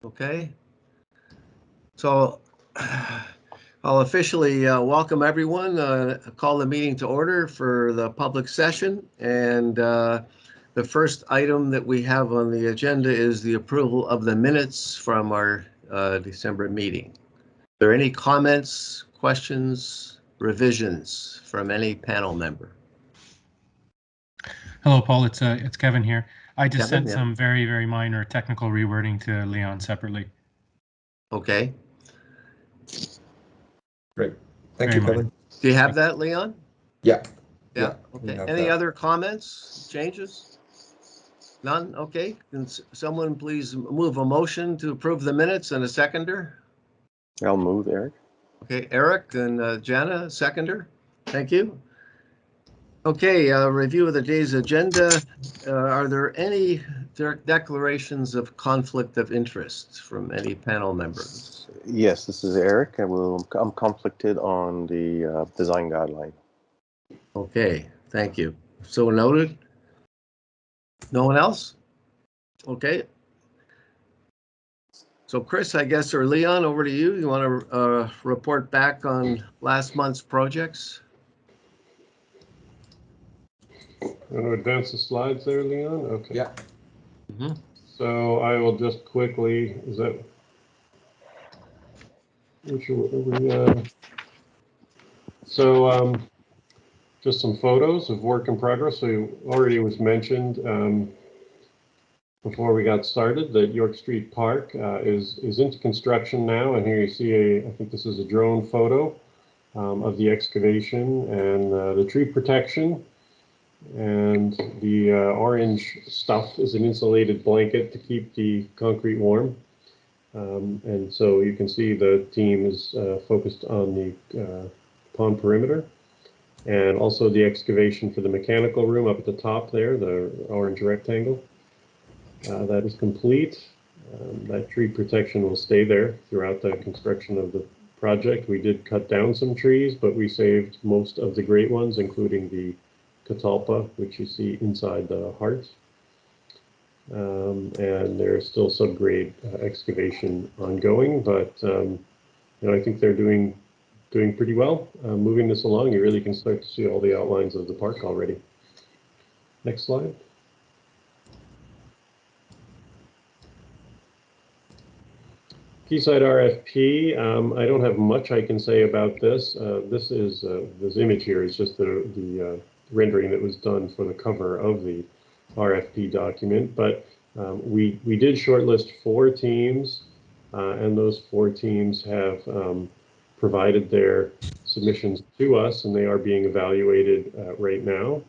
Okay. So I'll officially welcome everyone, call the meeting to order for the public session. And the first item that we have on the agenda is the approval of the minutes from our December meeting. Are there any comments, questions, revisions from any panel member? Hello, Paul. It's Kevin here. I just Kevin, sent some very minor technical rewording to Leon separately. Okay. Great. Thank you, Kevin. Do you have that, Leon? Yeah. Yeah. Okay. Any other comments, changes? None? Okay. Can someone please move a motion to approve the minutes and a seconder? I'll move, Eric. Okay, Eric and Jana, seconder. Thank you. Okay, review of the day's agenda. Are there any declarations of conflict of interest from any panel members? Yes, this is Eric. I'm conflicted on the design guideline. Okay, thank you. So noted. No one else? Okay. So Chris, I guess, or Leon, over to you. You want to report back on last month's projects? Want to advance the slides there, Leon? Okay. Yeah. Mm-hmm. So I will just quickly, is that, just some photos of work in progress. So already was mentioned before we got started that York Street Park is into construction now. And here you see I think this is a drone photo of the excavation and the tree protection. And the orange stuff is an insulated blanket to keep the concrete warm. And so you can see the team is focused on the pond perimeter and also the excavation for the mechanical room up at the top there, the orange rectangle. That is complete. That tree protection will stay there throughout the construction of the project. We did cut down some trees, but we saved most of the great ones, including the catalpa, which you see inside the heart. And there's still subgrade excavation ongoing, but I think they're doing pretty well. Moving this along, you really can start to see all the outlines of the park already. Next slide. Quayside RFP. I don't have much I can say about this. This image here is just the rendering that was done for the cover of the RFP document, but we did shortlist 4 teams, and those 4 teams have provided their submissions to us, and they are being evaluated right now.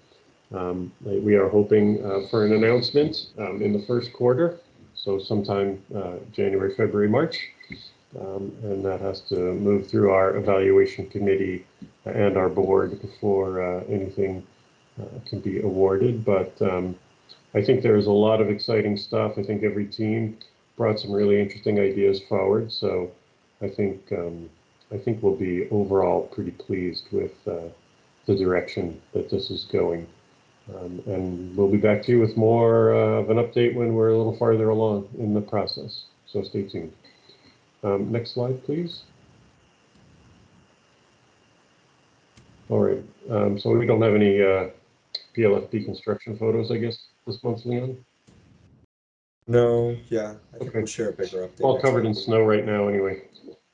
We are hoping for an announcement in the first quarter, so sometime January, February, March, and that has to move through our evaluation committee and our board before anything can be awarded. But I think there's a lot of exciting stuff. I think every team brought some really interesting ideas forward. So I think we'll be overall pretty pleased with the direction that this is going. And we'll be back to you with more of an update when we're a little farther along in the process. So stay tuned. Next slide, please. All right, so we don't have any PLFP construction photos, I guess, this month, Leon? No, yeah, I think Okay. we'll share a bigger update. All covered in snow right now anyway.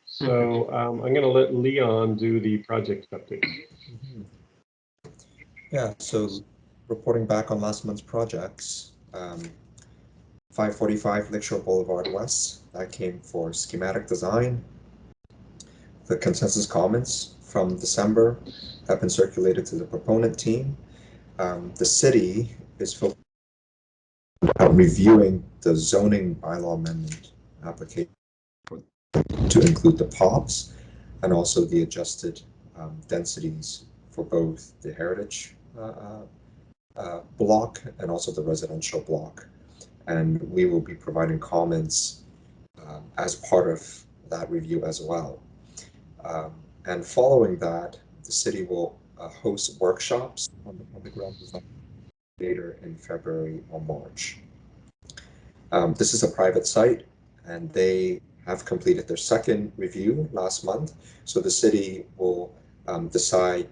So I'm going to let Leon do the project update. Yeah, so reporting back on last month's projects, 545 Lakeshore Boulevard West, that came for schematic design. The consensus comments from December have been circulated to the proponent team. The city is focused on reviewing the zoning bylaw amendment application to include the POPs and also the adjusted densities for both the heritage block and also the residential block. And we will be providing comments as part of that review as well. And following that, the city will host workshops on the public realm design later in February or March. This is a private site, and they have completed their second review last month. So the city will decide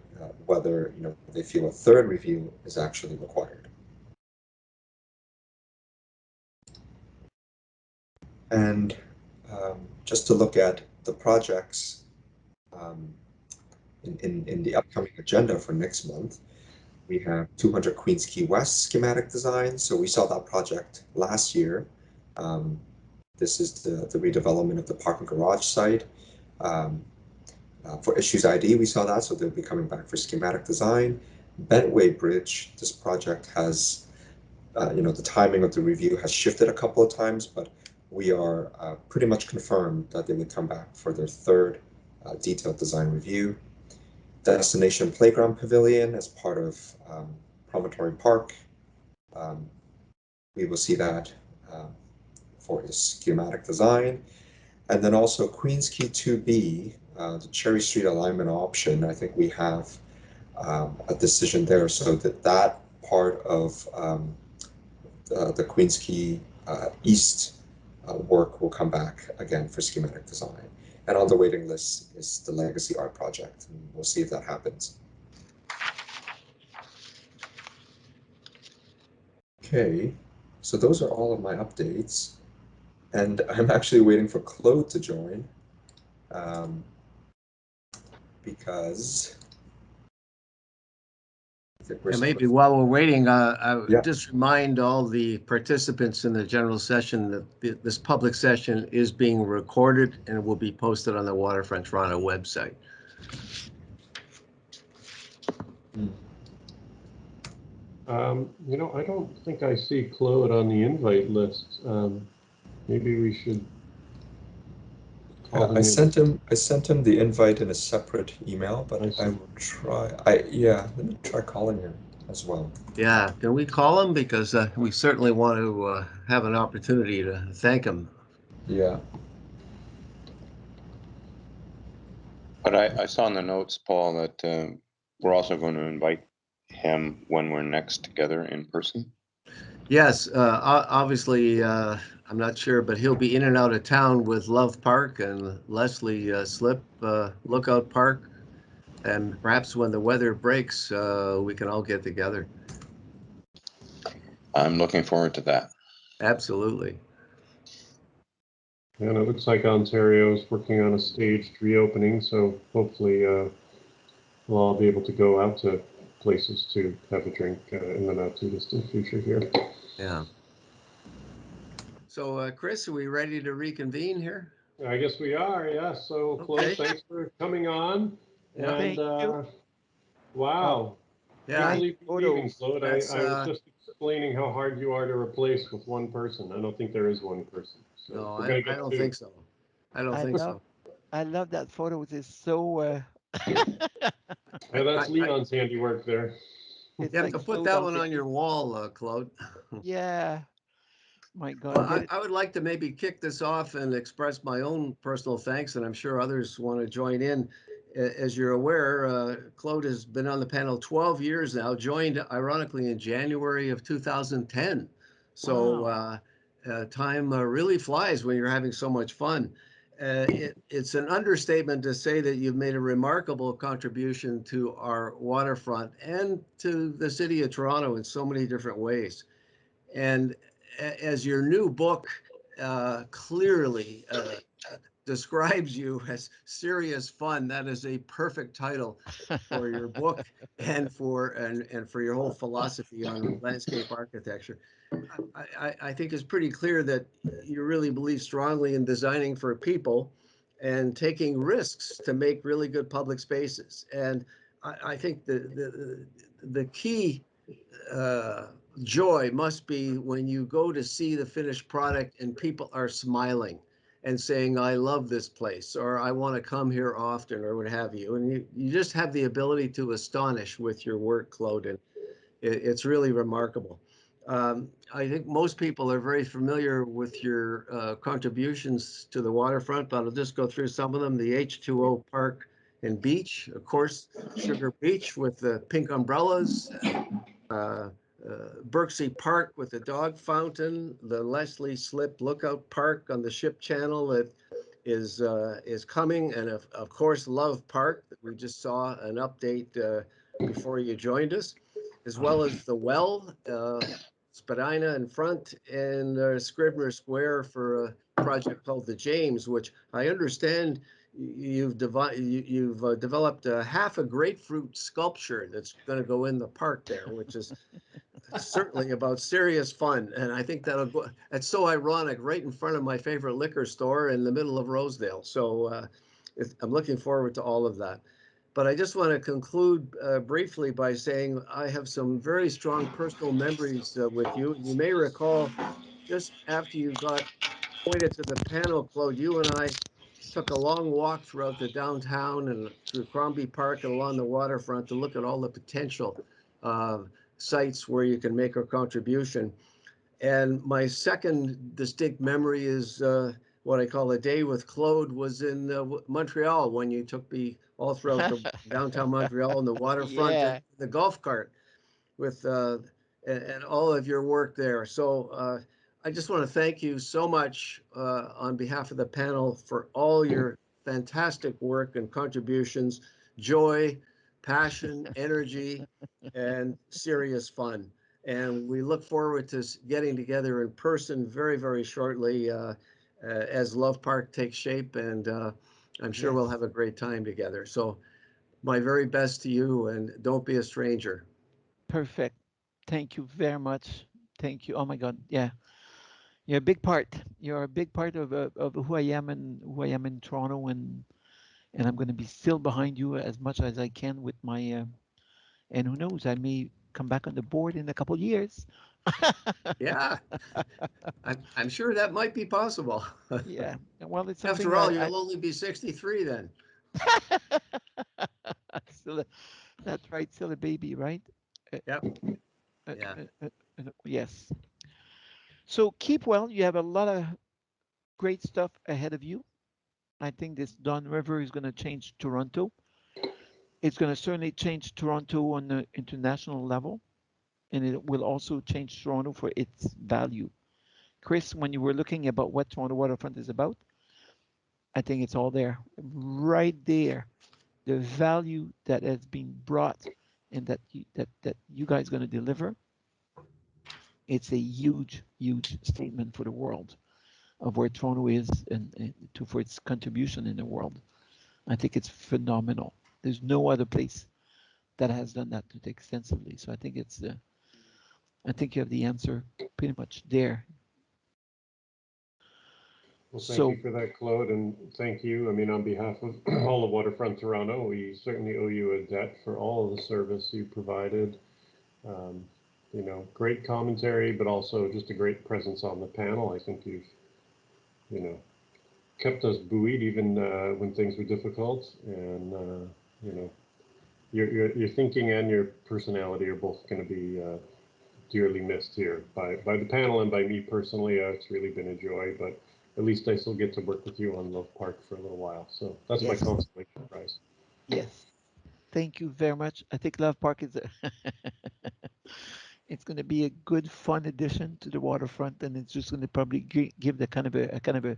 whether they feel a third review is actually required. And just to look at the projects in the upcoming agenda for next month, we have 200 Queens Quay West schematic design. So we saw that project last year. This is the redevelopment of the parking garage site. For Issues ID, we saw that, so they'll be coming back for schematic design. Bentway Bridge, this project has, the timing of the review has shifted a couple of times, but we are pretty much confirmed that they would come back for their third detailed design review. Destination Playground Pavilion as part of Promontory Park. We will see that for the schematic design. And then also Queens Quay 2B, the Cherry Street alignment option, I think we have a decision there, so that part of the Queens Quay East work will come back again for schematic design. And on the waiting list is the Legacy Art Project, and we'll see if that happens. Okay, so those are all of my updates. And I'm actually waiting for Claude to join because And maybe while we're waiting, I would Yeah. just remind all the participants in the general session that this public session is being recorded and will be posted on the Waterfront Toronto website. I don't think I see Claude on the invite list. Maybe we should call him I in. sent him the invite in a separate email, but I see. I will try. Let me try calling him as well. Yeah, can we call him? Because we certainly want to have an opportunity to thank him. Yeah. But I saw in the notes, Paul, that we're also going to invite him when we're next together in person. Yes, obviously, I'm not sure, but he'll be in and out of town with Love Park and Leslie Slip Lookout Park. And perhaps when the weather breaks, we can all get together. I'm looking forward to that. Absolutely. And it looks like Ontario is working on a staged reopening, so hopefully we'll all be able to go out to places to have a drink in the not too distant future here. Yeah. So, Chris, are we ready to reconvene here? I guess we are, yeah. So, Claude, Okay. thanks for coming on. Yeah. And Thank you. wow. Yeah. Can't believe you're leaving, photos. Claude. I That's, was just explaining how hard you are to replace with one person. I don't think there is one person. So No, we're gonna I get don't two. think so. I don't think so. I love that photo. It's so Yeah, that's I- Leon's handiwork there. it's You have like to put so that one on authentic. your wall, Claude. Yeah. My Well, God, get it. I would like to maybe kick this off and express my own personal thanks, and I'm sure others want to join in. As you're aware, Claude has been on the panel 12 years now, joined ironically in January of 2010. So Wow. time really flies when you're having so much fun. It's an understatement to say that you've made a remarkable contribution to our waterfront and to the city of Toronto in so many different ways. And as your new book clearly describes you as serious fun, that is a perfect title for your book and for your whole philosophy on landscape architecture. I think it's pretty clear that you really believe strongly in designing for people and taking risks to make really good public spaces. And I think the key joy must be when you go to see the finished product and people are smiling and saying, I love this place, or I want to come here often, or what have you. And you just have the ability to astonish with your work, Claude, and it's really remarkable. I think most people are very familiar with your contributions to the waterfront, but I'll just go through some of them. The H2O Park and Beach, of course, Sugar Beach with the pink umbrellas, Berksea Park with the dog fountain, the Leslie Slip Lookout Park on the ship channel that is coming, and of course Love Park that we just saw an update before you joined us, as well as the well, Spadina in front, and Scribner Square for a project called the James, which I understand you've developed half a grapefruit sculpture that's going to go in the park there, which is certainly about serious fun. And I think that'll go, it's so ironic, right in front of my favorite liquor store in the middle of Rosedale. So I'm looking forward to all of that. But I just want to conclude briefly by saying I have some very strong personal memories with you. You may recall just after you got appointed to the panel, Claude, you and I took a long walk throughout the downtown and through Crombie Park and along the waterfront to look at all the potential sites where you can make a contribution. And my second distinct memory is what I call a day with Claude was in Montreal when you took me all throughout the downtown Montreal and the waterfront Yeah. and the golf cart with and all of your work there. So I just want to thank you so much on behalf of the panel for all your fantastic work and contributions, joy, passion, energy, and serious fun. And we look forward to getting together in person very, very shortly as Love Park takes shape. And I'm sure we'll Yes. have a great time together. So my very best to you, and don't be a stranger. Perfect. Thank you very much. Thank you. Oh my God. Yeah. You're a big part. You're a big part of who I am and who I am in Toronto, and I'm going to be still behind you as much as I can with my and who knows, I may come back on the board in a couple years. Yeah, I'm sure that might be possible. Yeah. Well, it's something After all, I you'll only be 63 then. still that's right, still a baby, right? Yep. Uh, Yeah. yes. So keep well. You have a lot of great stuff ahead of you. I think this Don River is going to change Toronto. It's going to certainly change Toronto on the international level, and it will also change Toronto for its value. Chris, when you were looking about what Toronto Waterfront is about, I think it's all there, right there. The value that has been brought and that you guys are going to deliver, it's a huge, huge statement for the world of where Toronto is and for its contribution in the world. I think it's phenomenal. There's no other place that has done that extensively. So I think I think you have the answer pretty much there. Well, thank So you for that, Claude, and thank you. I mean, on behalf of all of Waterfront Toronto, we certainly owe you a debt for all of the service you provided. Um, you know, great commentary, but also just a great presence on the panel. I think you've, you know, kept us buoyed even when things were difficult, and you know, your thinking and your personality are both going to be dearly missed here by the panel and by me personally. It's really been a joy, but at least I still get to work with you on Love Park for a little while. So that's my yes, consolation prize. yes. Thank you very much. I think Love Park is it's going to be a good, fun addition to the waterfront, and it's just going to probably give the kind of a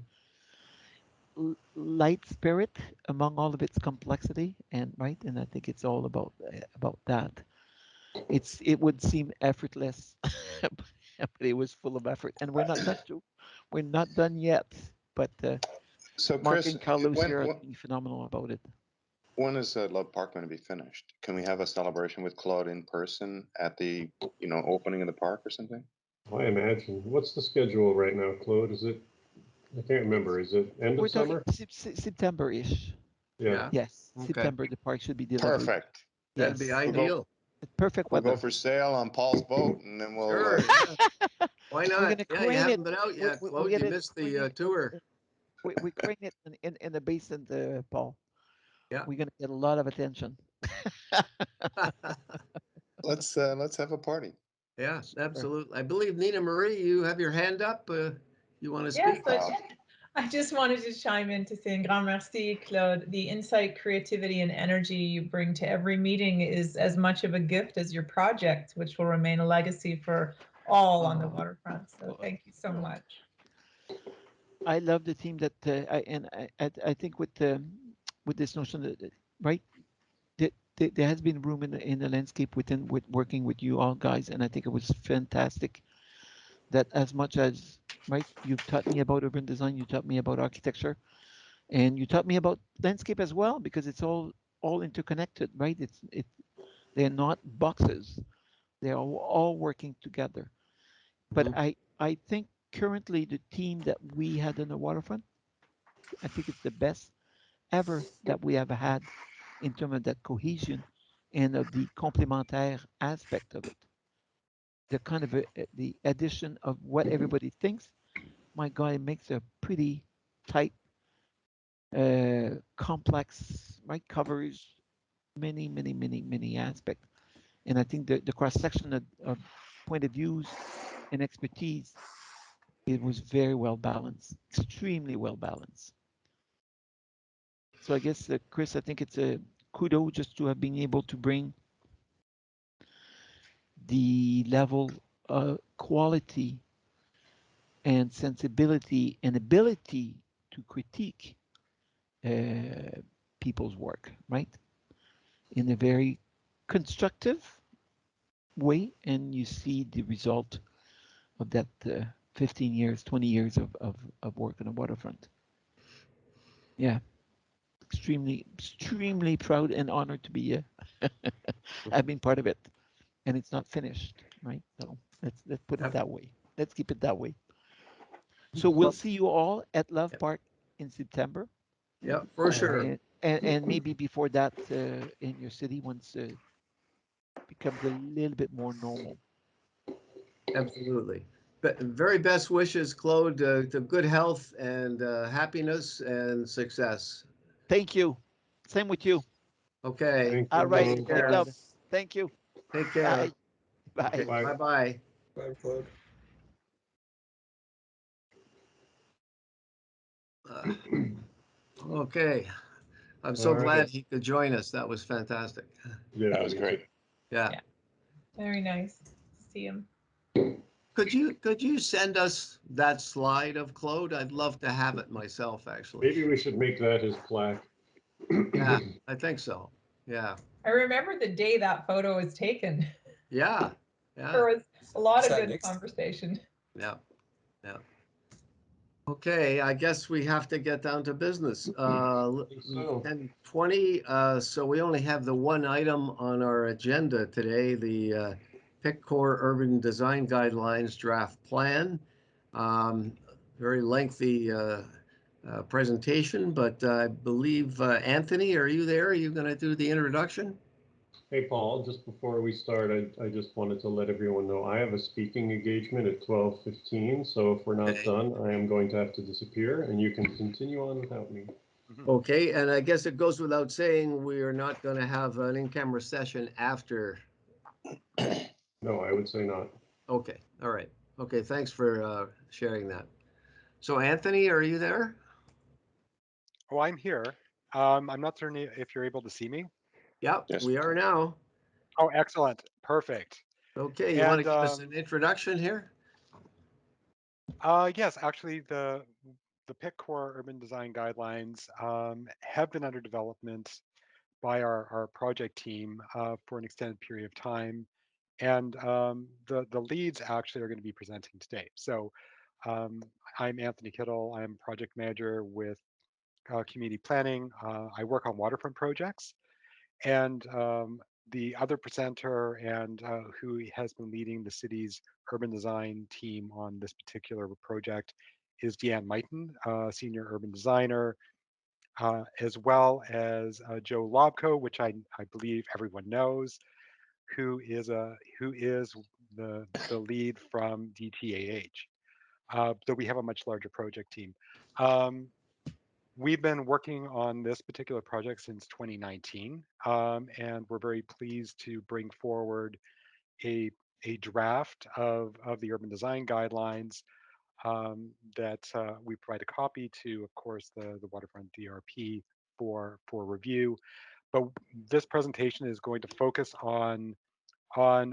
light spirit among all of its complexity, and right. And I think it's all about that. It would seem effortless, but it was full of effort, and we're not done. We're not done yet, but So, Mark Chris, and Carlos when here are when, being phenomenal about it. when is Love Park going to be finished? Can we have a celebration with Claude in person at the opening of the park or something? I imagine. What's the schedule right now, Claude? Is it? I can't remember. Is it end We're of talking summer? September-ish. Yeah. Yes, Okay. September the park should be delivered. Perfect. That'd Yes, be We'll go. ideal. perfect We'll go weather. for sail on Paul's boat, and then we'll. Sure. Yeah. Why We're not? gonna Yeah, you crane it. haven't been out yet, We Claude. get You it. missed the tour. We crane it in the basin, Paul. Yeah. We're gonna get a lot of attention. Let's have a party. Yeah, absolutely. I believe Nina Marie, you have your hand up. You want to Yes, speak? I just wanted to chime in to say un grand merci, Claude. The insight, creativity, and energy you bring to every meeting is as much of a gift as your project, which will remain a legacy for all on the waterfront. So thank you so much. I love the team that I think with this notion that right there has been room in the landscape with working with you all guys, and I think it was fantastic that as much as right you've taught me about urban design, you taught me about architecture, and you taught me about landscape as well because it's all interconnected, right? They're not boxes; they're all working together. But I think currently the team that we had in the waterfront, I think it's the best ever that we have had in terms of that cohesion and of the complementaire aspect of it. The kind of the addition of what everybody thinks. My God, it makes a pretty tight, complex, right? Covers many aspects. And I think the cross section of point of views and expertise, it was very well balanced, extremely well balanced. So I guess, Chris, I think it's a kudo just to have been able to bring the level of quality and sensibility and ability to critique people's work, right? In a very constructive way. And you see the result of that 15 years, 20 years of work on the waterfront. Yeah, extremely proud and honored to be I've been part of it, and it's not finished, right? So let's put it that way. Let's keep it that way. So we'll see you all at Love Park in September. Yeah, for sure. And maybe before that in your city once it becomes a little bit more normal. Absolutely. But very best wishes, Claude, to good health and happiness and success. Thank you. Same with you. Okay. Thank All you. right. Take Big care. love. Thank you. Take care. Bye. Okay, Bye. Bye. bye-bye. Bye, Claude. Okay. I'm so All right. glad he could join us. That was fantastic. Yeah, That was me too. great. Yeah. Yeah. Very nice to see him. Could you send us that slide of Claude? I'd love to have it myself, actually. Maybe we should make that his plaque. Yeah, I think so. Yeah. I remember the day that photo was taken. Yeah. There Yeah. was a lot of Sat good next- conversation. Yeah. Yeah. Okay, I guess we have to get down to business. So. 10:20, so we only have the one item on our agenda today, the PICCOR Urban Design Guidelines Draft Plan. Very lengthy presentation, but I believe, Anthony, are you there? Are you going to do the introduction? Hey, Paul, just before we start, I just wanted to let everyone know I have a speaking engagement at 12:15. So if we're not Okay. done, I am going to have to disappear and you can continue on without me. Okay, and I guess it goes without saying, we are not going to have an in-camera session after. No, I would say not. Okay, all right. Okay, thanks for sharing that. So Anthony, are you there? Oh, I'm here. I'm not certain if you're able to see me. Yep, Yes. we are now. Oh, excellent. Perfect. Okay, you want to And give us an introduction here? yes, actually, the PICCOR Urban Design Guidelines have been under development by our project team for an extended period of time. And the leads actually are going to be presenting today. So I'm Anthony Kittle. I'm project manager with community planning. I work on waterfront projects. And the other presenter and who has been leading the city's urban design team on this particular project is Deanne Mighton, senior urban designer, as well as Joe Lobko, which I believe everyone knows, who is the lead from DTAH. So we have a much larger project team. We've been working on this particular project since 2019, and we're very pleased to bring forward a draft of the urban design guidelines that we provide a copy to, of course, the Waterfront DRP for review. But this presentation is going to focus on our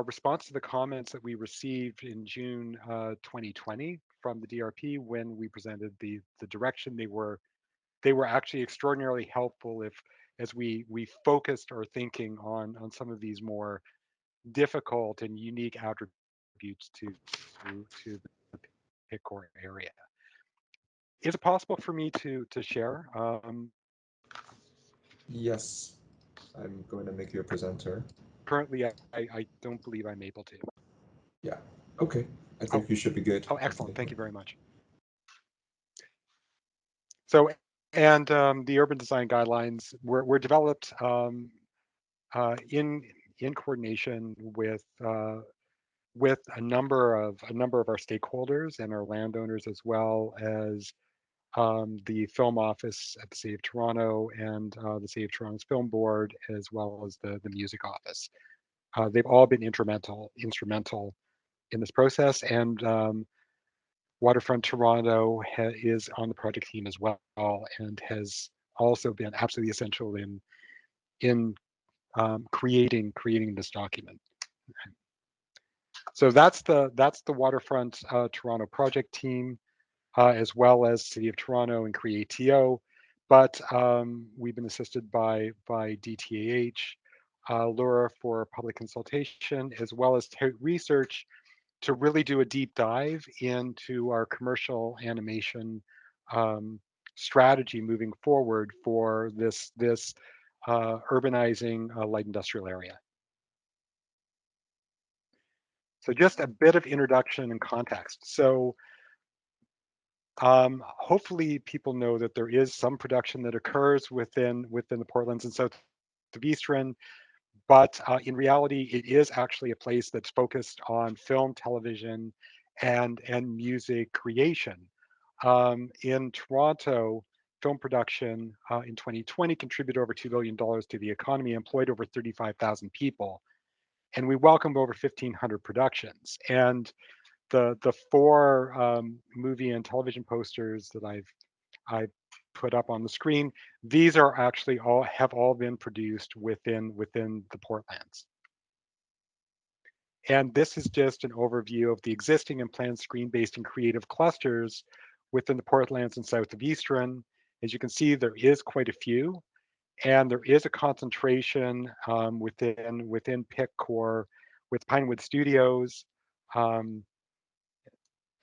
response to the comments that we received in June 2020 from the DRP when we presented the direction. They were actually extraordinarily helpful as we focused our thinking on some of these more difficult and unique attributes to the Piccore area. Is it possible for me to share? Yes, I'm going to make you a presenter. Currently, I don't believe I'm able to. Yeah, okay. I think you should be good. Oh, excellent. Thank you very much. So, and the urban design guidelines were developed in coordination with a number of our stakeholders and our landowners, as well as the film office at the City of Toronto and the City of Toronto's Film Board, as well as the music office. They've all been instrumental in this process, and Waterfront Toronto is on the project team as well, and has also been absolutely essential in creating this document. So that's the Waterfront Toronto project team, as well as City of Toronto and CreateTO. But we've been assisted by DTAH, Laura for public consultation, as well as research to really do a deep dive into our commercial animation strategy moving forward for this urbanizing light industrial area. So just a bit of introduction and context. So hopefully people know that there is some production that occurs within the Portlands and South of Eastern, but in reality, it is actually a place that's focused on film, television, and music creation. In Toronto, film production in 2020 contributed over $2 billion to the economy, employed over 35,000 people, and we welcomed over 1,500 productions. And the four movie and television posters that I've put up on the screen, these are actually have all been produced within the Portlands. And this is just an overview of the existing and planned screen-based and creative clusters within the Portlands and South of Eastern. As you can see, there is quite a few, and there is a concentration within Piccore with Pinewood Studios,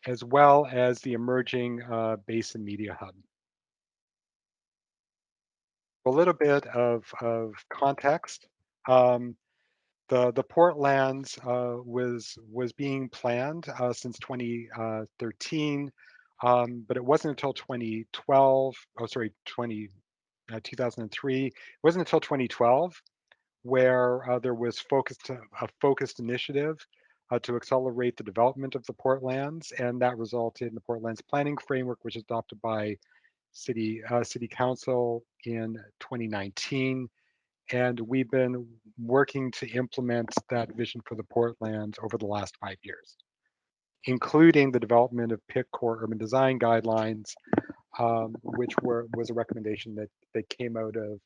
as well as the emerging Basin Media Hub. A little bit of context. The Portlands was being planned since 2013, but it wasn't until 2012. Oh, sorry, 2003. It wasn't until 2012 where there was a focused initiative to accelerate the development of the Portlands, and that resulted in the Portlands Planning Framework, which was adopted by City Council in 2019. And we've been working to implement that vision for the Portlands over the last 5 years, including the development of Piccore urban design guidelines, which was a recommendation that came out of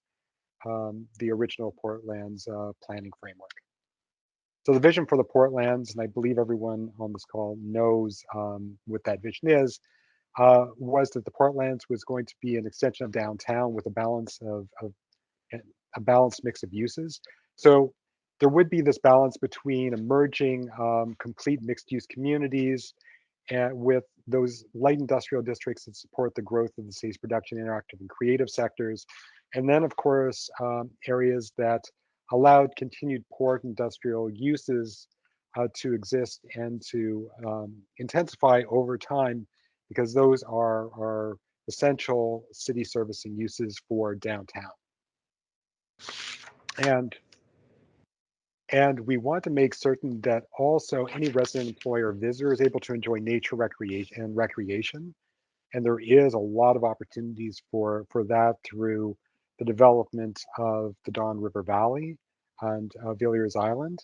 the original Portlands planning framework. So the vision for the Portlands, and I believe everyone on this call knows what that vision is, was that the Portlands was going to be an extension of downtown with a balanced mix of uses. So there would be this balance between emerging complete mixed-use communities and with those light industrial districts that support the growth of the city's production, interactive, and creative sectors. And then, of course, areas that allowed continued port industrial uses to exist and to intensify over time, because those are essential city servicing uses for downtown. And we want to make certain that also any resident, employer, or visitor is able to enjoy nature, recreation. And there is a lot of opportunities for that through the development of the Don River Valley and Villiers Island.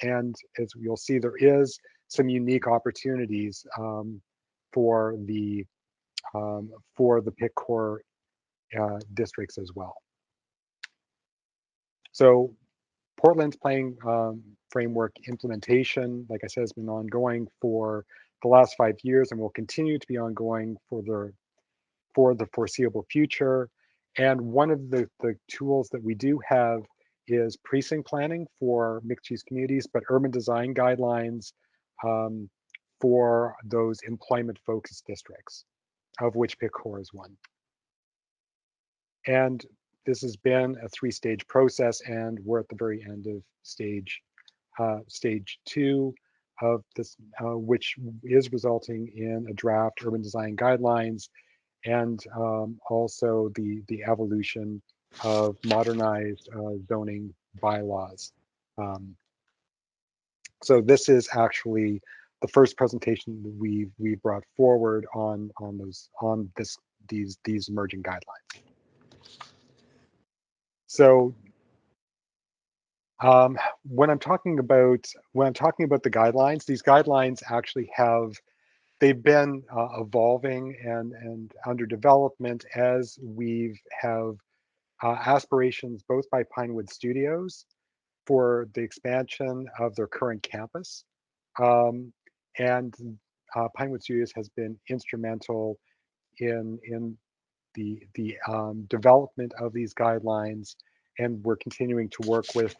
And as you'll see, there is some unique opportunities for the PIC core districts as well. So Portland's planning framework implementation, like I said, has been ongoing for the last 5 years and will continue to be ongoing for the foreseeable future. And one of the tools that we do have is precinct planning for mixed-use communities, but urban design guidelines for those employment-focused districts, of which PIC core is one. And this has been a 3-stage process, and we're at the very end of stage 2 of this, which is resulting in a draft urban design guidelines and also the evolution of modernized zoning bylaws. So this is actually the first presentation that we brought forward on these emerging guidelines. So when I'm talking about the guidelines, these guidelines actually they've been evolving and under development as we have aspirations both by Pinewood Studios for the expansion of their current campus. And Pinewood Studios has been instrumental in the development of these guidelines, and we're continuing to work with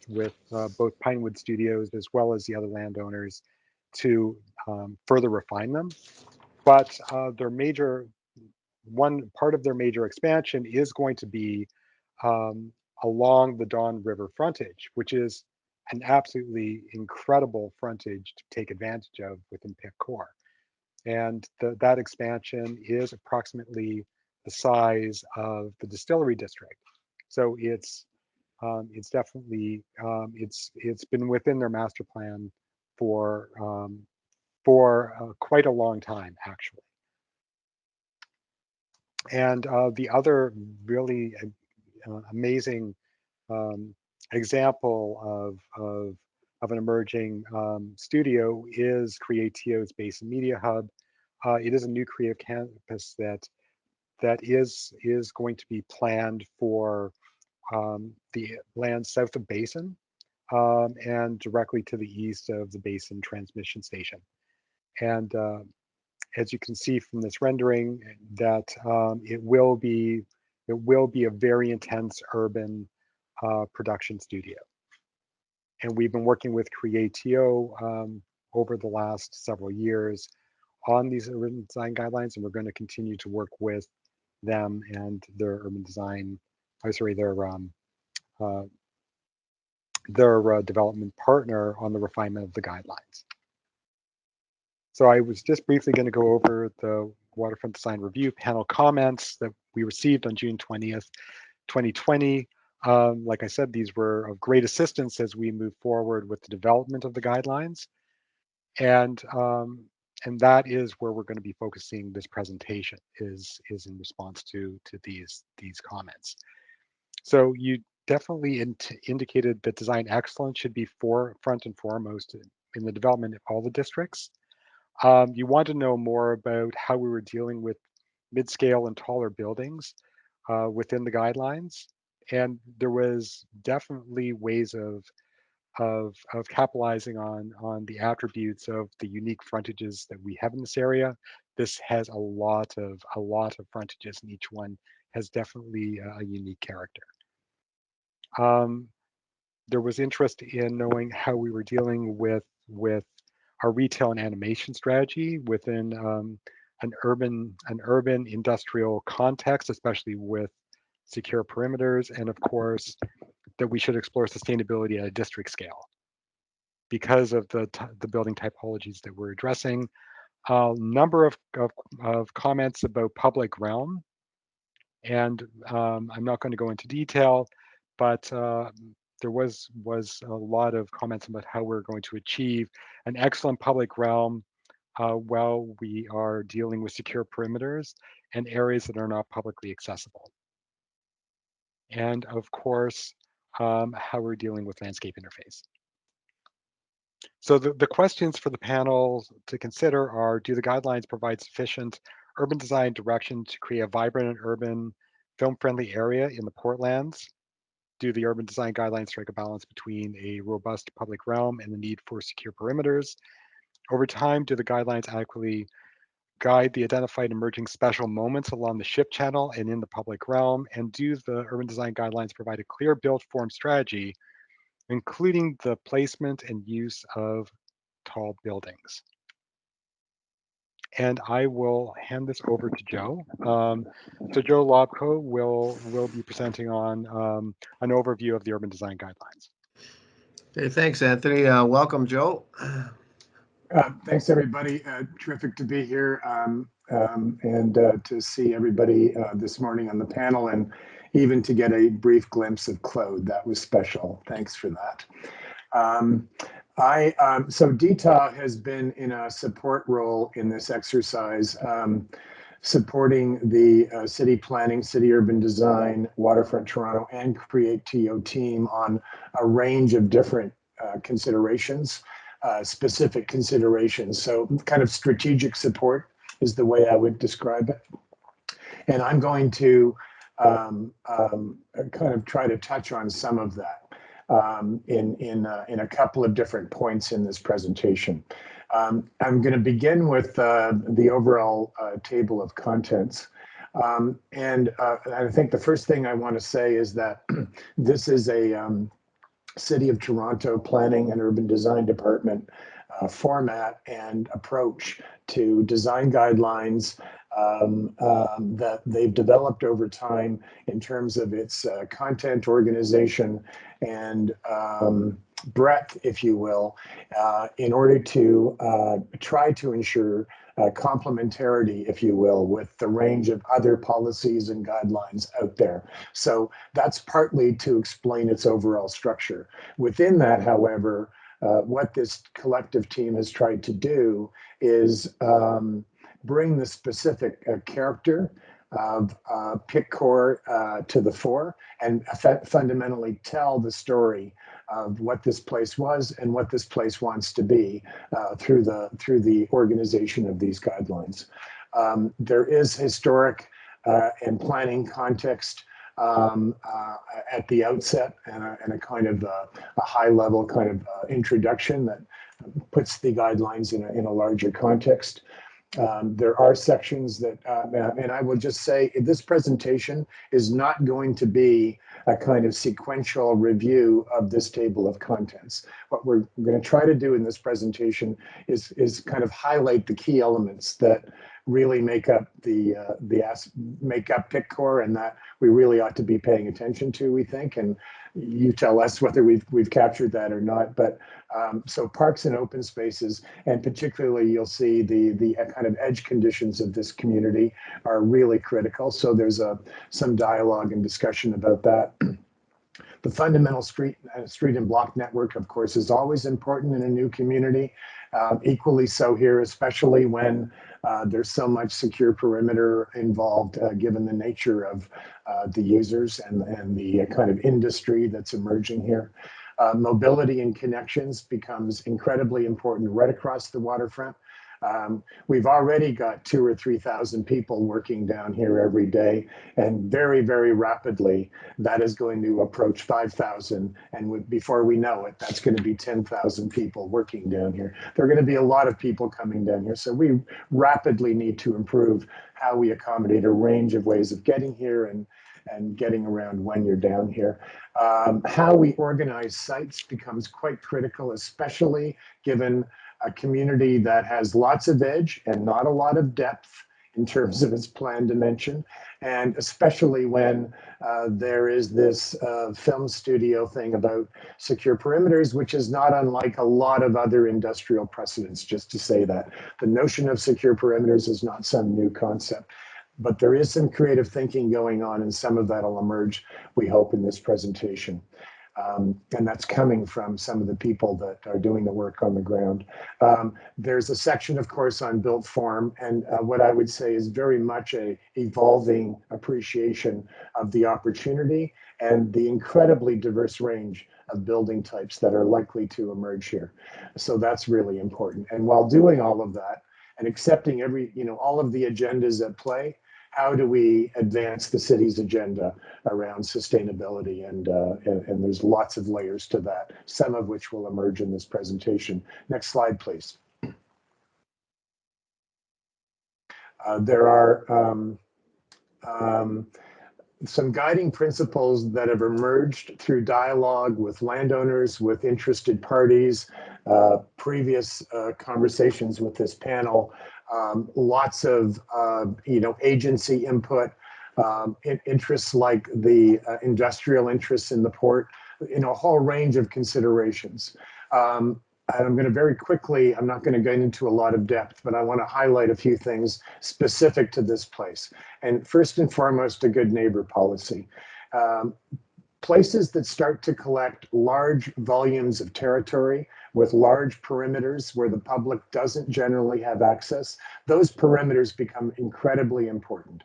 both Pinewood Studios as well as the other landowners to further refine them. But one part of their major expansion is going to be along the Don River frontage, which is an absolutely incredible frontage to take advantage of within PIC core. And that expansion is approximately the size of the distillery district. So it's definitely it's been within their master plan for quite a long time, actually. And the other really amazing example of an emerging studio is Creatio's Basin Media Hub. It is a new creative campus that is going to be planned for the land south of Basin and directly to the east of the Basin transmission station. And as you can see from this rendering, that it will be a very intense urban production studio. And we've been working with Creatio over the last several years on these urban design guidelines, and we're going to continue to work with them and their urban design, their development partner on the refinement of the guidelines. So I was just briefly going to go over the Waterfront Design Review Panel comments that we received on June 20th, 2020. Like I said, these were of great assistance as we move forward with the development of the guidelines. And that is where we're going to be focusing this presentation, is in response to these comments. So you definitely indicated that design excellence should be front and foremost in the development of all the districts. You want to know more about how we were dealing with mid-scale and taller buildings within the guidelines, and there was definitely ways of capitalizing on the attributes of the unique frontages that we have in this area. This has a lot of frontages, and each one has definitely a unique character. There was interest in knowing how we were dealing with our retail and animation strategy within an urban industrial context, especially with secure perimeters, and of course that we should explore sustainability at a district scale because of the building typologies that we're addressing. A number of comments about public realm, and I'm not going to go into detail, but there was a lot of comments about how we're going to achieve an excellent public realm while we are dealing with secure perimeters and areas that are not publicly accessible. And of course, how we're dealing with landscape interface. So the questions for the panel to consider are, do the guidelines provide sufficient urban design direction to create a vibrant and urban film-friendly area in the Portlands? Do the urban design guidelines strike a balance between a robust public realm and the need for secure perimeters? Over time, do the guidelines adequately guide the identified emerging special moments along the ship channel and in the public realm? And do the urban design guidelines provide a clear build form strategy, including the placement and use of tall buildings? And I will hand this over to Joe. So Joe Lobko will be presenting on an overview of the urban design guidelines. Okay, thanks, Anthony. Welcome, Joe. Thanks, everybody. Terrific to be here and to see everybody this morning on the panel, and even to get a brief glimpse of Claude. That was special. Thanks for that. So DTA has been in a support role in this exercise, supporting the city planning, city urban design, Waterfront Toronto, and Create TO team on a range of different considerations, specific considerations. So kind of strategic support is the way I would describe it. And I'm going to kind of try to touch on some of that in a couple of different points in this presentation. I'm going to begin with the overall table of contents. And I think the first thing I want to say is that this is a City of Toronto Planning and Urban Design Department format and approach to design guidelines that they've developed over time in terms of its content organization and breadth, if you will, in order to try to ensure complementarity, if you will, with the range of other policies and guidelines out there. So that's partly to explain its overall structure. Within that, however, what this collective team has tried to do is bring the specific character of Pitcore to the fore and fundamentally tell the story of what this place was and what this place wants to be through the organization of these guidelines. There is historic and planning context at the outset and a kind of a high level kind of introduction that puts the guidelines in a larger context. There are sections that, and I will just say this presentation is not going to be a kind of sequential review of this table of contents. What we're going to try to do in this presentation is kind of highlight the key elements that really make up make up Pitcore, and that we really ought to be paying attention to, we think, and you tell us whether we've captured that or not. But so parks and open spaces, and particularly you'll see the kind of edge conditions of this community are really critical. So there's some dialogue and discussion about that. The fundamental street and block network, of course, is always important in a new community. Equally so here, especially when there's so much secure perimeter involved, given the nature of the users and the kind of industry that's emerging here. Mobility and connections becomes incredibly important right across the waterfront. We've already got 2,000 or 3,000 people working down here every day, and very, very rapidly that is going to approach 5,000, and before we know it, that's going to be 10,000 people working down here. There are going to be a lot of people coming down here, so we rapidly need to improve how we accommodate a range of ways of getting here and getting around when you're down here. How we organize sites becomes quite critical, especially given a community that has lots of edge and not a lot of depth in terms of its plan dimension, and especially when there is this film studio thing about secure perimeters, which is not unlike a lot of other industrial precedents, just to say that. The notion of secure perimeters is not some new concept, but there is some creative thinking going on, and some of that will emerge, we hope, in this presentation. And that's coming from some of the people that are doing the work on the ground. There's a section, of course, on built form, and what I would say is very much a evolving appreciation of the opportunity and the incredibly diverse range of building types that are likely to emerge here. So that's really important. And while doing all of that and accepting all of the agendas at play, how do we advance the city's agenda around sustainability? And there's lots of layers to that, some of which will emerge in this presentation. Next slide, please. There are some guiding principles that have emerged through dialogue with landowners, with interested parties, previous conversations with this panel, lots of agency input, interests like the industrial interests in the port, a whole range of considerations. And I'm going to very quickly, I'm not going to get into a lot of depth, but I want to highlight a few things specific to this place. And first and foremost, a good neighbor policy. Places that start to collect large volumes of territory with large perimeters where the public doesn't generally have access, those perimeters become incredibly important.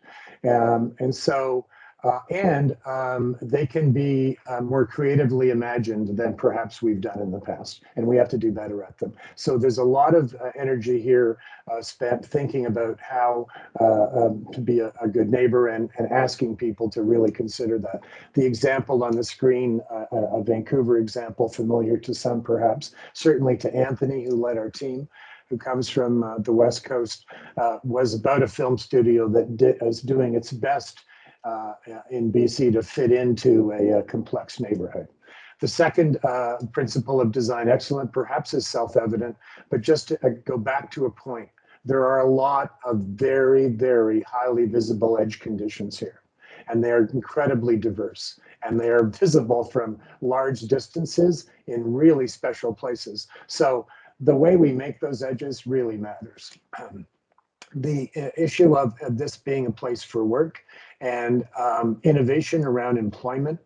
They can be more creatively imagined than perhaps we've done in the past, and we have to do better at them. So there's a lot of energy here spent thinking about how to be a good neighbor and asking people to really consider that. The example on the screen, a Vancouver example, familiar to some perhaps, certainly to Anthony, who led our team, who comes from the West Coast, was about a film studio that is doing its best in BC to fit into a complex neighborhood. The second principle of design excellence perhaps is self-evident, but just to go back to a point, there are a lot of very, very highly visible edge conditions here, and they are incredibly diverse, and they are visible from large distances in really special places. So the way we make those edges really matters. The issue of this being a place for work and innovation around employment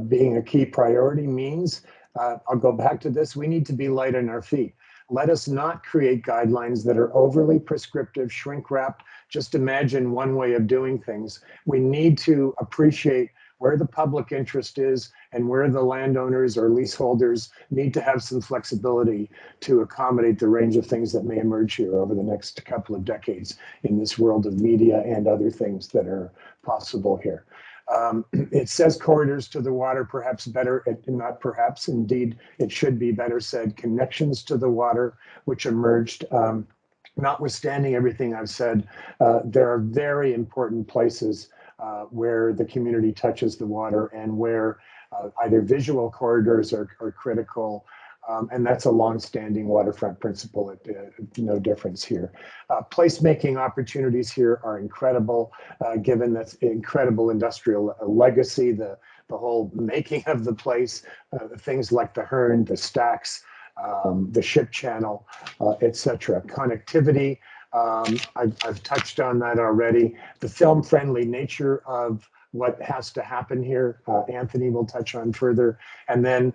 being a key priority means, I'll go back to this, we need to be light on our feet. Let us not create guidelines that are overly prescriptive, shrink wrapped. Just imagine one way of doing things. We need to appreciate where the public interest is and where the landowners or leaseholders need to have some flexibility to accommodate the range of things that may emerge here over the next couple of decades in this world of media and other things that are possible here. It says corridors to the water, perhaps better, not perhaps, indeed, it should be better said connections to the water, which emerged. Notwithstanding everything I've said, there are very important places where the community touches the water and where either visual corridors are critical, and that's a long-standing waterfront principle, no difference here. Placemaking opportunities here are incredible, given that incredible industrial legacy, the whole making of the place, things like the Hearn, the stacks, the ship channel, etc. Connectivity, I've touched on that already. The film-friendly nature of what has to happen here, Anthony will touch on further. And then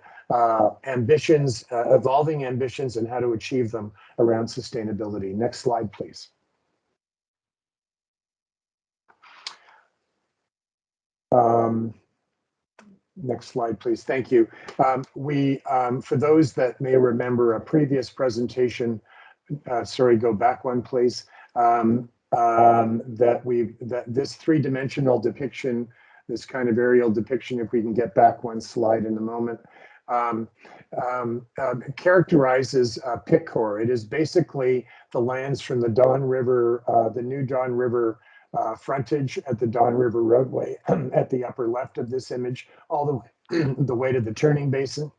ambitions, evolving ambitions and how to achieve them around sustainability. Next slide, please. Next slide, please. Thank you. For those that may remember a previous presentation, sorry, go back one, please. That this three-dimensional depiction, this kind of aerial depiction, if we can get back one slide in a moment, characterizes Pitcore. It is basically the lands from the Don River, the new Don River frontage at the Don River roadway at the upper left of this image, all the way to the turning basin.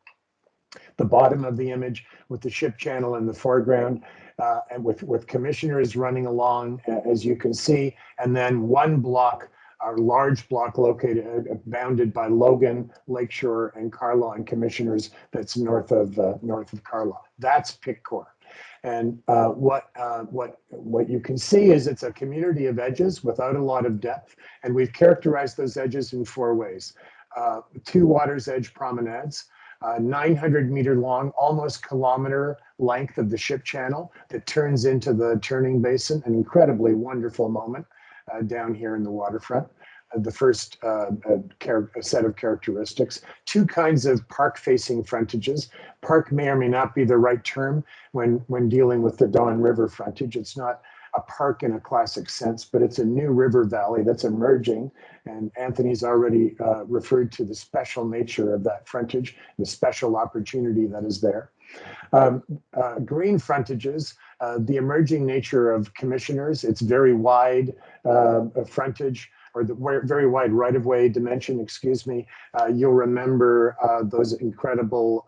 The bottom of the image with the ship channel in the foreground, and with commissioners running along, as you can see, and then one block, a large block located, bounded by Logan, Lakeshore, and Carlaw and commissioners. That's north of Carlaw. That's Pitcore. And what you can see is it's a community of edges without a lot of depth, and we've characterized those edges in four ways. 2 water's edge promenades, 900-meter long, almost kilometer length of the ship channel that turns into the turning basin, an incredibly wonderful moment down here in the waterfront. the first set of characteristics. Two kinds of park-facing frontages. Park may or may not be the right term when dealing with the Don River frontage. It's not a park in a classic sense, but it's a new river valley that's emerging. And Anthony's already referred to the special nature of that frontage, the special opportunity that is there. Green frontages, the emerging nature of commissioners, it's very wide frontage, or the very wide right-of-way dimension, excuse me. You'll remember those incredible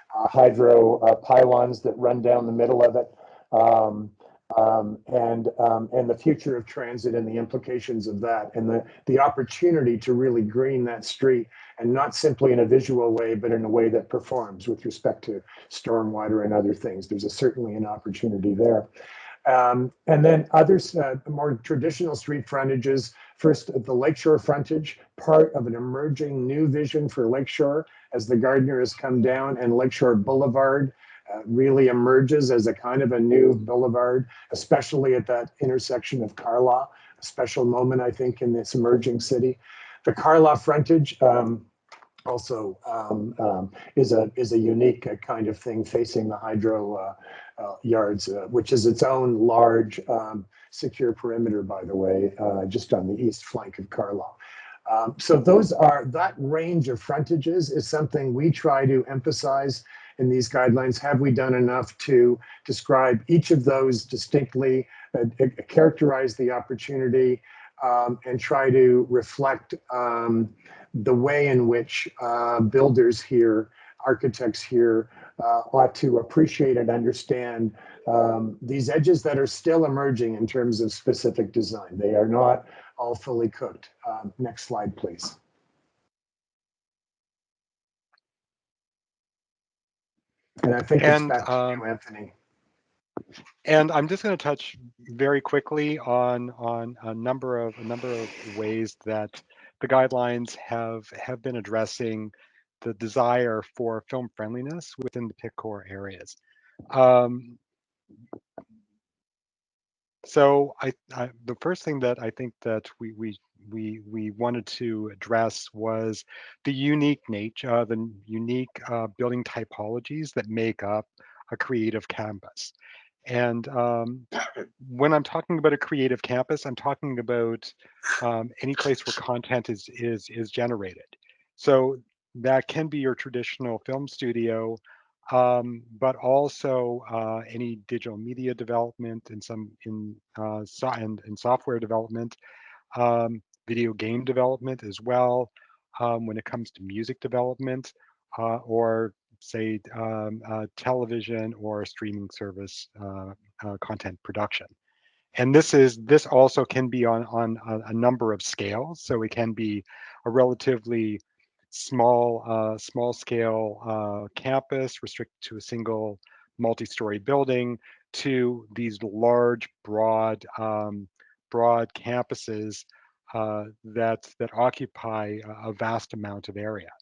hydro pylons that run down the middle of it. And the future of transit and the implications of that, and the opportunity to really green that street, and not simply in a visual way, but in a way that performs with respect to stormwater and other things. There's certainly an opportunity there. And then others, more traditional street frontages. First, the Lakeshore frontage, part of an emerging new vision for Lakeshore as the Gardner has come down, and Lakeshore Boulevard really emerges as a kind of a new boulevard, especially at that intersection of Carlaw, a special moment, I think, in this emerging city. The Carlaw frontage also is a unique kind of thing facing the hydro yards, which is its own large secure perimeter, by the way, just on the east flank of Carlaw. So that range of frontages is something we try to emphasize in these guidelines. Have we done enough to describe each of those distinctly, characterize the opportunity, and try to reflect the way in which builders here, architects here, ought to appreciate and understand these edges that are still emerging in terms of specific design. They are not all fully cooked. Next slide, please. And I think it's back to you, Anthony. And I'm just going to touch very quickly on a number of ways that the guidelines have been addressing the desire for film friendliness within the pit core areas. So the first thing that I think that we wanted to address was the unique nature, the unique building typologies that make up a creative campus. And when I'm talking about a creative campus, I'm talking about any place where content is generated. So that can be your traditional film studio, but also any digital media development and in software development, video game development as well. When it comes to music development, or say television or streaming service content production. And this also can be on a number of scales. So it can be a relatively small scale campus restricted to a single multi-story building, to these large broad campuses that occupy a vast amount of area.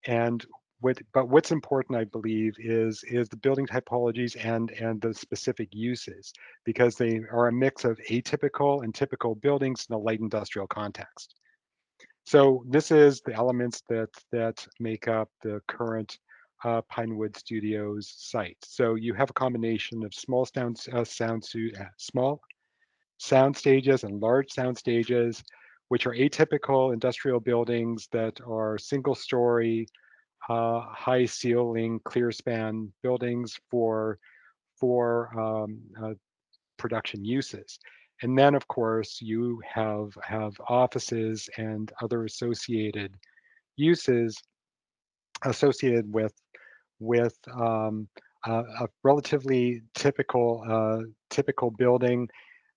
And what's important, I believe, is the building typologies and the specific uses, because they are a mix of atypical and typical buildings in a light industrial context. So this is the elements that make up the current Pinewood Studios site. So you have a combination of small sound stages and large sound stages, which are atypical industrial buildings that are single story, high ceiling, clear span buildings for production uses. And then, of course, you have offices and other associated uses associated with a relatively typical building,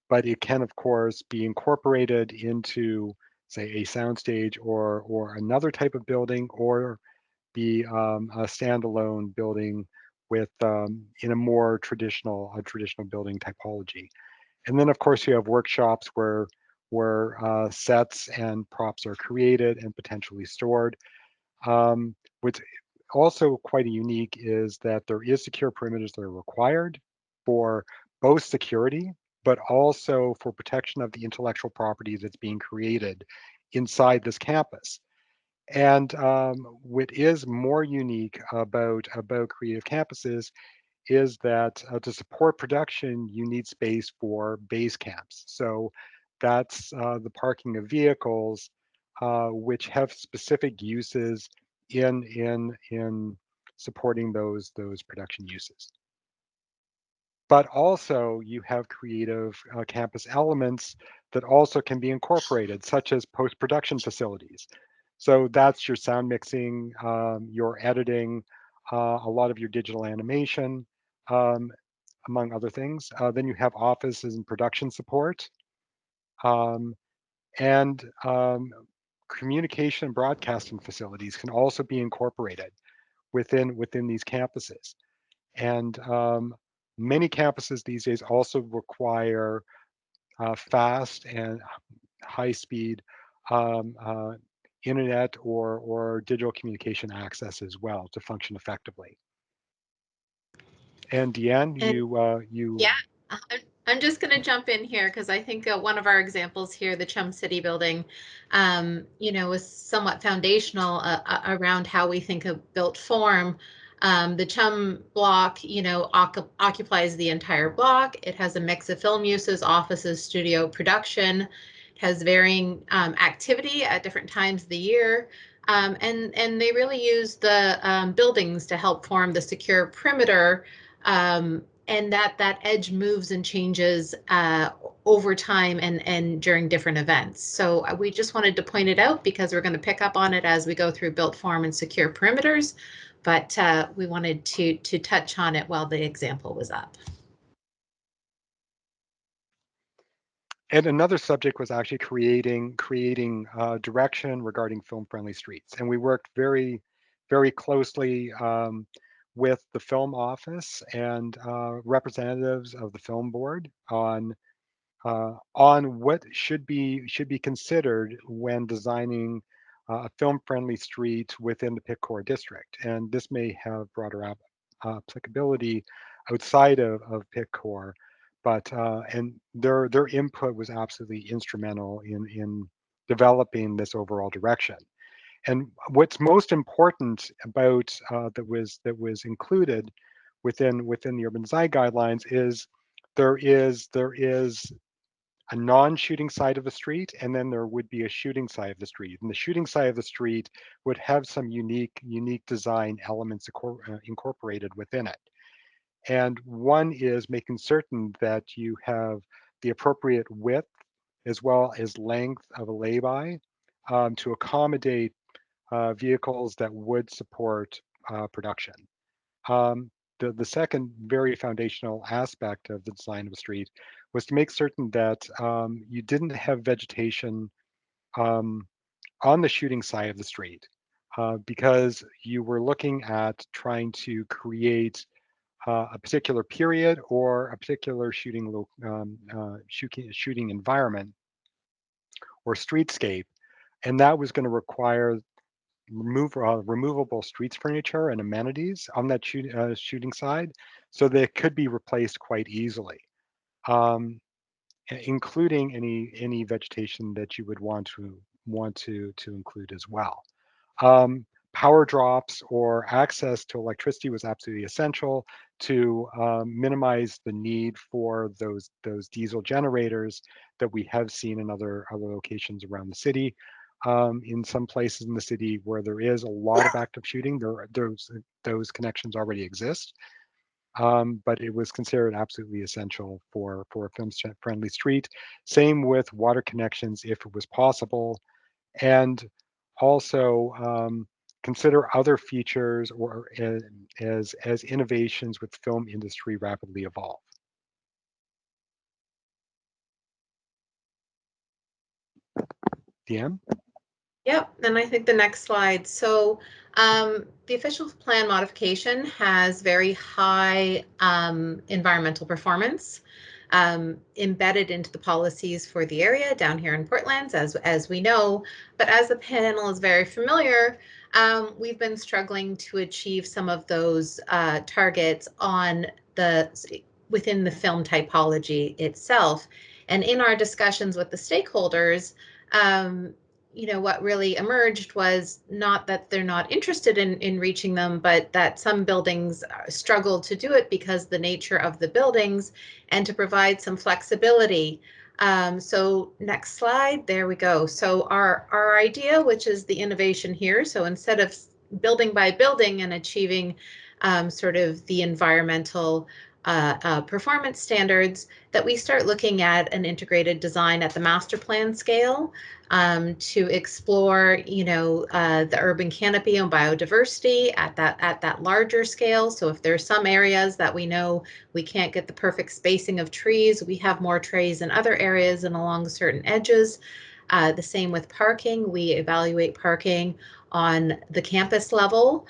but it can, of course, be incorporated into, say, a soundstage or another type of building, or be a standalone building with in a more traditional building typology. And then, of course, you have workshops where sets and props are created and potentially stored. What's also quite unique is that there is secure perimeters that are required for both security, but also for protection of the intellectual property that's being created inside this campus. And what is more unique about creative campuses is that to support production, you need space for base camps. So that's the parking of vehicles, which have specific uses in supporting those production uses. But also you have creative campus elements that also can be incorporated, such as post-production facilities. So that's your sound mixing, your editing, a lot of your digital animation, among other things. Then you have offices and production support, and communication and broadcasting facilities can also be incorporated within these campuses. And many campuses these days also require fast and high-speed internet or digital communication access as well to function effectively. And Deanne, you yeah, I'm just going to jump in here because I think one of our examples here, the Chum City building, is somewhat foundational around how we think of built form. The Chum block, occupies the entire block. It has a mix of film uses, offices, studio, production. It has varying activity at different times of the year. And they really use the buildings to help form the secure perimeter, and that edge moves and changes over time and during different events. So we just wanted to point it out because we're going to pick up on it as we go through built form and secure perimeters, but we wanted to touch on it while the example was up. And another subject was actually creating direction regarding film-friendly streets. And we worked very, very closely with the film office and representatives of the film board on what should be considered when designing a film-friendly street within the Pitt-Core district. And this may have broader applicability outside of Pitt-Core. But and their input was absolutely instrumental in developing this overall direction. And what's most important about that was included within the urban design guidelines is there is a non-shooting side of the street, and then there would be a shooting side of the street. And the shooting side of the street would have some unique design elements incorporated within it. And one is making certain that you have the appropriate width as well as length of a lay-by to accommodate vehicles that would support production. The second very foundational aspect of the design of a street was to make certain that you didn't have vegetation on the shooting side of the street because you were looking at trying to create a particular period or a particular shooting environment or streetscape, and that was going to require removable streets furniture and amenities on that shooting side, so they could be replaced quite easily, including any vegetation that you would want to include as well. Power drops or access to electricity was absolutely essential to minimize the need for those diesel generators that we have seen in other locations around the city. In some places in the city where there is a lot of active shooting, those connections already exist. But it was considered absolutely essential for a film-friendly street. Same with water connections if it was possible, and also consider other features or as innovations with film industry rapidly evolve. Deanne? Yep, and I think the next slide. So the official plan modification has very high environmental performance embedded into the policies for the area down here in Portland, as we know. But as the panel is very familiar, we've been struggling to achieve some of those targets on the within the film typology itself. And in our discussions with the stakeholders, what really emerged was not that they're not interested in reaching them, but that some buildings struggle to do it because the nature of the buildings, and to provide some flexibility. So next slide, there we go. So our idea, which is the innovation here, so instead of building by building and achieving sort of the environmental performance standards, that we start looking at an integrated design at the master plan scale to explore, the urban canopy and biodiversity at that larger scale. So if there's some areas that we know we can't get the perfect spacing of trees, we have more trees in other areas and along certain edges. The same with parking. We evaluate parking on the campus level,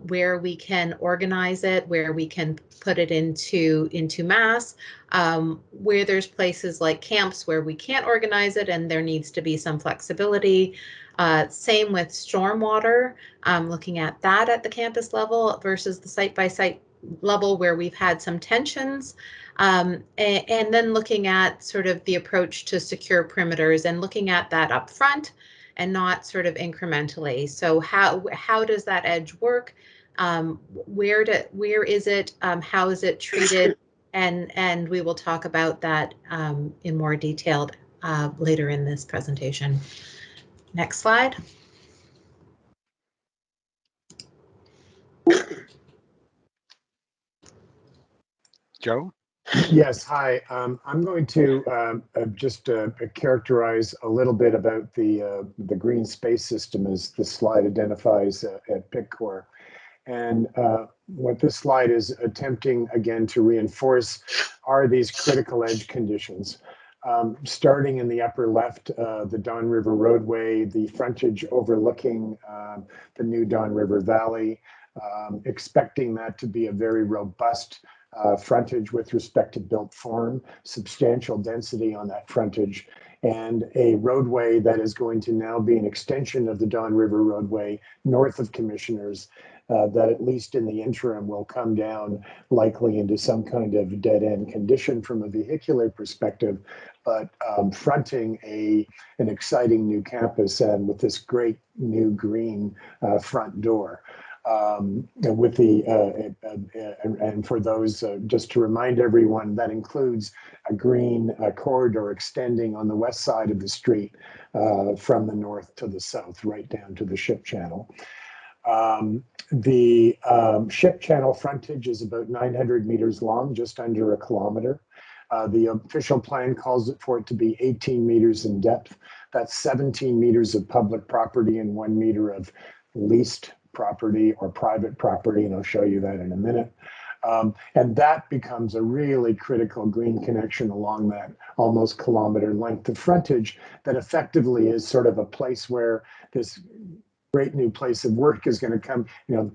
where we can organize it, where we can put it into mass, where there's places like camps where we can't organize it and there needs to be some flexibility. Same with stormwater, looking at that at the campus level versus the site-by-site level where we've had some tensions. And then looking at sort of the approach to secure perimeters and looking at that up front and not sort of incrementally. So how does that edge work? Where is it? How is it treated? And we will talk about that in more detail later in this presentation. Next slide. Joe? Yes, hi. I'm going to just characterize a little bit about the green space system as the slide identifies at PICCOR. And what this slide is attempting again to reinforce are these critical edge conditions. Starting in the upper left, the Don River roadway, the frontage overlooking the new Don River Valley, expecting that to be a very robust frontage with respect to built form, substantial density on that frontage, and a roadway that is going to now be an extension of the Don River roadway north of Commissioners, that at least in the interim will come down likely into some kind of dead-end condition from a vehicular perspective, but fronting an exciting new campus and with this great new green front door. With the and for those, just to remind everyone, that includes a green corridor extending on the west side of the street from the north to the south, right down to the ship channel. The ship channel frontage is about 900 meters long, just under a kilometer. The official plan calls for it to be 18 meters in depth. That's 17 meters of public property and 1 meter of leased property or private property, and I'll show you that in a minute. And that becomes a really critical green connection along that almost kilometer length of frontage that effectively is sort of a place where this great new place of work is going to come,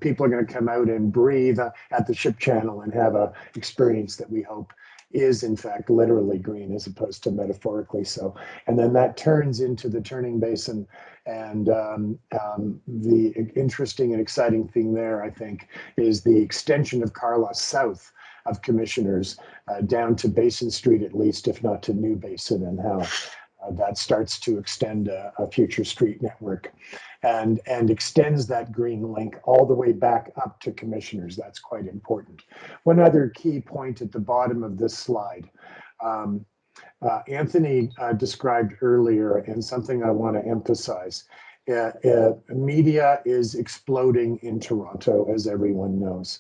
people are going to come out and breathe at the ship channel and have a experience that we hope is in fact literally green as opposed to metaphorically so. And then that turns into the turning basin, and the interesting and exciting thing there, I think, is the extension of Carlos south of Commissioners down to Basin Street at least, if not to New Basin, and how that starts to extend a future street network and extends that green link all the way back up to Commissioners. That's quite important. One other key point at the bottom of this slide, Anthony described earlier, and something I want to emphasize, media is exploding in Toronto, as everyone knows.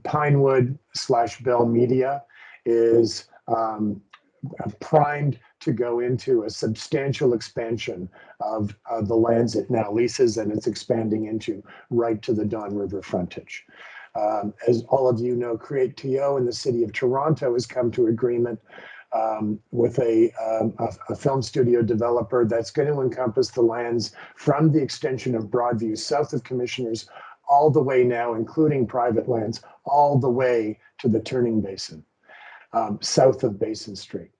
Pinewood/Bell Media is primed to go into a substantial expansion of the lands it now leases, and it's expanding into right to the Don River frontage. As all of you know, Create TO in the city of Toronto has come to agreement with a film studio developer that's going to encompass the lands from the extension of Broadview south of Commissioners all the way now, including private lands, all the way to the turning basin south of Basin Street.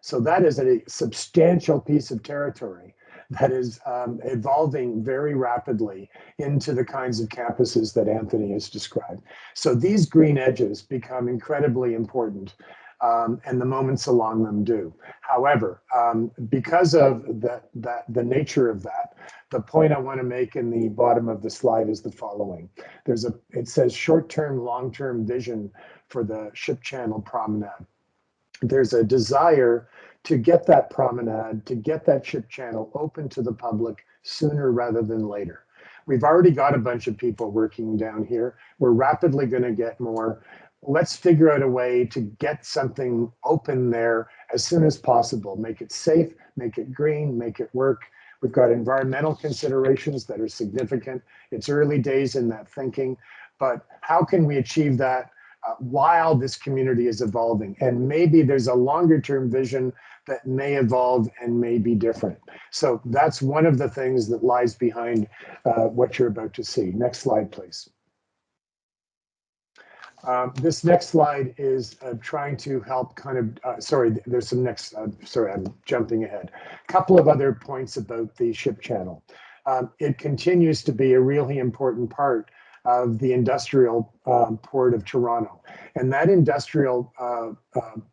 So that is a substantial piece of territory that is evolving very rapidly into the kinds of campuses that Anthony has described. So these green edges become incredibly important, and the moments along them do. However, because of the nature of that, the point I want to make in the bottom of the slide is the following. It says short-term, long-term vision for the ship channel promenade. There's a desire to get that promenade, to get that ship channel open to the public sooner rather than later. We've already got a bunch of people working down here. We're rapidly going to get more. Let's figure out a way to get something open there as soon as possible. Make it safe, make it green, make it work. We've got environmental considerations that are significant. It's early days in that thinking, but how can we achieve that while this community is evolving? And maybe there's a longer term vision that may evolve and may be different. So that's one of the things that lies behind what you're about to see. Next slide, please. This next slide is trying to help kind of, sorry, there's some next, sorry, I'm jumping ahead. A couple of other points about the ship channel. It continues to be a really important part of the industrial port of Toronto. And that industrial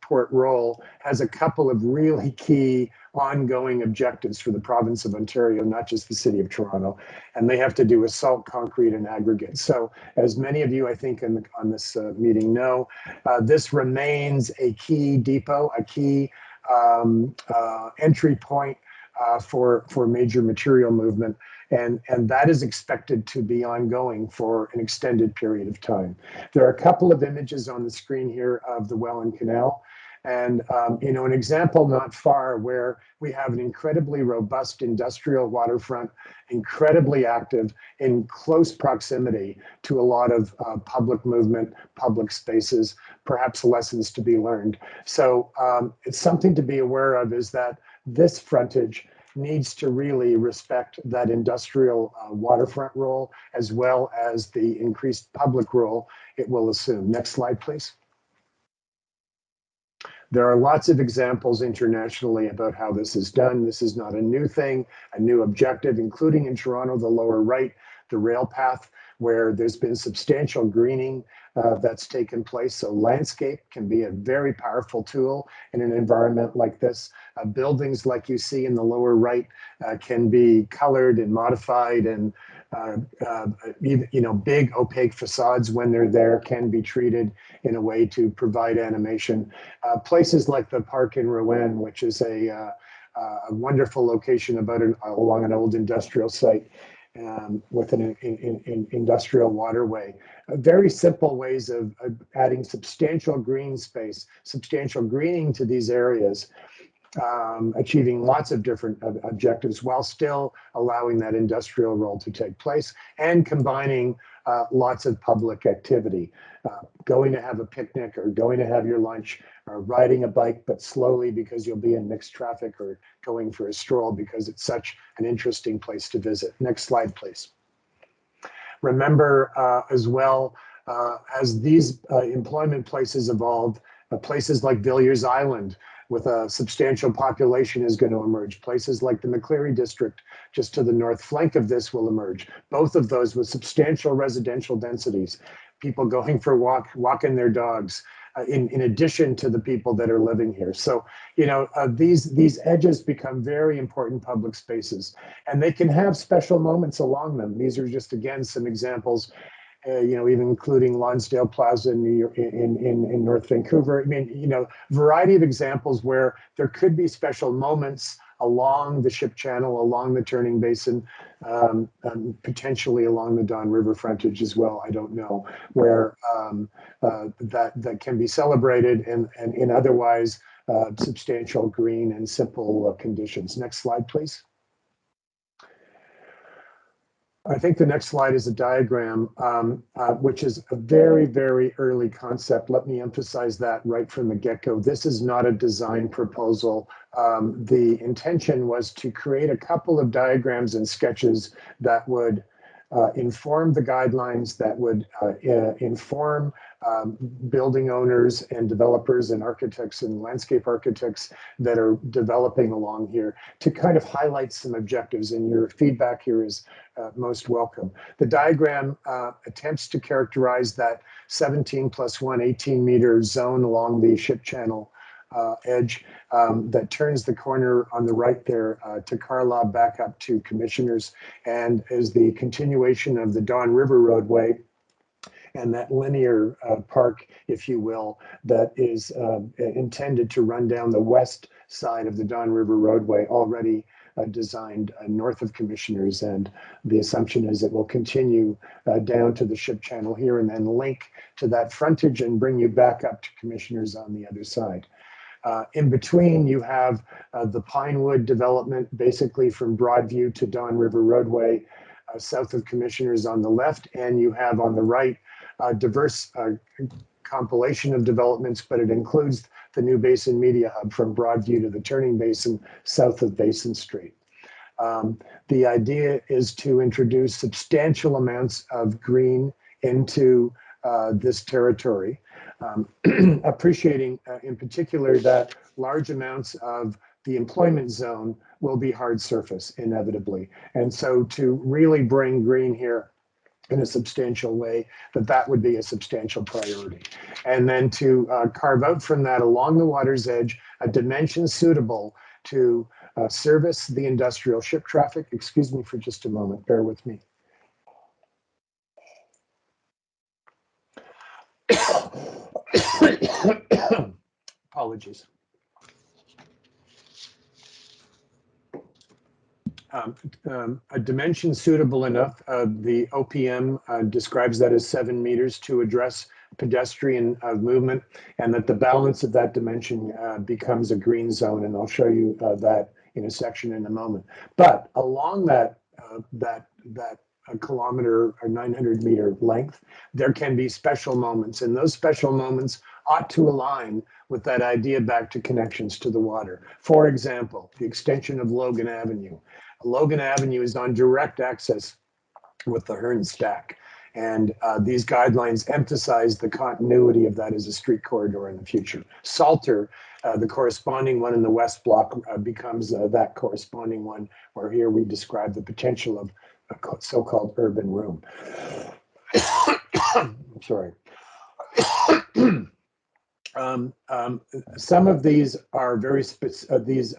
port role has a couple of really key ongoing objectives for the province of Ontario, not just the city of Toronto. And they have to do with salt, concrete, and aggregate. So as many of you, I think, on this meeting know, this remains a key depot, a key entry point for major material movement. And that is expected to be ongoing for an extended period of time. There are a couple of images on the screen here of the Welland Canal. And you know, an example not far where we have an incredibly robust industrial waterfront, incredibly active, in close proximity to a lot of public movement, public spaces, perhaps lessons to be learned. So it's something to be aware of, is that this frontage needs to really respect that industrial waterfront role, as well as the increased public role it will assume. Next slide, please. There are lots of examples internationally about how this is done. This is not a new thing, a new objective, including in Toronto, the lower right, the rail path, where there's been substantial greening that's taken place. So landscape can be a very powerful tool in an environment like this. Buildings like you see in the lower right can be colored and modified, and you know, big opaque facades, when they're there, can be treated in a way to provide animation. Places like the park in Rouen, which is a wonderful location along an old industrial site, with an industrial waterway. Very simple ways of adding substantial green space, substantial greening to these areas, achieving lots of different objectives while still allowing that industrial role to take place, and combining lots of public activity. Going to have a picnic, or going to have your lunch, or riding a bike, but slowly because you'll be in mixed traffic, or going for a stroll because it's such an interesting place to visit. Next slide, please. Remember as well, as these employment places evolve, places like Villiers Island with a substantial population is going to emerge. Places like the McCleary district, just to the north flank of this, will emerge. Both of those with substantial residential densities. People going for walking their dogs, in addition to the people that are living here. So, you know, these edges become very important public spaces, and they can have special moments along them. These are just, again, some examples. You know, even including Lonsdale Plaza in New York, in North Vancouver. I mean, you know, variety of examples where there could be special moments along the ship channel, along the turning basin, potentially along the Don River frontage as well. I don't know, where that can be celebrated and in otherwise substantial green and simple conditions. Next slide, please. I think the next slide is a diagram, which is a very, very early concept. Let me emphasize that right from the get-go. This is not a design proposal. The intention was to create a couple of diagrams and sketches that would inform the guidelines, that would inform building owners and developers and architects and landscape architects that are developing along here to kind of highlight some objectives, and your feedback here is most welcome. The diagram attempts to characterize that 17 plus 1, 18-meter zone along the ship channel edge that turns the corner on the right there to Carlaw back up to Commissioners, and is the continuation of the Don River roadway and that linear park, if you will, that is intended to run down the west side of the Don River roadway, already designed north of Commissioners. And the assumption is it will continue down to the ship channel here and then link to that frontage and bring you back up to Commissioners on the other side. In between, you have the Pinewood development, basically from Broadview to Don River roadway, south of Commissioners on the left, and you have on the right diverse compilation of developments, but it includes the new Basin Media Hub from Broadview to the Turning Basin south of Basin Street. The idea is to introduce substantial amounts of green into this territory, appreciating in particular that large amounts of the employment zone will be hard surface inevitably. And so to really bring green here in a substantial way, that would be a substantial priority. And then to carve out from that along the water's edge, a dimension suitable to service the industrial ship traffic. Excuse me for just a moment, bear with me. Apologies. A dimension suitable enough, the OPM describes that as 7 meters to address pedestrian movement, and that the balance of that dimension becomes a green zone, and I'll show you that in a section in a moment. But along that a kilometer or 900-meter length, there can be special moments, and those special moments ought to align with that idea back to connections to the water. For example, the extension of Logan Avenue. Logan Avenue is on direct access with the Hearn Stack, and these guidelines emphasize the continuity of that as a street corridor in the future. Salter, the corresponding one in the West Block, becomes that corresponding one, where here we describe the potential of a so-called urban room. I'm sorry. Some of these are very specific, these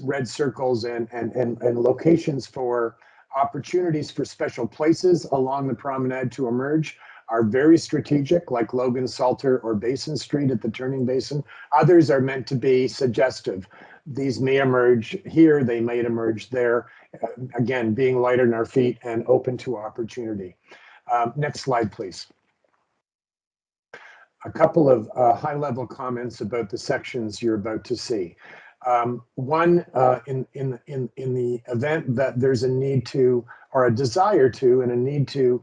red circles and locations for opportunities for special places along the promenade to emerge are very strategic, like Logan, Salter, or Basin Street at the Turning Basin. Others are meant to be suggestive. These may emerge here, they might emerge there. Again, being light on our feet and open to opportunity. Next slide, please. A couple of high-level comments about the sections you're about to see. One, in the event that there's a need to, or a desire to, and a need to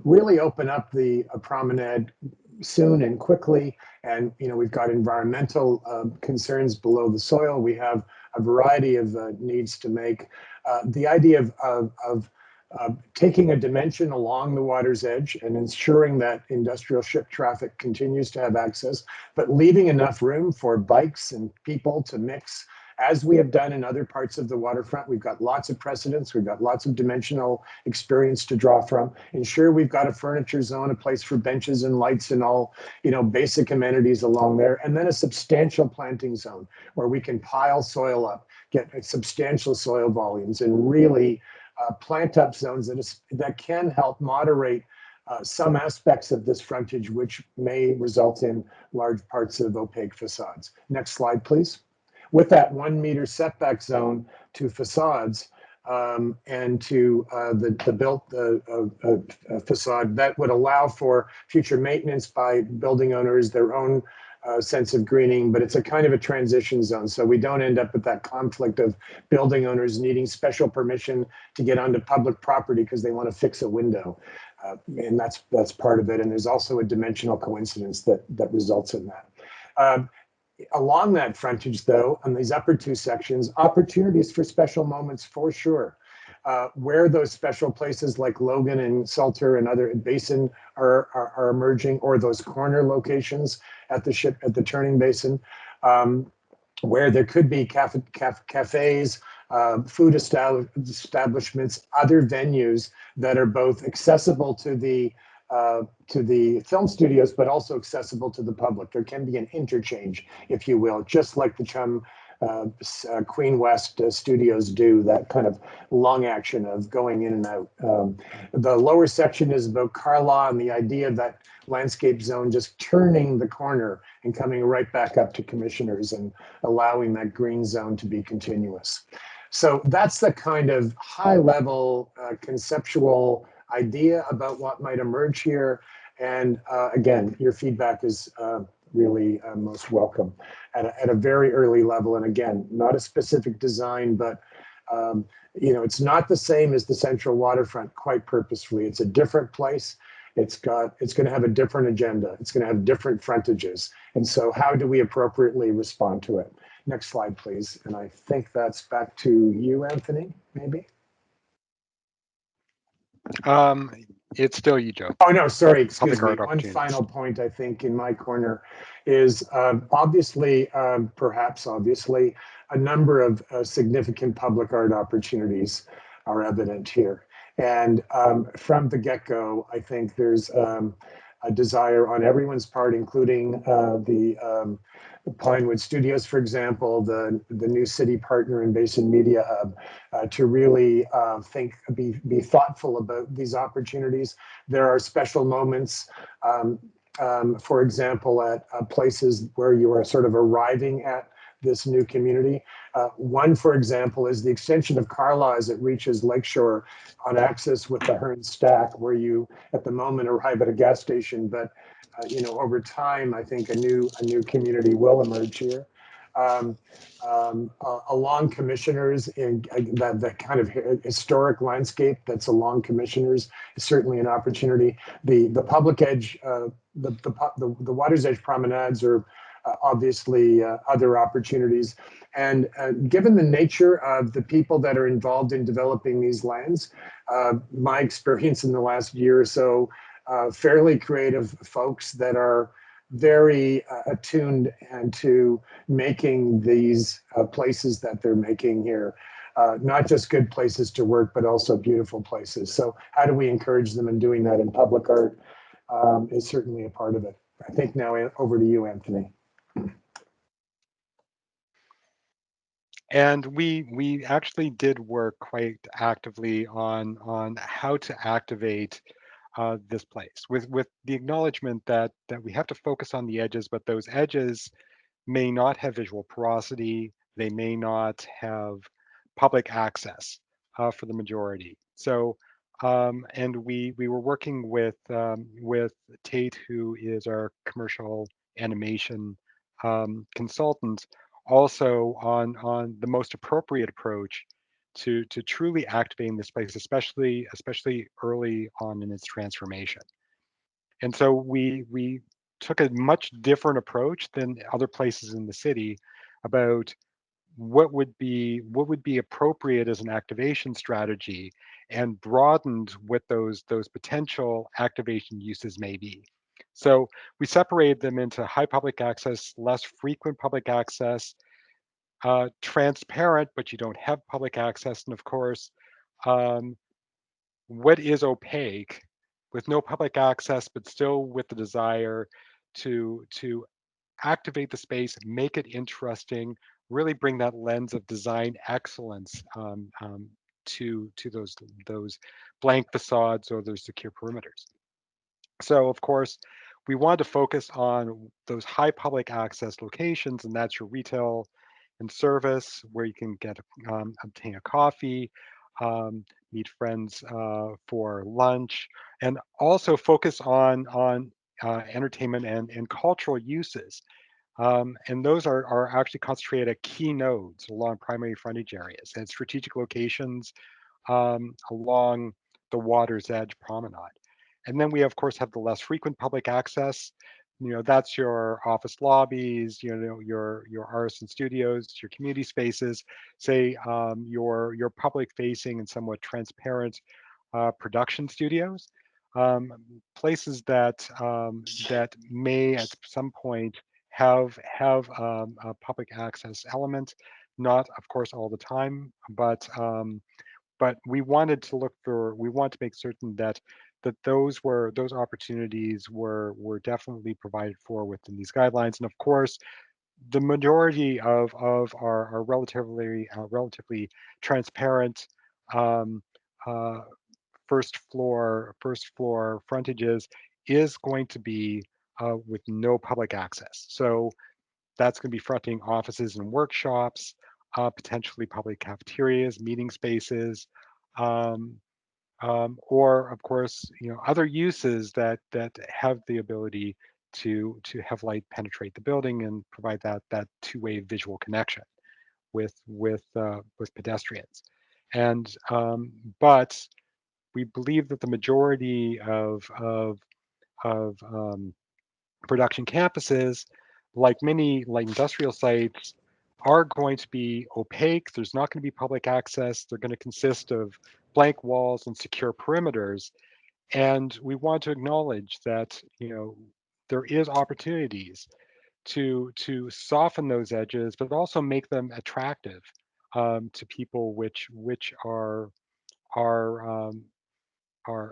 really open up the promenade soon and quickly, and we've got environmental concerns below the soil. We have a variety of needs to make. The idea of taking a dimension along the water's edge and ensuring that industrial ship traffic continues to have access, but leaving enough room for bikes and people to mix, as we have done in other parts of the waterfront. We've got lots of precedents, we've got lots of dimensional experience to draw from. Ensure we've got a furniture zone, a place for benches and lights and all, basic amenities along there, and then a substantial planting zone where we can pile soil up, get substantial soil volumes, and really plant up zones that can help moderate some aspects of this frontage, which may result in large parts of opaque facades. Next slide, please. With that 1 meter setback zone to facades and to the built facade, that would allow for future maintenance by building owners, their own sense of greening, but it's a kind of a transition zone. So we don't end up with that conflict of building owners needing special permission to get onto public property because they want to fix a window. And that's part of it. And there's also a dimensional coincidence that results in that. Along that frontage, though, on these upper two sections, opportunities for special moments for sure. where those special places like Logan and Salter and other Basin are emerging, or those corner locations at the turning basin, where there could be cafes, food establishments, other venues that are both accessible to the film studios, but also accessible to the public. There can be an interchange, if you will, just like the Chum Queen West studios do, that kind of long action of going in and out. The lower section is about Carlaw and the idea of that landscape zone just turning the corner and coming right back up to Commissioners and allowing that green zone to be continuous. So that's the kind of high level conceptual idea about what might emerge here. And again, your feedback is really most welcome at a very early level. And again, not a specific design, but you know, it's not the same as the Central Waterfront, quite purposefully. It's a different place. It's going to have a different agenda. It's going to have different frontages. And so how do we appropriately respond to it? Next slide, please. And I think that's back to you, Anthony, maybe? It's still you, Joe. Oh, no, sorry, excuse Public me. art One opportunities. final point, I think, in my corner is obviously, perhaps obviously, a number of significant public art opportunities are evident here. And from the get-go, I think there's a desire on everyone's part, including the Pinewood Studios, for example, the new city partner in Basin Media Hub, to really be thoughtful about these opportunities. There are special moments, for example, at places where you are sort of arriving at this new community. One, for example, is the extension of Carlaw as it reaches Lakeshore on access with the Hearn Stack, where you at the moment arrive at a gas station, but you know, over time, I think a new community will emerge here. Along Commissioners in that kind of historic landscape that's along Commissioners is certainly an opportunity. The public edge, the water's edge promenades are obviously other opportunities. And given the nature of the people that are involved in developing these lands, my experience in the last year or so, fairly creative folks that are very attuned and to making these places that they're making here, not just good places to work, but also beautiful places. So how do we encourage them in doing that in public art is certainly a part of it. I think now over to you, Anthony. And we actually did work quite actively on how to activate this place with the acknowledgement that we have to focus on the edges, but those edges may not have visual porosity. They may not have public access for the majority. So and we were working with Tate, who is our commercial animation consultant, also on the most appropriate approach to truly activating this place, especially early on in its transformation. And so we took a much different approach than other places in the city about what would be appropriate as an activation strategy, and broadened what those potential activation uses may be. So we separated them into high public access, less frequent public access, transparent, but you don't have public access, and of course, what is opaque with no public access, but still with the desire to activate the space, make it interesting, really bring that lens of design excellence to those blank facades or those secure perimeters. So of course, we want to focus on those high public access locations, and that's your retail and service, where you can get obtain a coffee, meet friends for lunch, and also focus on entertainment and cultural uses. And those are actually concentrated at key nodes along primary frontage areas and strategic locations along the water's edge promenade. And then we, of course, have the less frequent public access, that's your office lobbies, your artists and studios, your community spaces, say your public facing and somewhat transparent production studios, places that that may at some point have a public access element, not of course all the time, but we wanted to we want to make certain that those opportunities were definitely provided for within these guidelines. And of course, the majority of our relatively transparent um, uh, first floor frontages is going to be with no public access. So that's going to be fronting offices and workshops, potentially public cafeterias, meeting spaces, um, or of course, other uses that have the ability to have light penetrate the building and provide that two-way visual connection with pedestrians. And but we believe that the majority of production campuses, like many light industrial sites, are going to be opaque. There's not going to be public access. They're going to consist of blank walls and secure perimeters. And we want to acknowledge that there is opportunities to soften those edges, but also make them attractive to people which are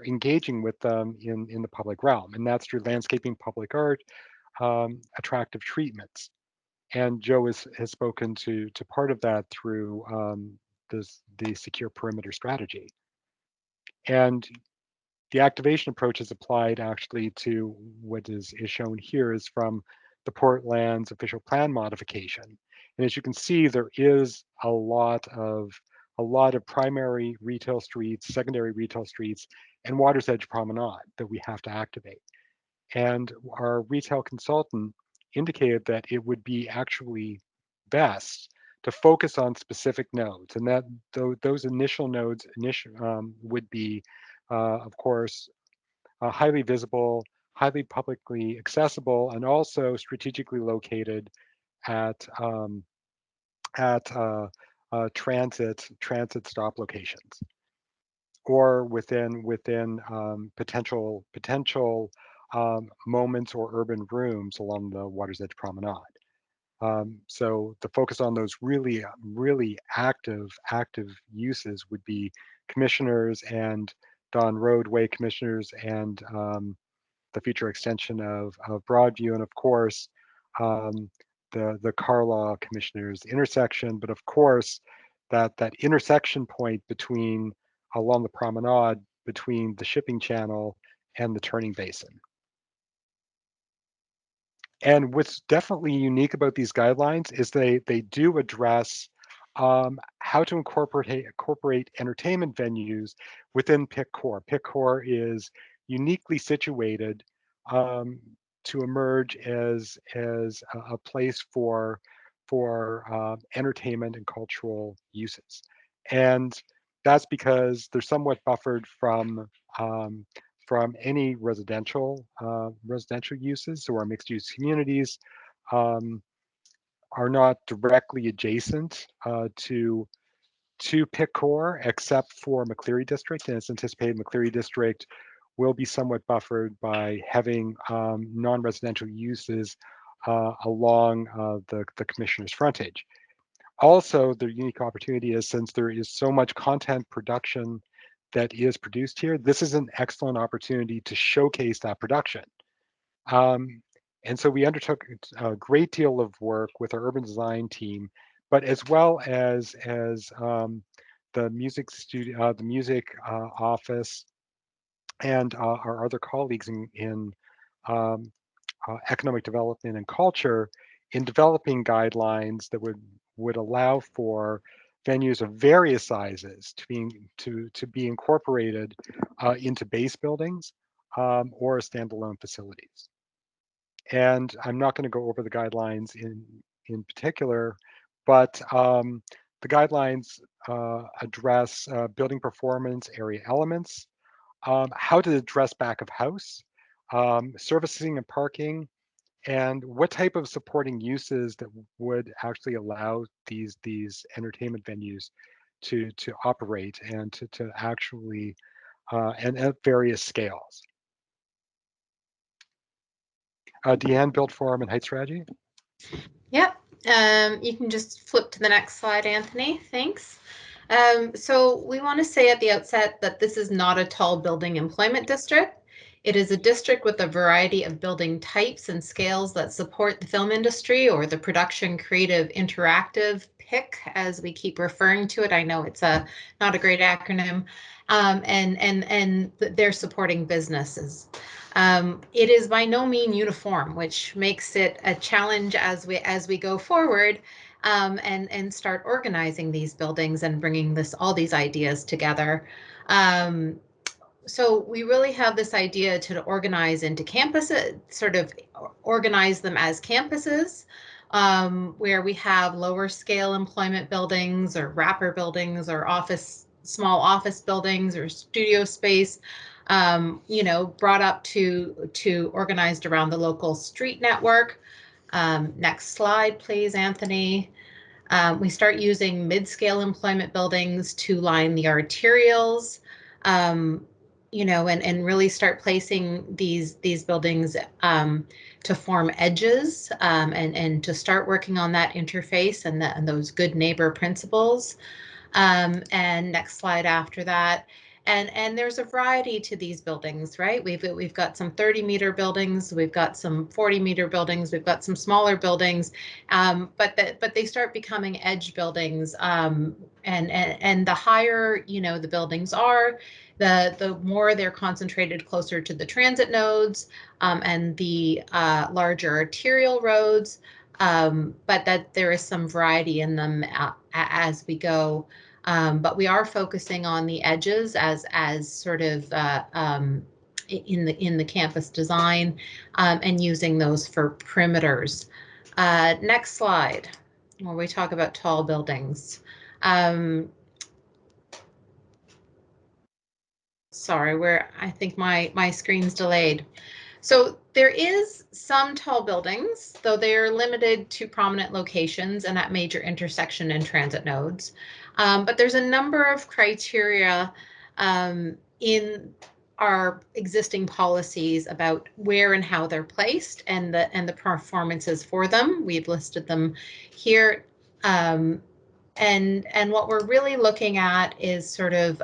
engaging with them in the public realm, and that's through landscaping, public art, attractive treatments. And Joe has spoken to part of that through the secure perimeter strategy. And the activation approach is applied actually to what is shown here is from the Portland's official plan modification. And as you can see, there is a lot of primary retail streets, secondary retail streets, and Water's Edge Promenade that we have to activate. And our retail consultant indicated that it would be actually best to focus on specific nodes, and that those initial nodes would be, of course, highly visible, highly publicly accessible, and also strategically located at transit stop locations, or within potential moments or urban rooms along the Water's Edge Promenade. So the focus on those really active uses would be commissioners and Don Roadway commissioners, and the future extension of Broadview, and of course the Carlaw commissioners intersection. But of course that intersection point along the promenade between the shipping channel and the turning basin. And what's definitely unique about these guidelines is they do address how to incorporate entertainment venues within PIC Core. PIC Core is uniquely situated to emerge as a place for entertainment and cultural uses, and that's because they're somewhat buffered from any residential uses. So our mixed-use communities are not directly adjacent to PIC Core, except for McCleary District, and it's anticipated McCleary District will be somewhat buffered by having non-residential uses along the commissioner's frontage. Also, the unique opportunity is, since there is so much content production that is produced here, this is an excellent opportunity to showcase that production. And so we undertook a great deal of work with our urban design team, but as well as the music studio, the music office, and our other colleagues in economic development and culture, in developing guidelines that would allow for venues of various sizes to be incorporated into base buildings or standalone facilities. And I'm not going to go over the guidelines in particular, but the guidelines address building performance area elements, how to address back of house, servicing and parking, and what type of supporting uses that would actually allow these entertainment venues to operate and to actually and at various scales. Deanne, built forum and height strategy. Yep. You can just flip to the next slide, Anthony. Thanks. So we want to say at the outset that this is not a tall building employment district. It is a district with a variety of building types and scales that support the film industry, or the production creative interactive PIC, as we keep referring to it. I know it's not a great acronym, and they're supporting businesses. It is by no means uniform, which makes it a challenge as we go forward and start organizing these buildings and bringing all these ideas together. So we really have this idea to organize into campuses, sort of organize them as campuses, where we have lower scale employment buildings or wrapper buildings or small office buildings or studio space, brought up to organized around the local street network. Next slide, please, Anthony. We start using mid-scale employment buildings to line the arterials, and really start placing these buildings to form edges, and to start working on that interface and those good neighbor principles. And next slide after that. And there's a variety to these buildings, right? We've got some 30-meter buildings, we've got some 40-meter buildings, we've got some smaller buildings, but they start becoming edge buildings. And the higher the buildings are, the more they're concentrated closer to the transit nodes, and the larger arterial roads. But that there is some variety in them as we go. But we are focusing on the edges as sort of in the campus design, and using those for perimeters. Next slide, where we talk about tall buildings. Sorry, I think my screen's delayed. So there is some tall buildings, though they are limited to prominent locations and at major intersection and transit nodes. But there's a number of criteria in our existing policies about where and how they're placed and the performances for them. We've listed them here. And what we're really looking at is sort of,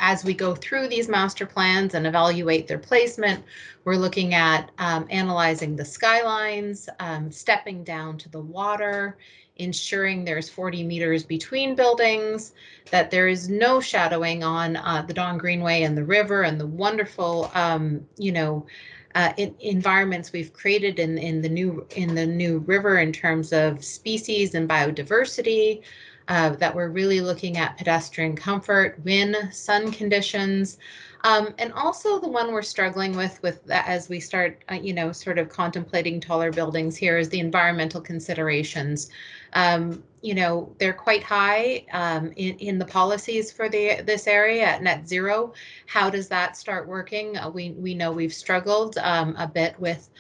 as we go through these master plans and evaluate their placement, we're looking at analyzing the skylines, stepping down to the water, ensuring there's 40 meters between buildings, that there is no shadowing on the Don Greenway and the river and the wonderful, environments we've created in the new river in terms of species and biodiversity. That we're really looking at pedestrian comfort, wind, sun conditions, and also the one we're struggling with as we start, sort of contemplating taller buildings here is the environmental considerations. They're quite high in the policies for this area at net zero. How does that start working? We know we've struggled a bit with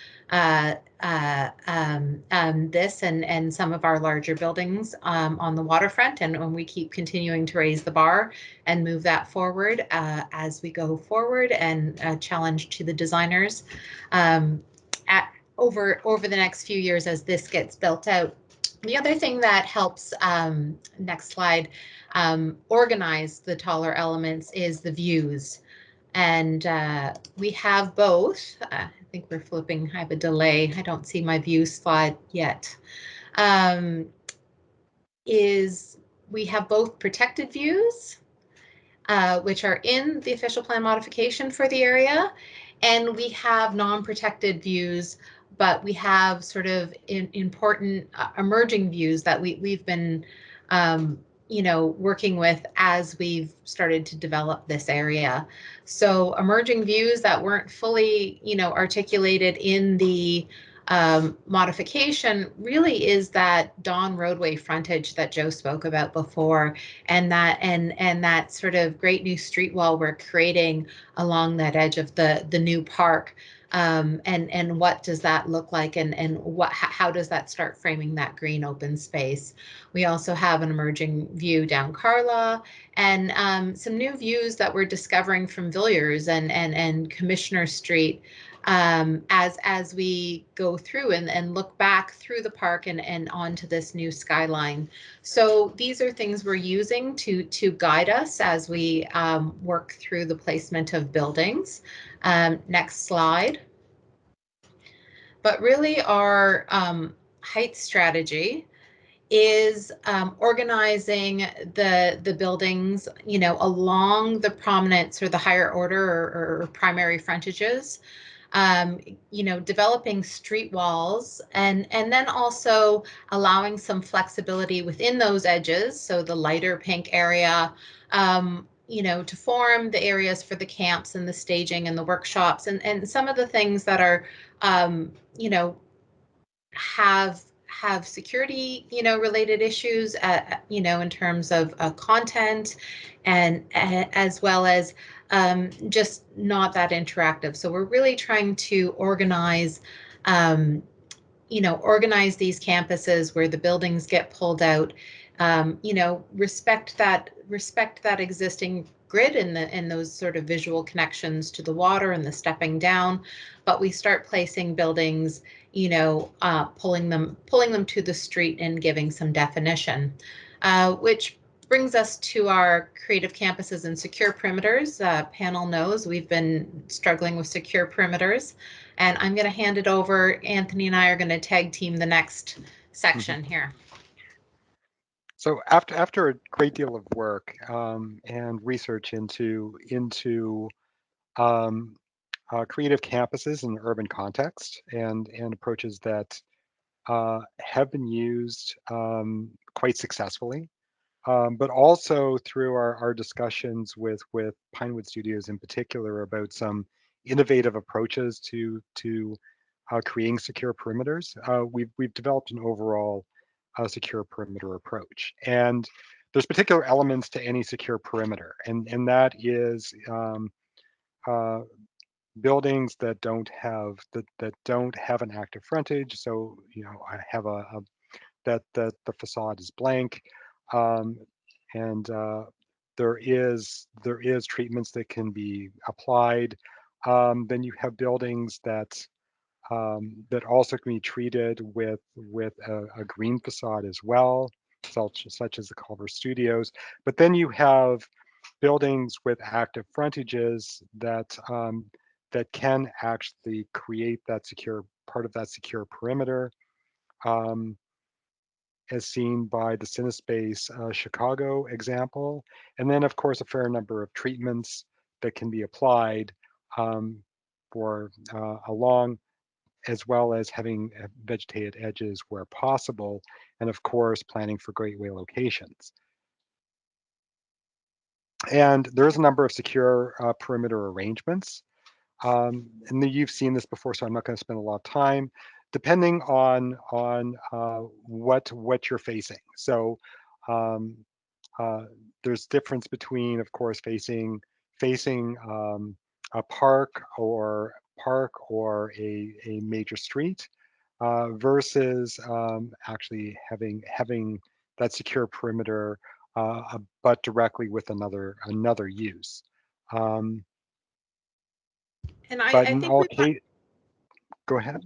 this and some of our larger buildings on the waterfront, and we keep continuing to raise the bar and move that forward as we go forward, and challenge to the designers over the next few years as this gets built out. The other thing that helps, next slide, organize the taller elements is the views. And we have both. I think we're flipping. I have a delay. I don't see my view slide yet. We have both protected views, which are in the official plan modification for the area, and we have non-protected views, but we have sort of important emerging views that we've been working with as we've started to develop this area. So emerging views that weren't fully, articulated in the modification really is that Don roadway frontage that Joe spoke about before, and that sort of great new street wall we're creating along that edge of the new park. and what does that look like, and how does that start framing that green open space. We also have an emerging view down Carlaw, and some new views that we're discovering from Villiers and Commissioner Street, as we go through and look back through the park and onto this new skyline. So these are things we're using to guide us as we work through the placement of buildings. Next slide. But really our height strategy is organizing the buildings, along the prominence or the higher order or primary frontages, developing street walls, and then also allowing some flexibility within those edges. So the lighter pink area, to form the areas for the camps and the staging and the workshops, and some of the things that are, have security, related issues, in terms of content, and as well as just not that interactive. So we're really trying to organize, organize these campuses where the buildings get pulled out, respect that existing grid and those sort of visual connections to the water and the stepping down, but we start placing buildings, pulling them to the street and giving some definition, which brings us to our creative campuses and secure perimeters. Panel knows we've been struggling with secure perimeters, and I'm going to hand it over. Anthony and I are going to tag team the next section here. So after a great deal of work and research into creative campuses in the urban context and approaches that have been used quite successfully, but also through our discussions with Pinewood Studios in particular about some innovative approaches to creating secure perimeters, we've developed an overall secure perimeter approach. And there's particular elements to any secure perimeter, and that is buildings that don't have an active frontage. So I have that the facade is blank, and there is treatments that can be applied. Then you have buildings that also can be treated with a green facade as well, such as the Culver Studios. But then you have buildings with active frontages that can actually create that secure part of that secure perimeter, as seen by the Cinespace Chicago example. And then, of course, a fair number of treatments that can be applied for along, as well as having vegetated edges where possible, and of course, planning for gateway locations. And there's a number of secure perimeter arrangements. And you've seen this before, so I'm not going to spend a lot of time, depending on what you're facing. So there's difference between, of course, facing a park or a major street, versus actually having that secure perimeter, but directly with another use. And But I in think all we cases, go ahead.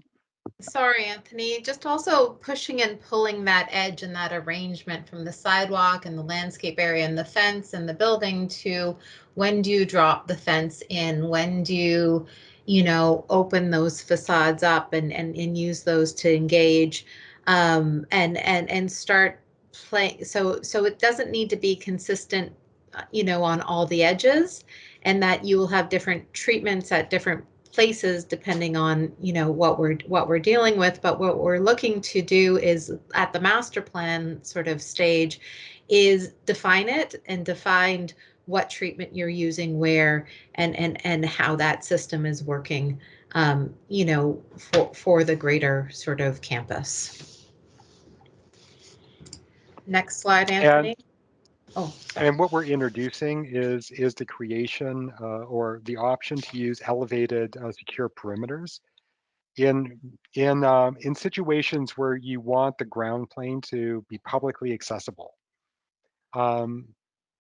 Sorry, Anthony, just also pushing and pulling that edge and that arrangement from the sidewalk and the landscape area and the fence and the building to when do you drop the fence in? When do you, open those facades up and use those to engage, and start playing. So it doesn't need to be consistent, on all the edges, and that you will have different treatments at different places depending on what we're dealing with. But what we're looking to do is at the master plan sort of stage is define it and define what treatment you're using where, and how that system is working, for the greater sort of campus. Next slide, Anthony. Oh, sorry. And what we're introducing is the creation or the option to use elevated secure perimeters in situations where you want the ground plane to be publicly accessible.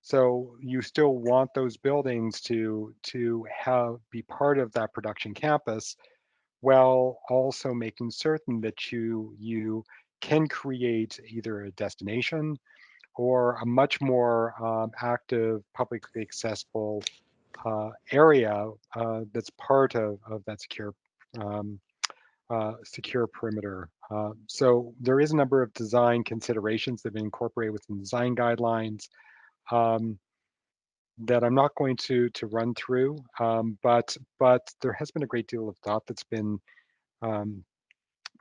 So you still want those buildings to be part of that production campus, while also making certain that you can create either a destination or a much more active, publicly accessible area that's part of that um, secure perimeter. So there is a number of design considerations that have been incorporated within design guidelines um, that I'm not going to run through, but there has been a great deal of thought that's um,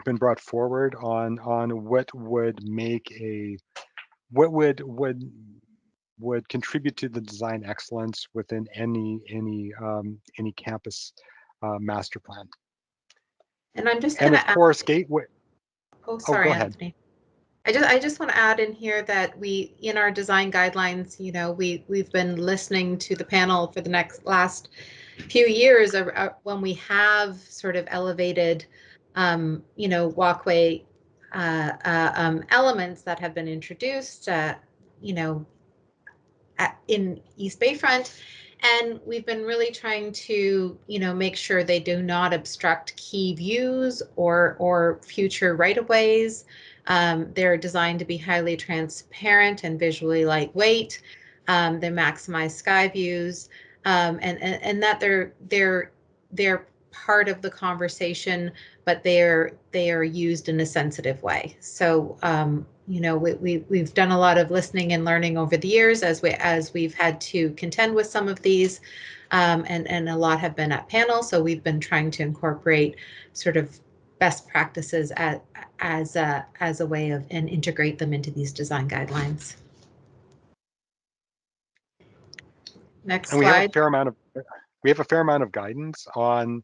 been brought forward on what would make what would contribute to the design excellence within any campus master plan. And I'm just And going of to add, course, gateway. oh, Oh, sorry, go ahead. Anthony. I just want to add in here that we, in our design guidelines, you know, we've been listening to the panel for the last few years when we have sort of elevated, you know, walkway elements that have been introduced, you know, in East Bayfront. And we've been really trying to, you know, make sure they do not obstruct key views or future right-of-ways. They're designed to be highly transparent and visually lightweight. They maximize sky views, and that they're part of the conversation, but they are used in a sensitive way. So you know, we've done a lot of listening and learning over the years as we've had to contend with some of these, and a lot have been at panel. So we've been trying to incorporate sort of best practices as a way of and integrate them into these design guidelines. Next And we have a slide. fair amount of guidance on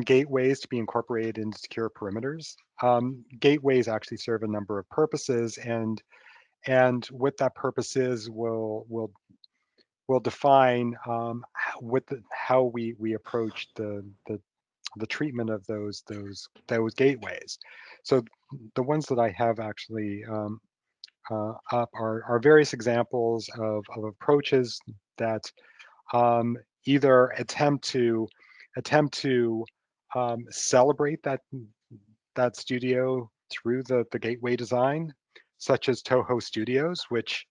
gateways to be incorporated into secure perimeters. Gateways actually serve a number of purposes, and what that purpose is will define how we approach the treatment of those gateways. So the ones that I have actually up are various examples of approaches that either attempt to celebrate that studio through the gateway design, such as Toho Studios, which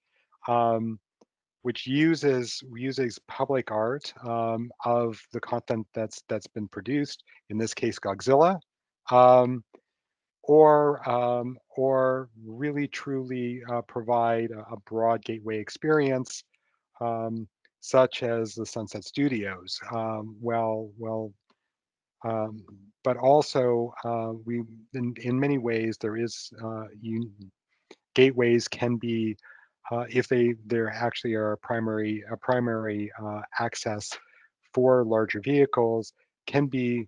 uses public art of the content that's been produced, in this case Godzilla, or really truly provide a broad gateway experience, such as the Sunset Studios. But also we in many ways there is gateways can be if there actually are a primary access for larger vehicles, can be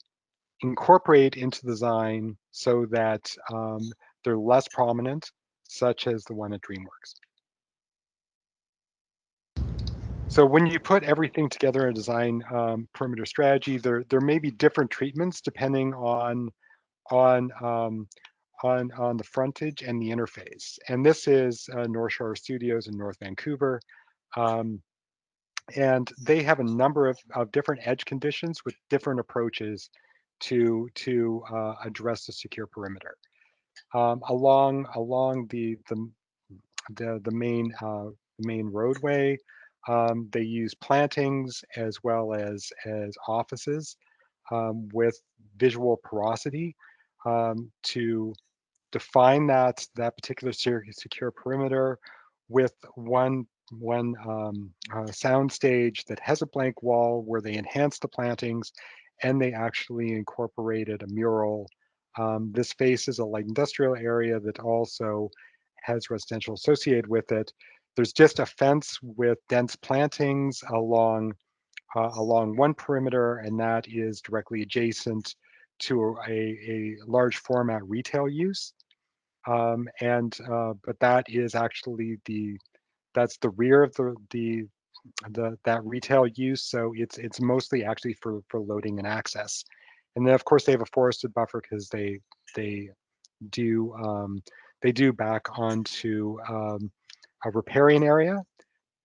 incorporated into design so that they're less prominent, such as the one at DreamWorks. So when you put everything together in a design perimeter strategy, there may be different treatments depending on the frontage and the interface. And this is North Shore Studios in North Vancouver. And they have a number of different edge conditions with different approaches to address the secure perimeter. Along the main roadway, they use plantings as well as offices with visual porosity to define that particular secure perimeter, with one sound stage that has a blank wall where they enhance the plantings, and they actually incorporated a mural. This faces a light industrial area that also has residential associated with it. There's just a fence with dense plantings along one perimeter, and that is directly adjacent to a large format retail use. But that is actually that's the rear of that retail use. So it's mostly actually for loading and access. And then of course they have a forested buffer because they do back onto a riparian area,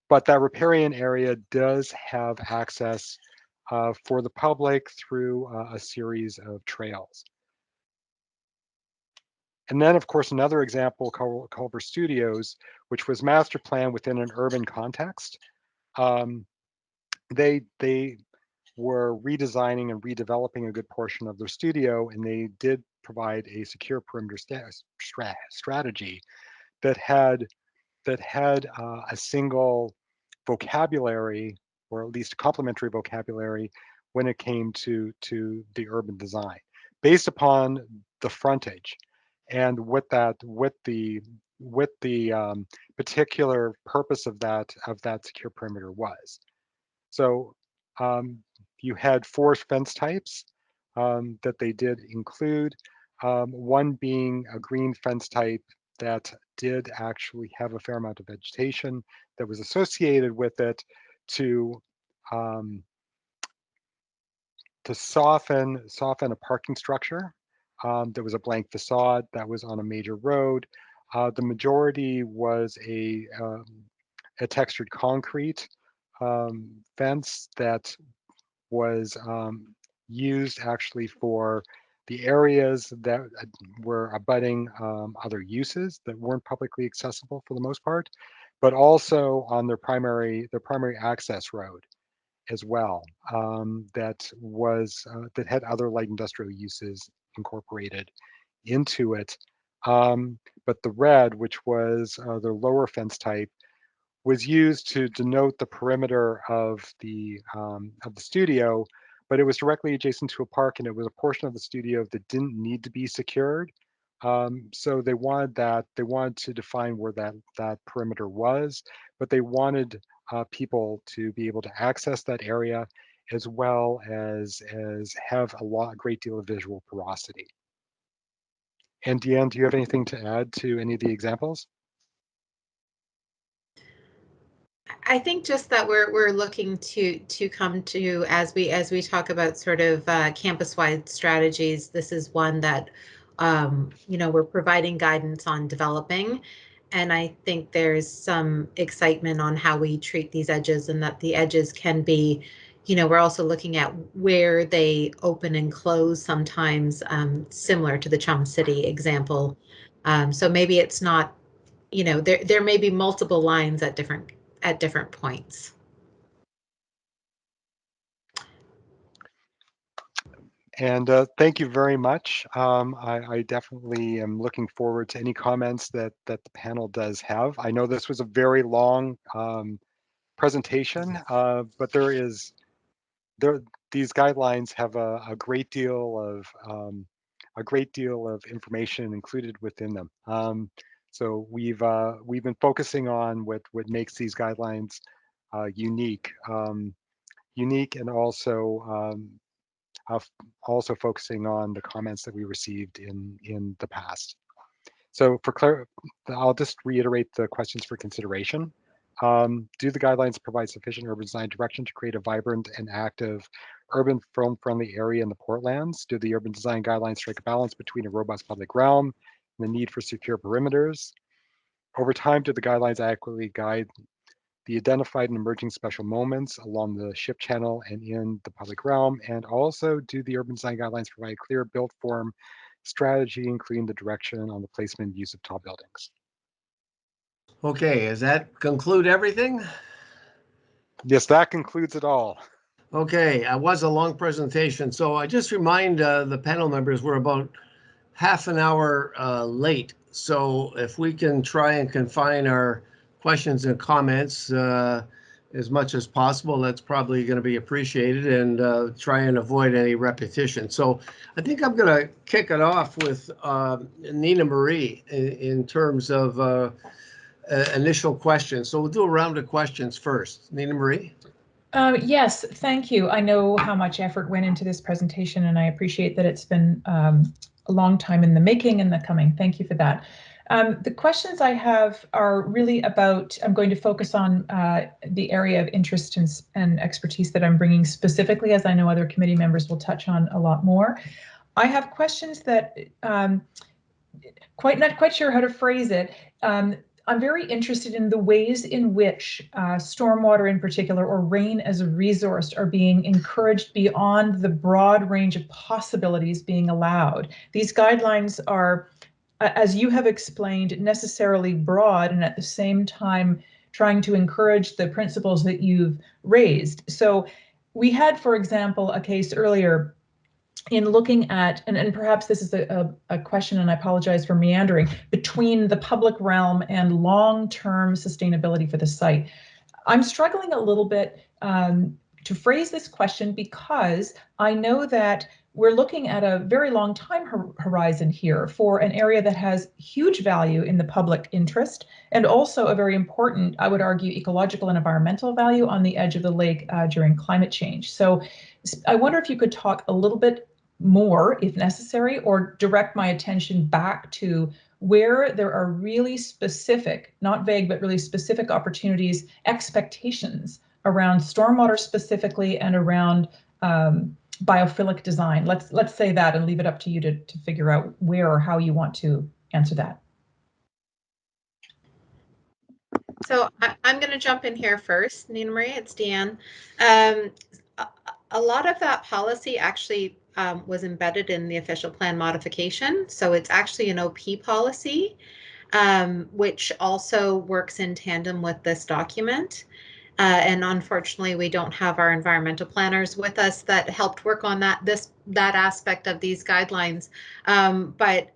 but that riparian area does have access for the public through a series of trails. And then, of course, another example, Culver Studios, which was master planned within an urban context. They were redesigning and redeveloping a good portion of their studio, and they did provide a secure perimeter strategy that had a single vocabulary, or at least complementary vocabulary, when it came to the urban design, based upon the frontage and what the particular purpose of that secure perimeter was. So you had 4 fence types that they did include. One being a green fence type that did actually have a fair amount of vegetation that was associated with it to soften a parking structure. There was a blank facade that was on a major road. The majority was a textured concrete fence that was used actually for the areas that were abutting other uses that weren't publicly accessible for the most part, but also on their primary access road as well, that had other light industrial uses incorporated into it. But the red, which was the lower fence type, was used to denote the perimeter of the studio, but it was directly adjacent to a park, and it was a portion of the studio that didn't need to be secured. So they wanted to define where that perimeter was, but they wanted people to be able to access that area, as well as have a great deal of visual porosity. And Deanne, do you have anything to add to any of the examples? I think just that we're looking to come to, as we talk about sort of campus-wide strategies. This is one that we're providing guidance on developing, and I think there's some excitement on how we treat these edges, and that the edges can be, we're also looking at where they open and close sometimes, similar to the Chum City example. So maybe it's not, there may be multiple lines at different points. And thank you very much. I definitely am looking forward to any comments that the panel does have. I know this was a very long presentation, but these guidelines have a great deal of information included within them. So we've been focusing on what makes these guidelines unique, and also focusing on the comments that we received in the past. So I'll just reiterate the questions for consideration. Do the guidelines provide sufficient urban design direction to create a vibrant and active urban film-friendly area in the Portlands? Do the urban design guidelines strike a balance between a robust public realm and the need for secure perimeters? Over time, do the guidelines adequately guide the identified and emerging special moments along the ship channel and in the public realm? And also, do the urban design guidelines provide clear built form strategy, including the direction on the placement and use of tall buildings? Okay, does that conclude everything? Yes, that concludes it all. Okay, it was a long presentation, so I just remind the panel members we're about half an hour late. So if we can try and confine our questions and comments as much as possible, that's probably going to be appreciated, and try and avoid any repetition. So I think I'm going to kick it off with Nina Marie in terms of initial questions. So we'll do a round of questions first. Nina Marie? Yes, thank you. I know how much effort went into this presentation, and I appreciate that it's been a long time in the making and the coming. Thank you for that. The questions I have are really about, I'm going to focus on the area of interest and expertise that I'm bringing specifically, as I know other committee members will touch on a lot more. I have questions that not quite sure how to phrase it. I'm very interested in the ways in which stormwater in particular, or rain as a resource, are being encouraged beyond the broad range of possibilities being allowed. These guidelines are, as you have explained, necessarily broad and at the same time trying to encourage the principles that you've raised. So we had, for example, a case earlier in looking at, and perhaps this is a question, and I apologize for meandering, between the public realm and long-term sustainability for the site. I'm struggling a little bit to phrase this question because I know that we're looking at a very long time horizon here for an area that has huge value in the public interest, and also a very important, I would argue, ecological and environmental value on the edge of the lake during climate change. So I wonder if you could talk a little bit more, if necessary, or direct my attention back to where there are really specific, not vague, but really specific opportunities, expectations around stormwater specifically, and around biophilic design. Let's say that, and leave it up to you to figure out where or how you want to answer that. So I'm going to jump in here first, Nina Marie, it's Deanne. A lot of that policy actually was embedded in the official plan modification. So it's actually an OP policy, which also works in tandem with this document. And unfortunately, we don't have our environmental planners with us that helped work on that aspect of these guidelines. But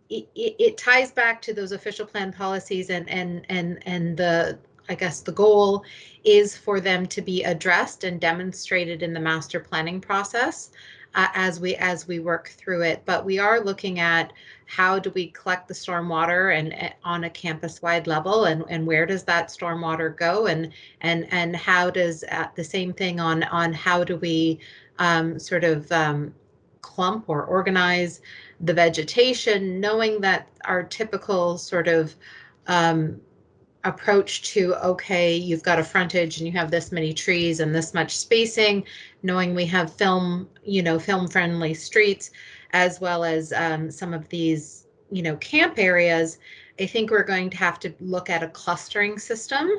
it ties back to those official plan policies, and the, I guess the goal is for them to be addressed and demonstrated in the master planning process as we work through it. But we are looking at how do we collect the stormwater and on a campus-wide level, and where does that stormwater go, and how does the same thing on how do we sort of clump or organize the vegetation, knowing that our typical sort of approach to, okay, you've got a frontage and you have this many trees and this much spacing, knowing we have film friendly streets, as well as some of these, camp areas. I think we're going to have to look at a clustering system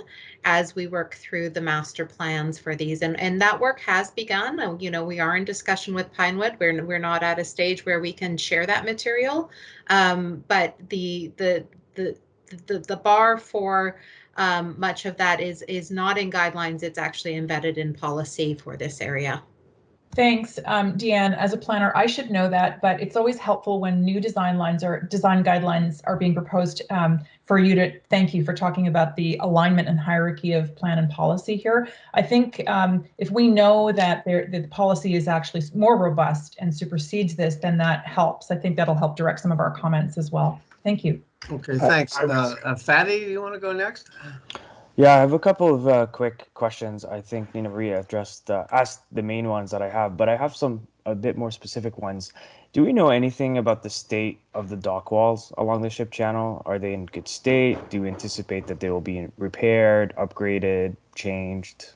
as we work through the master plans for these, and that work has begun. We are in discussion with Pinewood. We're not at a stage where we can share that material, but the bar for much of that is not in guidelines. It's actually embedded in policy for this area. Thanks, Deanne. As a planner, I should know that, but it's always helpful when new design guidelines are being proposed for you to thank you for talking about the alignment and hierarchy of plan and policy here. I think if we know that the policy is actually more robust and supersedes this, then that helps. I think that'll help direct some of our comments as well. Thank you. Okay, thanks. Fatty, you want to go next? Yeah, I have a couple of quick questions. I think Nina Maria asked the main ones that I have, but I have a bit more specific ones. Do we know anything about the state of the dock walls along the ship channel? Are they in good state? Do you anticipate that they will be repaired, upgraded, changed?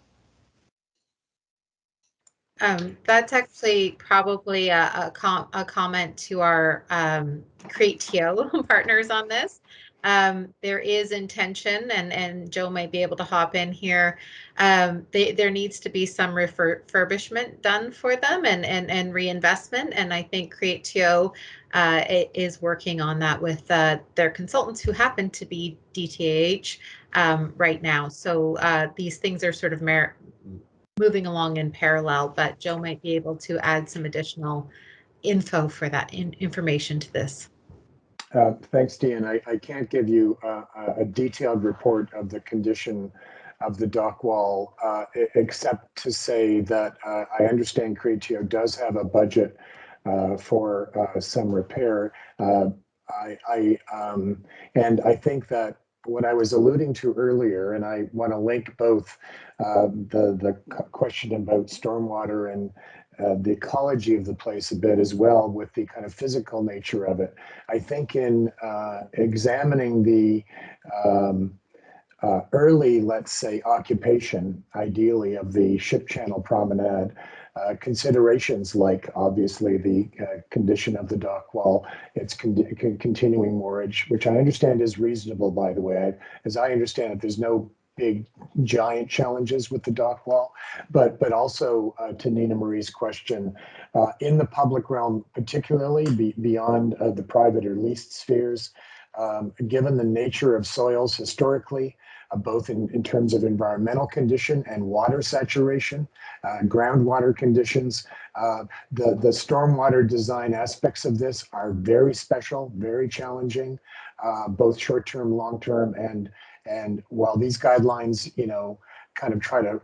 That's actually probably a comment to our Create-TO partners on this. There is intention, and Joe might be able to hop in here. There needs to be some refurbishment done for them and reinvestment, and I think Create-TO is working on that with their consultants, who happen to be DTAH right now. So these things are sort of moving along in parallel, but Joe might be able to add some additional info for that information to this. Thanks, Deanne. I can't give you a detailed report of the condition of the dock wall, except to say that I understand Create-TO does have a budget for some repair. And I think that what I was alluding to earlier, and I want to link both the question about stormwater the ecology of the place a bit as well, with the kind of physical nature of it. I think in examining the early, let's say, occupation, ideally, of the ship channel promenade, considerations like obviously the condition of the dock wall, its continuing moorage, which I understand is reasonable, by the way. As I understand it, there's no big giant challenges with the dock wall, but also to Nina Marie's question, in the public realm, particularly beyond the private or leased spheres, given the nature of soils historically, both in terms of environmental condition and water saturation, groundwater conditions. The stormwater design aspects of this are very special, very challenging, both short-term, long-term, and while these guidelines, kind of try to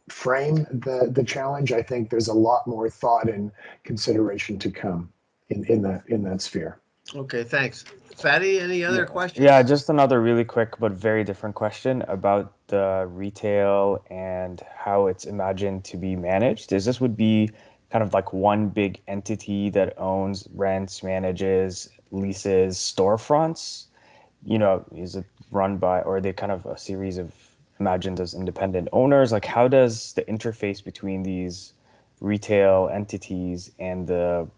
frame the challenge, I think there's a lot more thought and consideration to come in that sphere. Okay, thanks. Fatty, any other questions? Yeah, just another really quick but very different question about the retail and how it's imagined to be managed. Is this would be kind of like one big entity that owns, rents, manages, leases storefronts? Is it run by, or are they kind of a series of imagined as independent owners? Like, how does the interface between these retail entities and the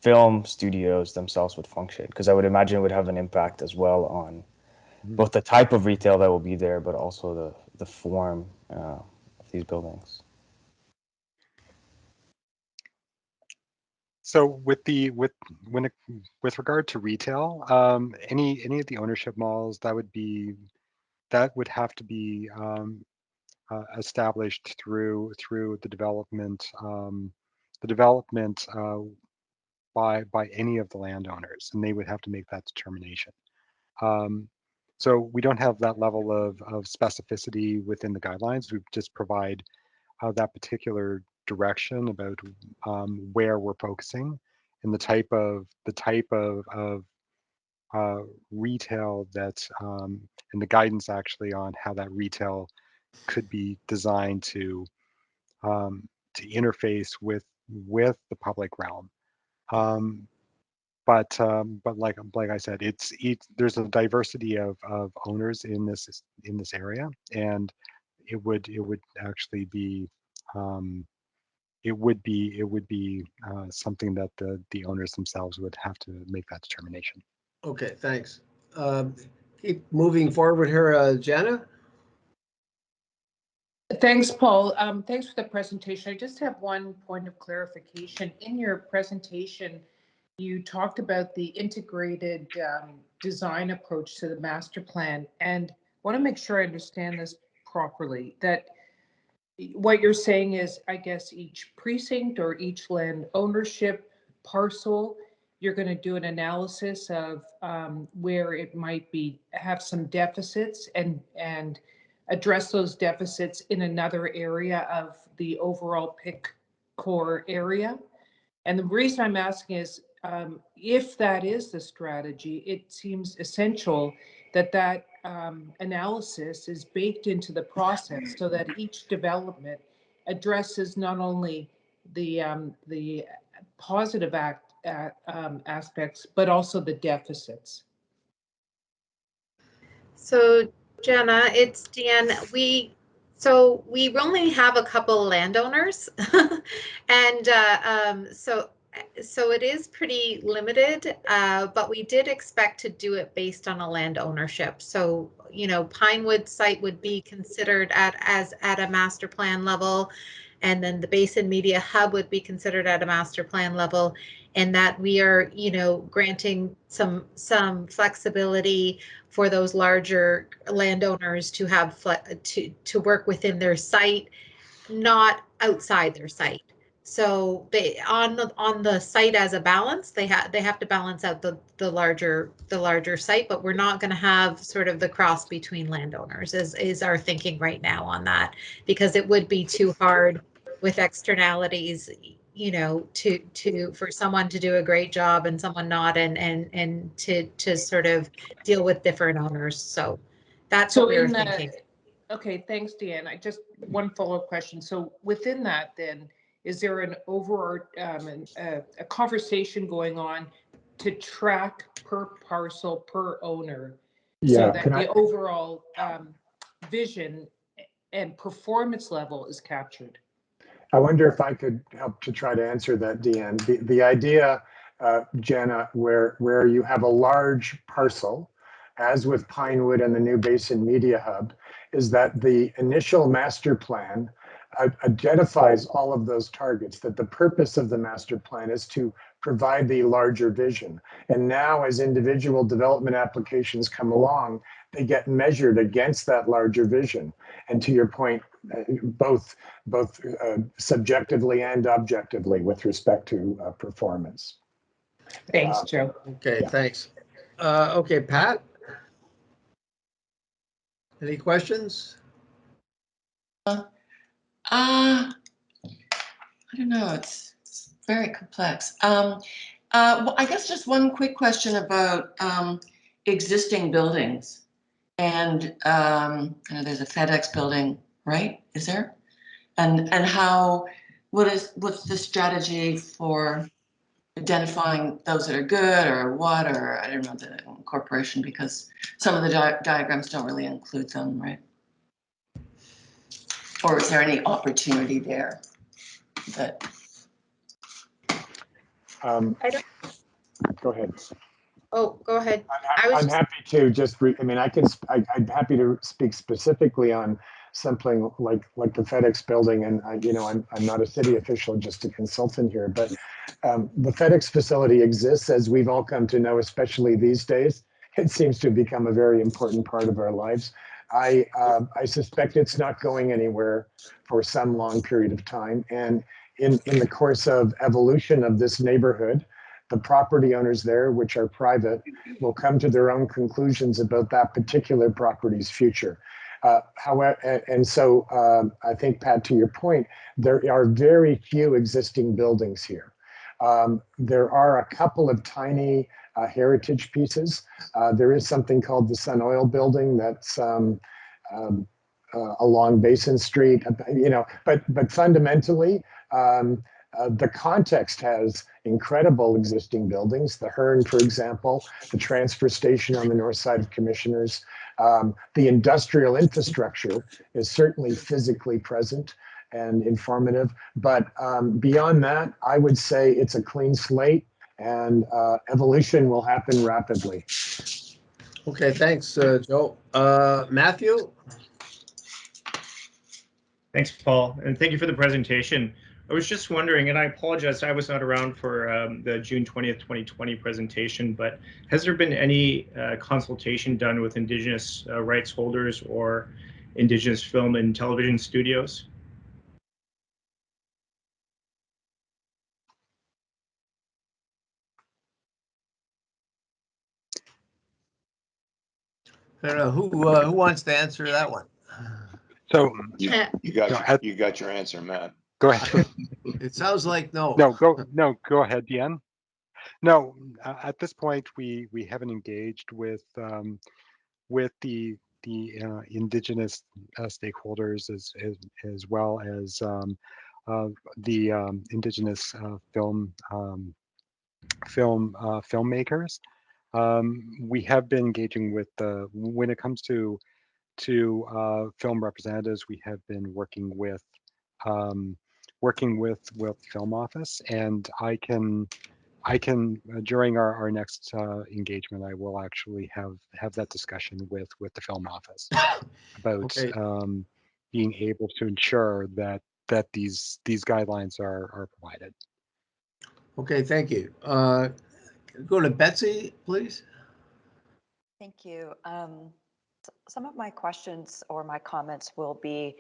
film studios themselves would function? Because I would imagine it would have an impact as well on both the type of retail that will be there, but also the form of these buildings. So with regard to retail, any of the ownership malls that would have to be established through the development by any of the landowners, and they would have to make that determination. So we don't have that level of specificity within the guidelines. We just provide that particular direction about where we're focusing and the type of retail that and the guidance actually on how that retail could be designed to interface with the public realm. But like I said, there's a diversity of owners in this area, and it would actually be something that the owners themselves would have to make that determination. Okay, thanks. Keep moving forward here, Jenna. Thanks, Paul. Thanks for the presentation. I just have one point of clarification. In your presentation, you talked about the integrated design approach to the master plan, and I want to make sure I understand this properly, that what you're saying is, I guess, each precinct or each land ownership parcel, you're going to do an analysis of where it might have some deficits and address those deficits in another area of the overall PIC core area. And the reason I'm asking is, if that is the strategy, it seems essential that analysis is baked into the process so that each development addresses not only the positive aspects, but also the deficits. So Jenna, it's Dan. We only have a couple landowners, and so it is pretty limited. But we did expect to do it based on a land ownership. So Pinewood site would be considered at a master plan level, and then the Basin Media Hub would be considered at a master plan level, and that we are granting some flexibility for those larger landowners to have to work within their site, not outside their site. So they on the site as a balance, they have to balance out the larger site, but we're not going to have sort of the cross between landowners is our thinking right now on that, because it would be too hard with externalities, for someone to do a great job and someone not, and to sort of deal with different owners. So that's what we were thinking. Okay, thanks, Deanne. Just one follow-up question. So within that, then, is there an a conversation going on to track per parcel per owner, so that the overall vision and performance level is captured? I wonder if I could help to try to answer that, Deanne. The idea, Jenna, where you have a large parcel, as with Pinewood and the New Basin Media Hub, is that the initial master plan identifies all of those targets, that the purpose of the master plan is to provide the larger vision. And now as individual development applications come along, they get measured against that larger vision. And to your point, both subjectively and objectively with respect to performance. Thanks, Joe. Okay, Yeah. thanks. Okay, Pat? Any questions? I don't know. It's very complex. Well, I guess just one quick question about existing buildings. And I know there's a FedEx building, right? Is there? And what's the strategy for identifying those that are good or what, or I don't know, the incorporation, because some of the diagrams don't really include them, right? Or is there any opportunity there that? I don't. Go ahead. Oh, go ahead. I'm happy to just, I'm happy to speak specifically on something like the FedEx building. And I'm not a city official, just a consultant here, but the FedEx facility exists, as we've all come to know, especially these days. It seems to have become a very important part of our lives. I suspect it's not going anywhere for some long period of time. And in the course of evolution of this neighborhood, the property owners there, which are private, will come to their own conclusions about that particular property's future. However, and so I think, Pat, to your point, there are very few existing buildings here. There are a couple of tiny heritage pieces. There is something called the Sun Oil Building that's along Basin Street, but fundamentally, the context has incredible existing buildings. The Hearn, for example, the transfer station on the north side of Commissioners. The industrial infrastructure is certainly physically present and informative. But beyond that, I would say it's a clean slate, and evolution will happen rapidly. Okay, thanks, Joe. Matthew? Thanks, Paul, and thank you for the presentation. I was just wondering, and I apologize, I was not around for the June 20th, 2020 presentation, but has there been any consultation done with Indigenous rights holders or Indigenous film and television studios? I don't know who wants to answer that one. So you got your answer, Matt. Go ahead. It sounds like no. Go ahead, Deanne. No, at this point we haven't engaged with the Indigenous stakeholders as well as the Indigenous filmmakers. We have been engaging with when it comes to film representatives. We have been working with Film Office, and I can during our next engagement, I will actually have that discussion with the Film Office about being able to ensure that these guidelines are provided. Okay, thank you. Go to Betsy, please. Thank you. Some of my questions or my comments will be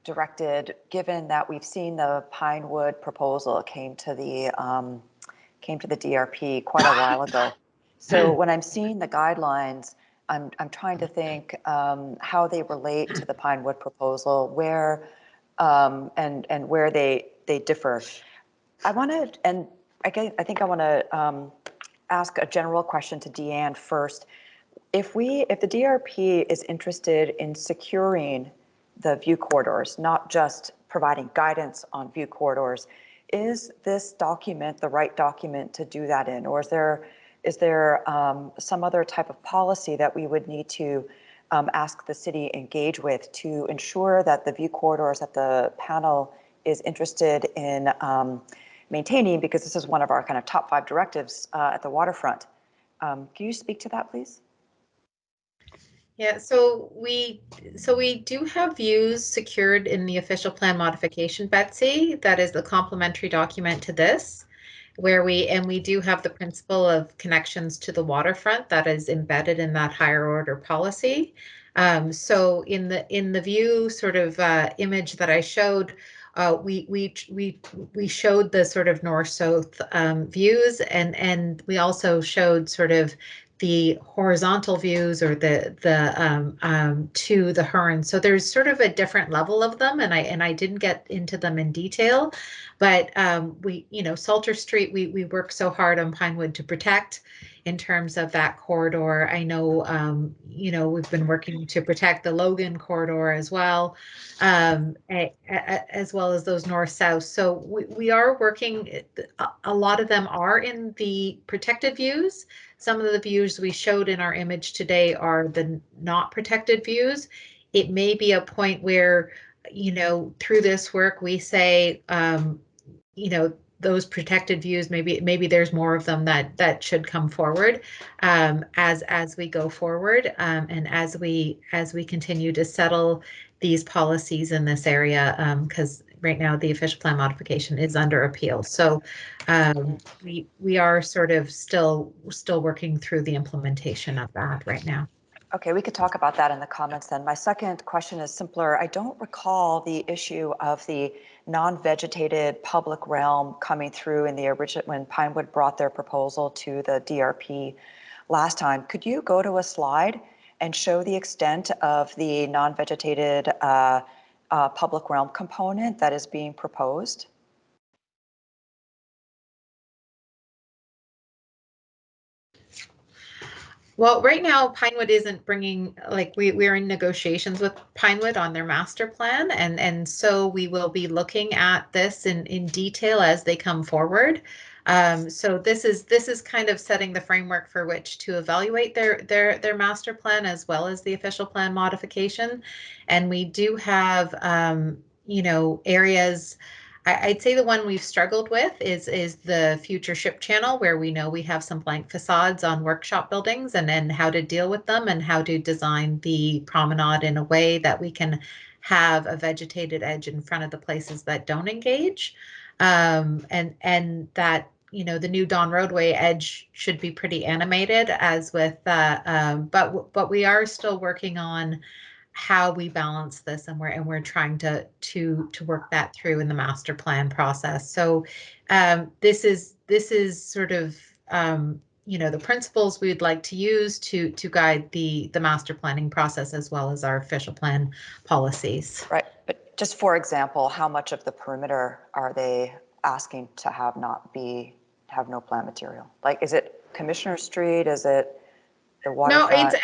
directed, given that we've seen the Pinewood proposal came to the DRP quite a while ago. So when I'm seeing the guidelines, I'm trying to think how they relate to the Pinewood proposal, where and where they differ. I think I want to ask a general question to Deanne first. If the DRP is interested in securing the view corridors, not just providing guidance on view corridors. Is this document the right document to do that in, or is there some other type of policy that we would need to ask the city engage with to ensure that the view corridors that the panel is interested in maintaining, because this is one of our kind of top 5 directives at the waterfront. Can you speak to that, please? Yeah, so we do have views secured in the official plan modification, Betsy. That is the complementary document to this, where we do have the principle of connections to the waterfront that is embedded in that higher order policy. So in the view sort of image that I showed, we showed the sort of north-south views, and we also showed sort of the horizontal views or the to the Hearn. So there's sort of a different level of them, and I didn't get into them in detail, but we, you know, Salter Street, we work so hard on Pinewood to protect in terms of that corridor. I know, you know, we've been working to protect the Logan corridor as well, as well as those north-south. So we are working, a lot of them are in the protected views. Some of the views we showed in our image today are the not protected views. It may be a point where, you know, through this work, we say, you know, those protected views, maybe there's more of them that should come forward as we go forward, and as we continue to settle these policies in this area, because right now the official plan modification is under appeal. So we are sort of still working through the implementation of that right now. Okay, we could talk about that in the comments then. My second question is simpler. I don't recall the issue of the non-vegetated public realm coming through in the original, when Pinewood brought their proposal to the DRP last time. Could you go to a slide and show the extent of the non-vegetated public realm component that is being proposed? Well, right now, Pinewood isn't bringing, like, we're in negotiations with Pinewood on their master plan, and so we will be looking at this in detail as they come forward. So this is kind of setting the framework for which to evaluate their master plan as well as the official plan modification. And we do have, you know, areas. I'd say the one we've struggled with is the future ship channel, where we know we have some blank facades on workshop buildings, and then how to deal with them and how to design the promenade in a way that we can have a vegetated edge in front of the places that don't engage. And that, you know, the new Don roadway edge should be pretty animated, as with but we are still working on how we balance this, and we're trying to work that through in the master plan process. So this is sort of you know, the principles we'd like to use to guide the master planning process as well as our official plan policies. Right, but just for example, how much of the perimeter are they asking to have no plant material? Like, is it Commissioner Street? Is it the waterfront? No, it's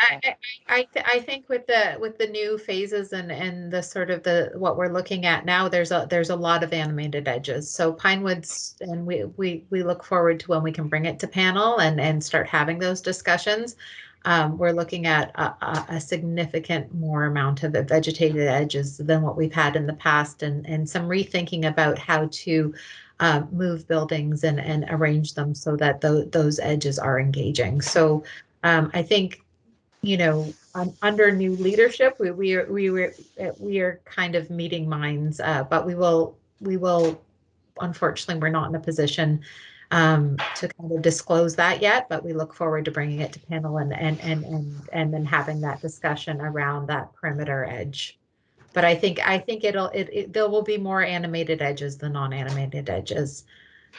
I think with the new phases and the sort of what we're looking at now, there's a lot of animated edges. So Pinewoods, and we look forward to when we can bring it to panel and start having those discussions. We're looking at a significant more amount of vegetated edges than what we've had in the past, and some rethinking about how to move buildings and arrange them so that those edges are engaging. So I think, you know, under new leadership, we are kind of meeting minds, but we will. Unfortunately, we're not in a position to kind of disclose that yet. But we look forward to bringing it to panel and then having that discussion around that perimeter edge. But I think there will be more animated edges than non-animated edges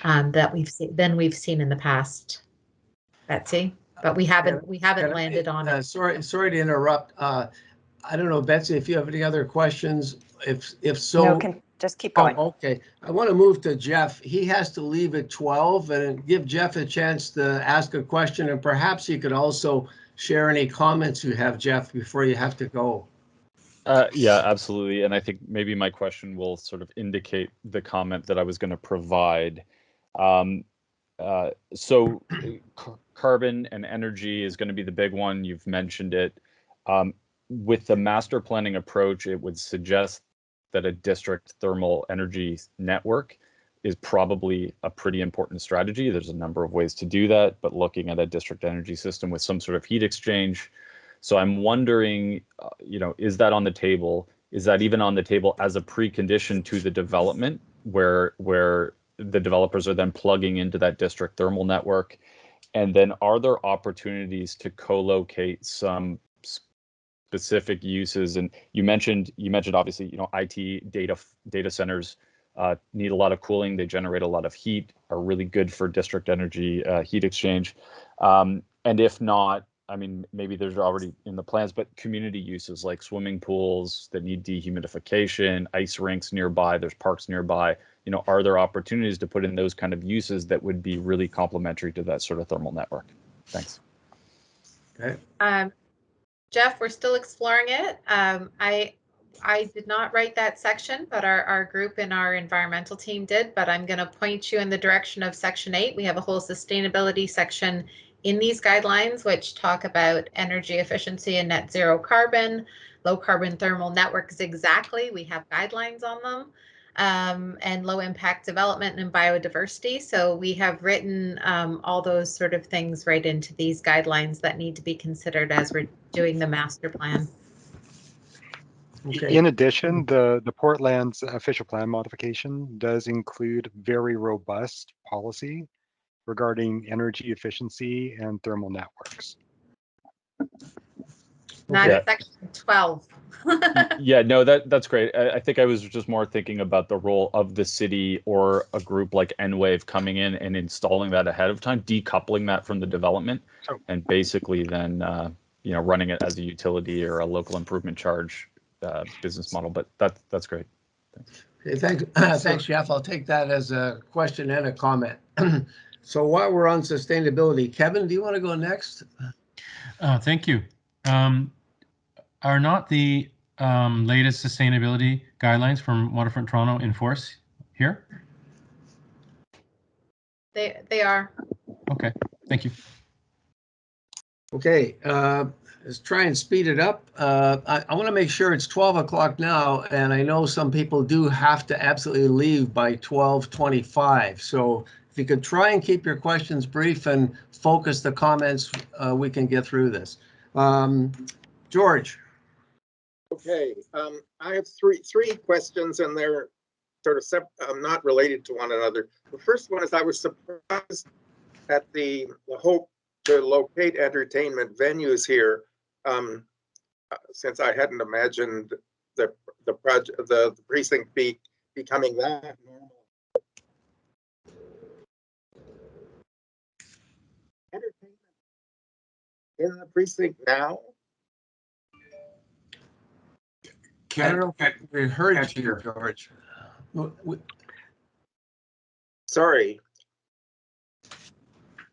that we've seen in the past, Betsy. But we haven't landed on it. Sorry to interrupt. I don't know, Betsy, if you have any other questions. If so, no, just keep going. Oh, okay. I want to move to Jeff. He has to leave at 12, and give Jeff a chance to ask a question, and perhaps you could also share any comments you have, Jeff, before you have to go. Yeah, absolutely. And I think maybe my question will sort of indicate the comment that I was going to provide. So carbon and energy is going to be the big one. You've mentioned it. With the master planning approach, it would suggest that a district thermal energy network is probably a pretty important strategy. There's a number of ways to do that, but looking at a district energy system with some sort of heat exchange. So I'm wondering, is that on the table? Is that even on the table as a precondition to the development where the developers are then plugging into that district thermal network? And then are there opportunities to co-locate some specific uses? And you mentioned obviously, IT data centers need a lot of cooling. They generate a lot of heat, are really good for district energy heat exchange. And if not, I mean, maybe there's already in the plans, but community uses like swimming pools that need dehumidification, ice rinks nearby, there's parks nearby. Are there opportunities to put in those kind of uses that would be really complementary to that sort of thermal network? Thanks. Okay. Jeff, we're still exploring it. I did not write that section, but our group and our environmental team did, but I'm going to point you in the direction of section 8. We have a whole sustainability section in these guidelines, which talk about energy efficiency and net zero carbon, low carbon thermal networks exactly. We have guidelines on them, and low impact development and biodiversity. So we have written all those sort of things right into these guidelines that need to be considered as we're doing the master plan. Okay. In addition, the Portland's official plan modification does include very robust policy regarding energy efficiency and thermal networks. Not Yeah. section 12. Yeah, no, that's great. I think I was just more thinking about the role of the city or a group like Enwave coming in and installing that ahead of time, decoupling that from the development, and basically then running it as a utility or a local improvement charge business model. But that's great. Thanks. Okay, thanks, thanks, Jeff. I'll take that as a question and a comment. So while we're on sustainability, Kevin, do you want to go next? Thank you. Are not the latest sustainability guidelines from Waterfront Toronto in force here? They are. Okay, thank you. Okay, let's try and speed it up. I want to make sure it's 12 o'clock now, and I know some people do have to absolutely leave by 12:25. So if you could try and keep your questions brief and focus the comments, we can get through this. George. Okay, I have three questions, and they're sort of not related to one another. The first one is I was surprised at the hope to locate entertainment venues here, since I hadn't imagined the precinct becoming that normal. Entertainment in the precinct now? We heard you, George. Sorry.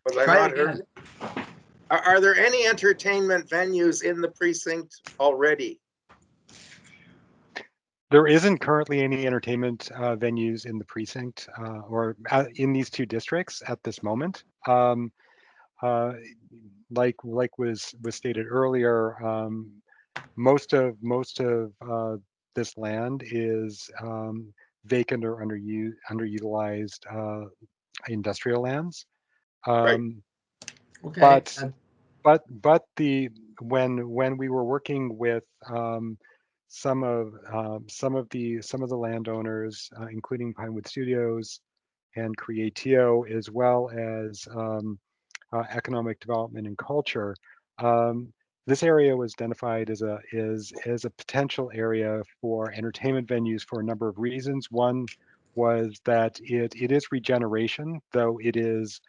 Was I not heard? Are there any entertainment venues in the precinct already? There isn't currently any entertainment venues in the precinct or in these two districts at this moment. Like was stated earlier, most of this land is vacant or underutilized industrial lands. Right. Okay. But when we were working with some of the landowners, including Pinewood Studios and Creatio, as well as economic development and culture, this area was identified as a potential area for entertainment venues for a number of reasons. One was that it is regeneration, though it is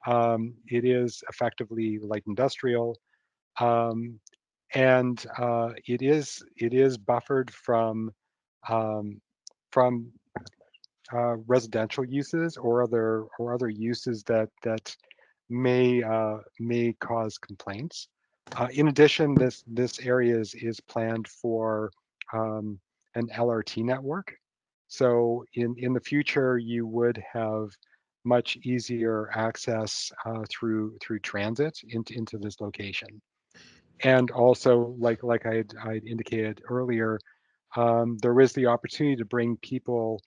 effectively light industrial, and it is buffered from residential uses or other uses that may cause complaints. In addition, this area is planned for an LRT network. So in the future, you would have much easier access through transit into this location. And also, like I indicated earlier, there is the opportunity to bring people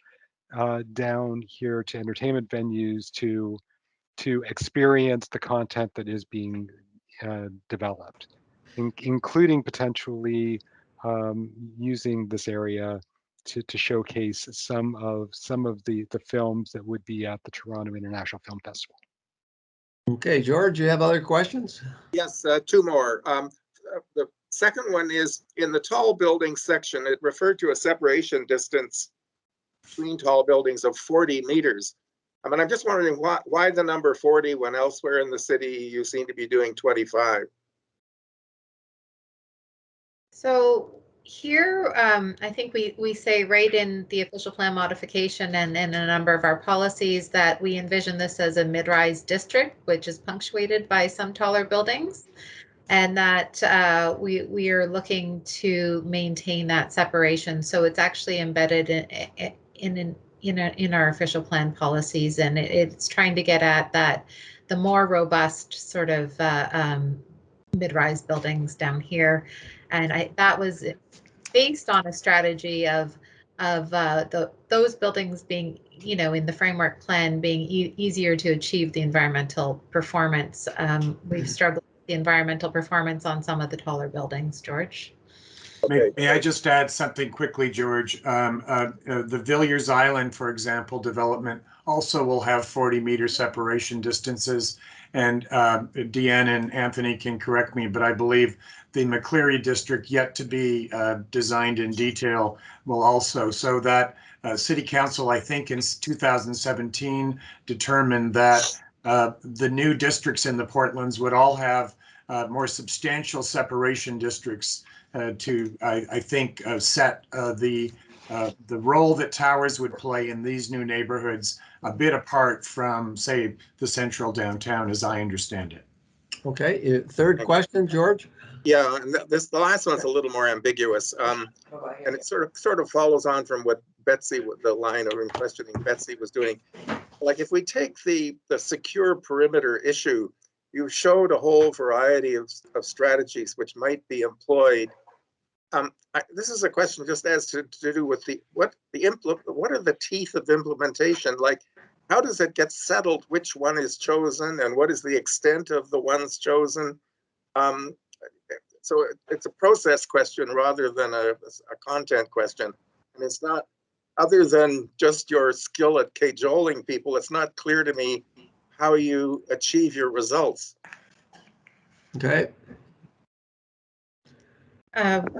down here to entertainment venues to experience the content that is being developed, including potentially using this area to showcase some of the films that would be at the Toronto International Film Festival. Okay, George, you have other questions? Yes, two more. The second one is in the tall building section, it referred to a separation distance between tall buildings of 40 meters. I mean, I'm just wondering why the number 40 when elsewhere in the city you seem to be doing 25. So here, I think we say right in the official plan modification and in a number of our policies that we envision this as a mid-rise district, which is punctuated by some taller buildings, and that we are looking to maintain that separation. So it's actually embedded in our official plan policies, and it's trying to get at that the more robust sort of mid-rise buildings down here, and that was based on a strategy of those buildings being, in the framework plan being easier to achieve the environmental performance. We've struggled with the environmental performance on some of the taller buildings, George. May I just add something quickly, George? The Villiers Island, for example, development also will have 40-meter separation distances. And Deanne and Anthony can correct me, but I believe the McCleary district, yet to be designed in detail, will also. So that City Council, I think in 2017, determined that the new districts in the Portlands would all have more substantial separation districts to, I think, set the role that towers would play in these new neighborhoods a bit apart from, say, the central downtown, as I understand it. Okay, third question, George? Yeah, and the last one's a little more ambiguous, and it sort of follows on from what Betsy, the line of questioning Betsy was doing. Like if we take the secure perimeter issue, you showed a whole variety of strategies which might be employed. This is a question just as to do with what are the teeth of implementation? Like, how does it get settled which one is chosen and what is the extent of the ones chosen? So it's a process question rather than a content question. And it's not, other than just your skill at cajoling people, it's not clear to me how you achieve your results. Okay.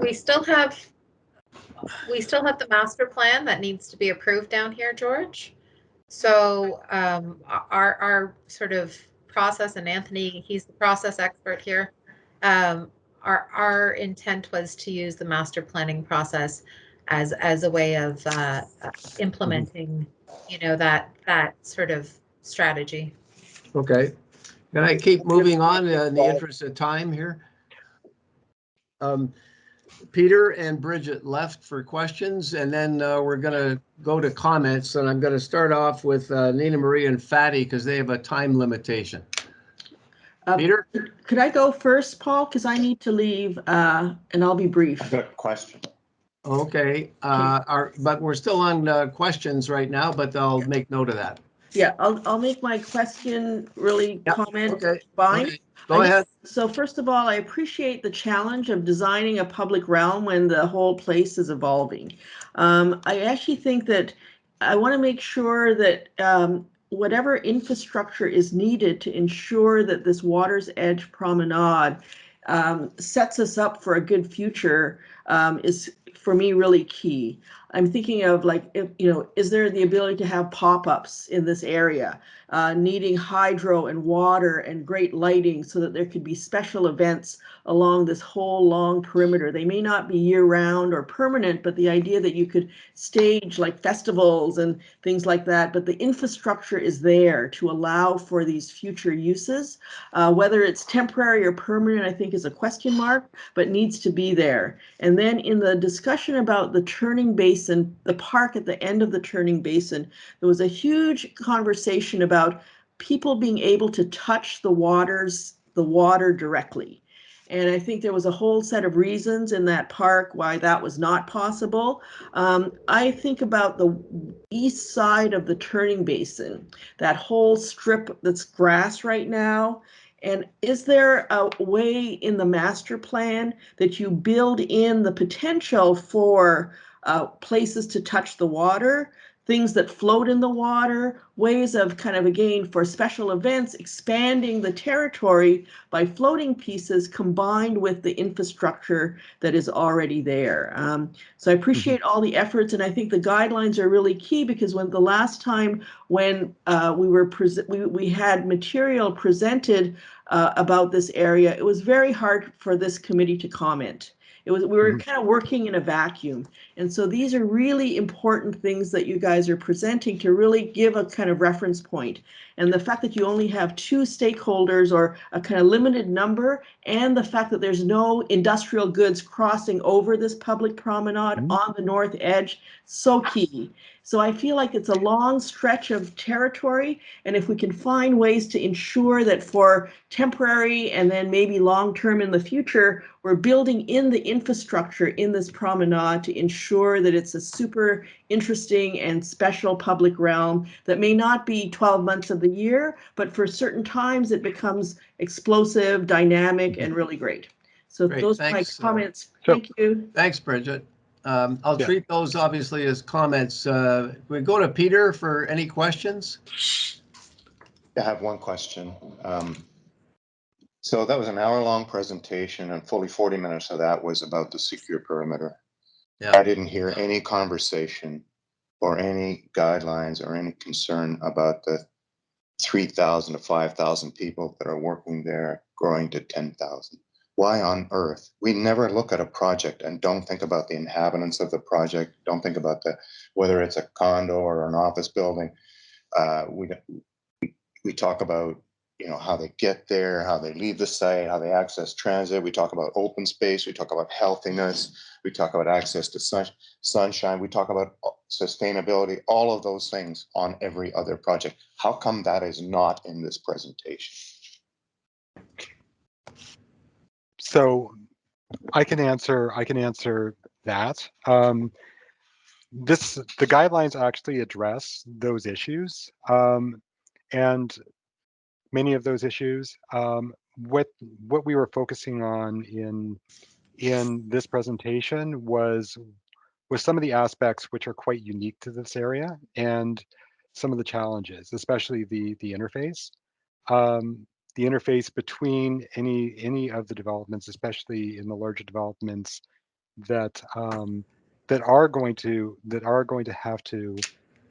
We still have the master plan that needs to be approved down here, George. So our sort of process, and Anthony, he's the process expert here. Our intent was to use the master planning process as a way of implementing, that sort of strategy. Okay. Can I keep moving on in the interest of time here? Peter and Bridget left for questions, and then we're going to go to comments, and I'm going to start off with Nina Marie and Fatty because they have a time limitation. Peter? Could I go first, Paul? Because I need to leave, and I'll be brief. I've got a question. Okay, but we're still on questions right now, but I'll make note of that. Yeah, I'll make my question really comment fine. Okay. Go ahead. So first of all, I appreciate the challenge of designing a public realm when the whole place is evolving. I actually think that I want to make sure that whatever infrastructure is needed to ensure that this Water's Edge promenade sets us up for a good future is, for me, really key. I'm thinking of like, if, is there the ability to have pop-ups in this area, needing hydro and water and great lighting so that there could be special events along this whole long perimeter. They may not be year-round or permanent, but the idea that you could stage like festivals and things like that, but the infrastructure is there to allow for these future uses. Whether it's temporary or permanent, I think is a question mark, but needs to be there. And then in the discussion about the turning basin, the park at the end of the turning basin, there was a huge conversation about people being able to touch the water directly. And I think there was a whole set of reasons in that park why that was not possible. I think about the east side of the turning basin, that whole strip that's grass right now. And is there a way in the master plan that you build in the potential for places to touch the water, things that float in the water, ways of kind of, again, for special events, expanding the territory by floating pieces combined with the infrastructure that is already there. So I appreciate all the efforts, and I think the guidelines are really key, because when the last time when we had material presented about this area, it was very hard for this committee to comment. We were kind of working in a vacuum. And so these are really important things that you guys are presenting to really give a kind of reference point. And the fact that you only have 2 stakeholders or a kind of limited number, and the fact that there's no industrial goods crossing over this public promenade on the north edge, so key. So I feel like it's a long stretch of territory, and if we can find ways to ensure that for temporary and then maybe long-term in the future, we're building in the infrastructure in this promenade to ensure that it's a super interesting and special public realm that may not be 12 months of the year, but for certain times it becomes explosive, dynamic, and really great. So Great, those are my thanks, comments. Thank you. Thanks, Bridget. I'll treat those obviously as comments. We go to Peter for any questions. I have one question. So that was an hour-long presentation, and fully 40 minutes of that was about the secure perimeter. Yeah. I didn't hear any conversation or any guidelines or any concern about the 3,000 to 5,000 people that are working there growing to 10,000. Why on earth? We never look at a project and don't think about the inhabitants of the project, don't think about whether it's a condo or an office building. We talk about how they get there, how they leave the site, how they access transit. We talk about open space. We talk about healthiness. We talk about access to sunshine. We talk about sustainability, all of those things on every other project. How come that is not in this presentation? So I can answer that. The guidelines actually address those issues, and many of those issues. What we were focusing on in this presentation was some of the aspects which are quite unique to this area, and some of the challenges, especially the interface. The interface between any of the developments, especially in the larger developments that are going to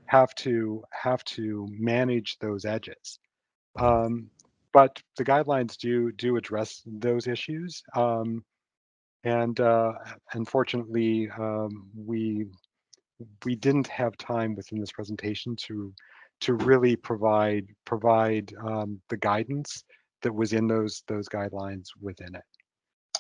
have to manage those edges. But the guidelines do address those issues, and unfortunately, we didn't have time within this presentation to really provide the guidance that was in those guidelines within it.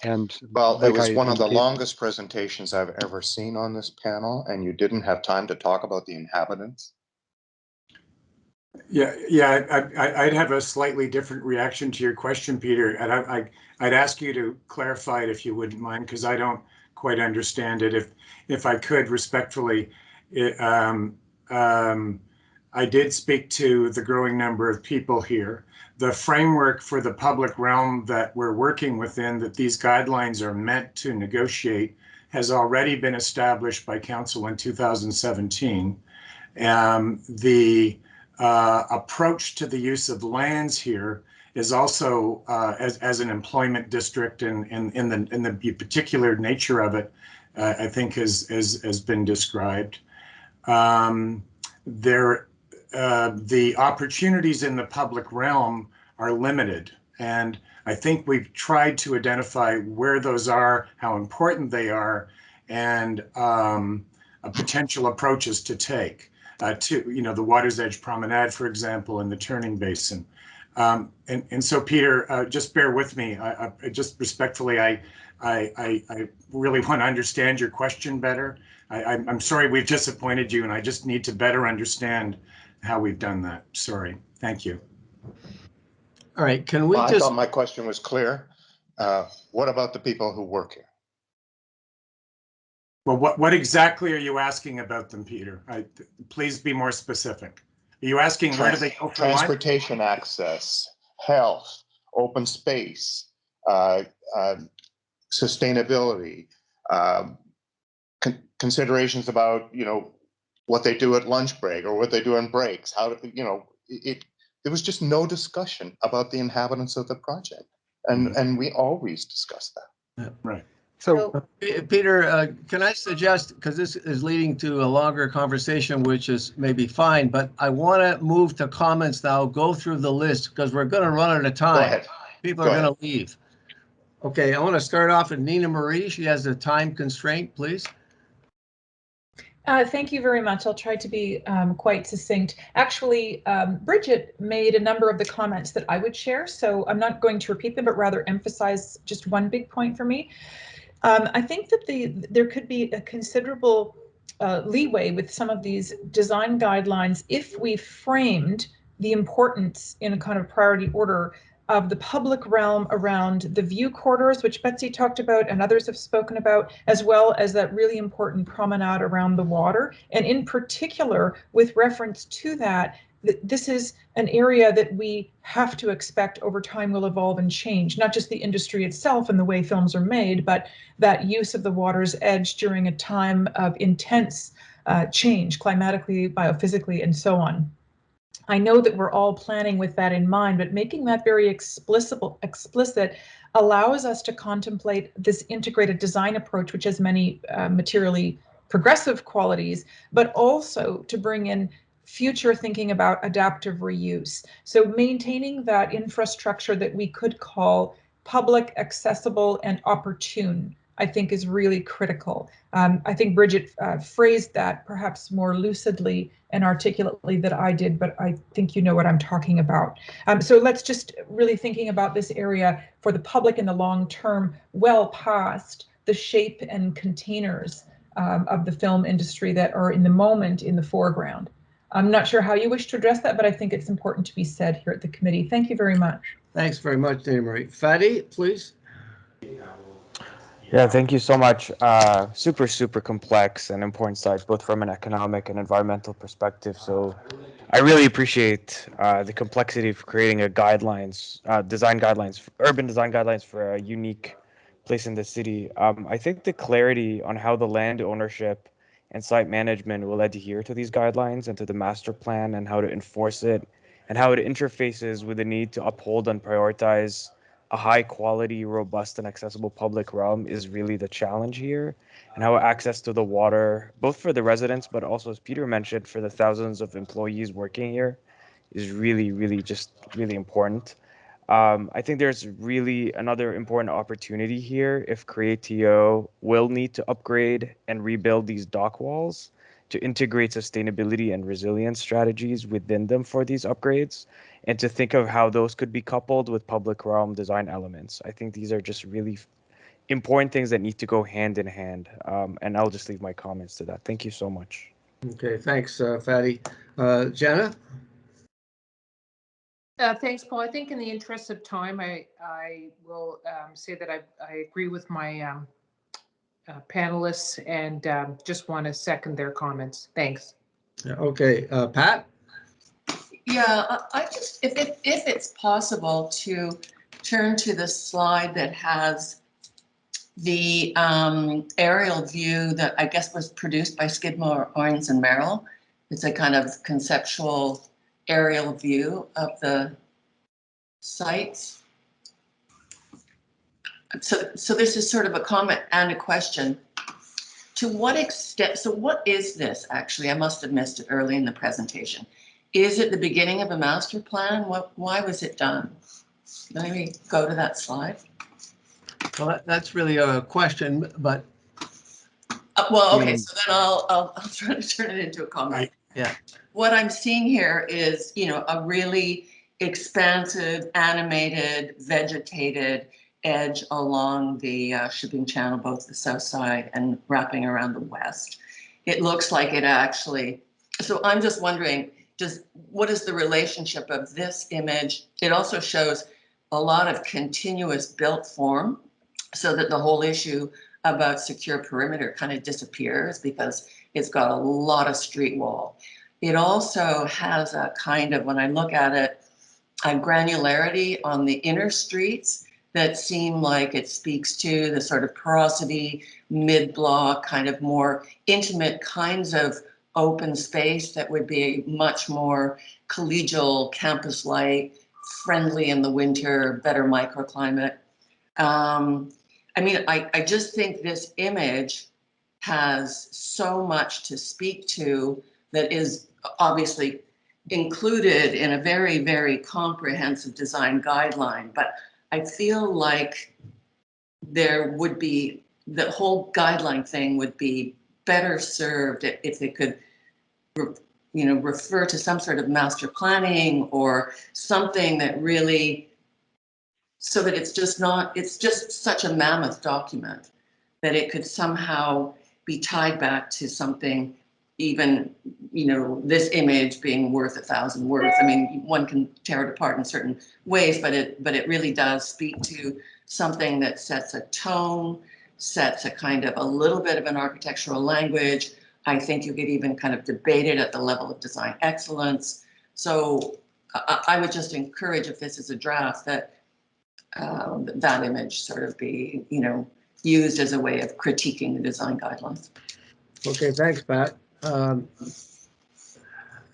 And well, like it was one of the indicated, longest presentations I've ever seen on this panel, and you didn't have time to talk about the inhabitants. Yeah. I'd have a slightly different reaction to your question, Peter, and I'd ask you to clarify it if you wouldn't mind, because I don't quite understand it. If I could respectfully, I did speak to the growing number of people here. The framework for the public realm that we're working within, that these guidelines are meant to negotiate, has already been established by Council in 2017. The approach to the use of lands here is also as an employment district, and in the particular nature of it, I think has been described. The opportunities in the public realm are limited, and I think we've tried to identify where those are, how important they are, and potential approaches to take to, the Water's Edge Promenade, for example, and the Turning Basin. And so, Peter, just bear with me. I just respectfully, I really want to understand your question better. I'm sorry we've disappointed you, and I just need to better understand how we've done that. Sorry. Thank you. All right. Can we I thought my question was clear. What about the people who work here? Well, what exactly are you asking about them, Peter? Please be more specific. Are you asking where do they go for transportation what? access, health, open space, sustainability, considerations about, what they do at lunch break or what they do on breaks. There was just no discussion about the inhabitants of the project. And we always discuss that. Yeah, right. So, Peter, can I suggest, because this is leading to a longer conversation, which is maybe fine, but I want to move to comments now, go through the list, because we're going to run out of time. Go ahead. People are going to leave. Okay, I want to start off with Nina Marie. She has a time constraint, please. Thank you very much. I'll try to be quite succinct. Actually, Bridget made a number of the comments that I would share, so I'm not going to repeat them, but rather emphasize just one big point for me. I think that there could be a considerable leeway with some of these design guidelines if we framed the importance in a kind of priority order of the public realm around the view corridors, which Betsy talked about and others have spoken about, as well as that really important promenade around the water. And in particular, with reference to that, this is an area that we have to expect over time will evolve and change, not just the industry itself and the way films are made, but that use of the water's edge during a time of intense change, climatically, biophysically, and so on. I know that we're all planning with that in mind, but making that very explicit allows us to contemplate this integrated design approach, which has many materially progressive qualities, but also to bring in future thinking about adaptive reuse. So maintaining that infrastructure that we could call public, accessible, and opportune, I think is really critical. I think Bridget phrased that perhaps more lucidly and articulately than I did, but I think you know what I'm talking about. So let's just really thinking about this area for the public in the long term, well past the shape and containers of the film industry that are in the moment in the foreground. I'm not sure how you wish to address that, but I think it's important to be said here at the committee. Thank you very much. Thanks very much, Dana Marie. Fadi, please. Yeah, thank you so much. Super complex and important slides, both from an economic and environmental perspective. So I really appreciate the complexity of creating a design guidelines, urban design guidelines for a unique place in the city. I think the clarity on how the land ownership and site management will adhere to these guidelines and to the master plan and how to enforce it and how it interfaces with the need to uphold and prioritize a high quality, robust, and accessible public realm is really the challenge here, and how access to the water, both for the residents, but also, as Peter mentioned, for the thousands of employees working here, is really important. I think there's really another important opportunity here if CreateTO will need to upgrade and rebuild these dock walls to integrate sustainability and resilience strategies within them for these upgrades, and to think of how those could be coupled with public realm design elements. I think these are just really important things that need to go hand in hand. And I'll just leave my comments to that. Thank you so much. Okay, thanks, Fadi. Jenna? Thanks, Paul. I think in the interest of time, I will say that I agree with my panelists and just want to second their comments. Thanks. Okay, Pat? Yeah, I just, if it's possible to turn to the slide that has the aerial view that I guess was produced by Skidmore, Owings and Merrill. It's a kind of conceptual aerial view of the sites. So this is sort of a comment and a question. to what extent, so what is this actually? I must have missed it early in the presentation. Is it the beginning of a master plan? Why was it done? Let me go to that slide. Well, that's really a question, but. Well, okay, so then I'll try to turn it into a comment. Right. Yeah. What I'm seeing here is, you know, a really expansive, animated, vegetated edge along the shipping channel, both the south side and wrapping around the west. It looks like it actually, so I'm just wondering, what is the relationship of this image? It also shows a lot of continuous built form, so that the whole issue about secure perimeter kind of disappears because it's got a lot of street wall. It also has a kind of, when I look at it, a granularity on the inner streets that seem like it speaks to the sort of porosity, mid-block, kind of more intimate kinds of open space that would be much more collegial, campus-like, friendly in the winter, better microclimate. I mean, I just think this image has so much to speak to that is obviously included in a very, very comprehensive design guideline. But I feel like there would be, the whole guideline thing would be better served if it could, you know, refer to some sort of master planning or something that really, so that it's just not, it's just such a mammoth document that it could somehow be tied back to something, even, you know, this image being worth 1,000 words. I mean, one can tear it apart in certain ways, but it really does speak to something that sets a tone, sets a kind of a little bit of an architectural language. I think you could even kind of debate it at the level of design excellence. So I would just encourage, if this is a draft, that that image sort of be, you know, used as a way of critiquing the design guidelines. Okay, thanks, Pat.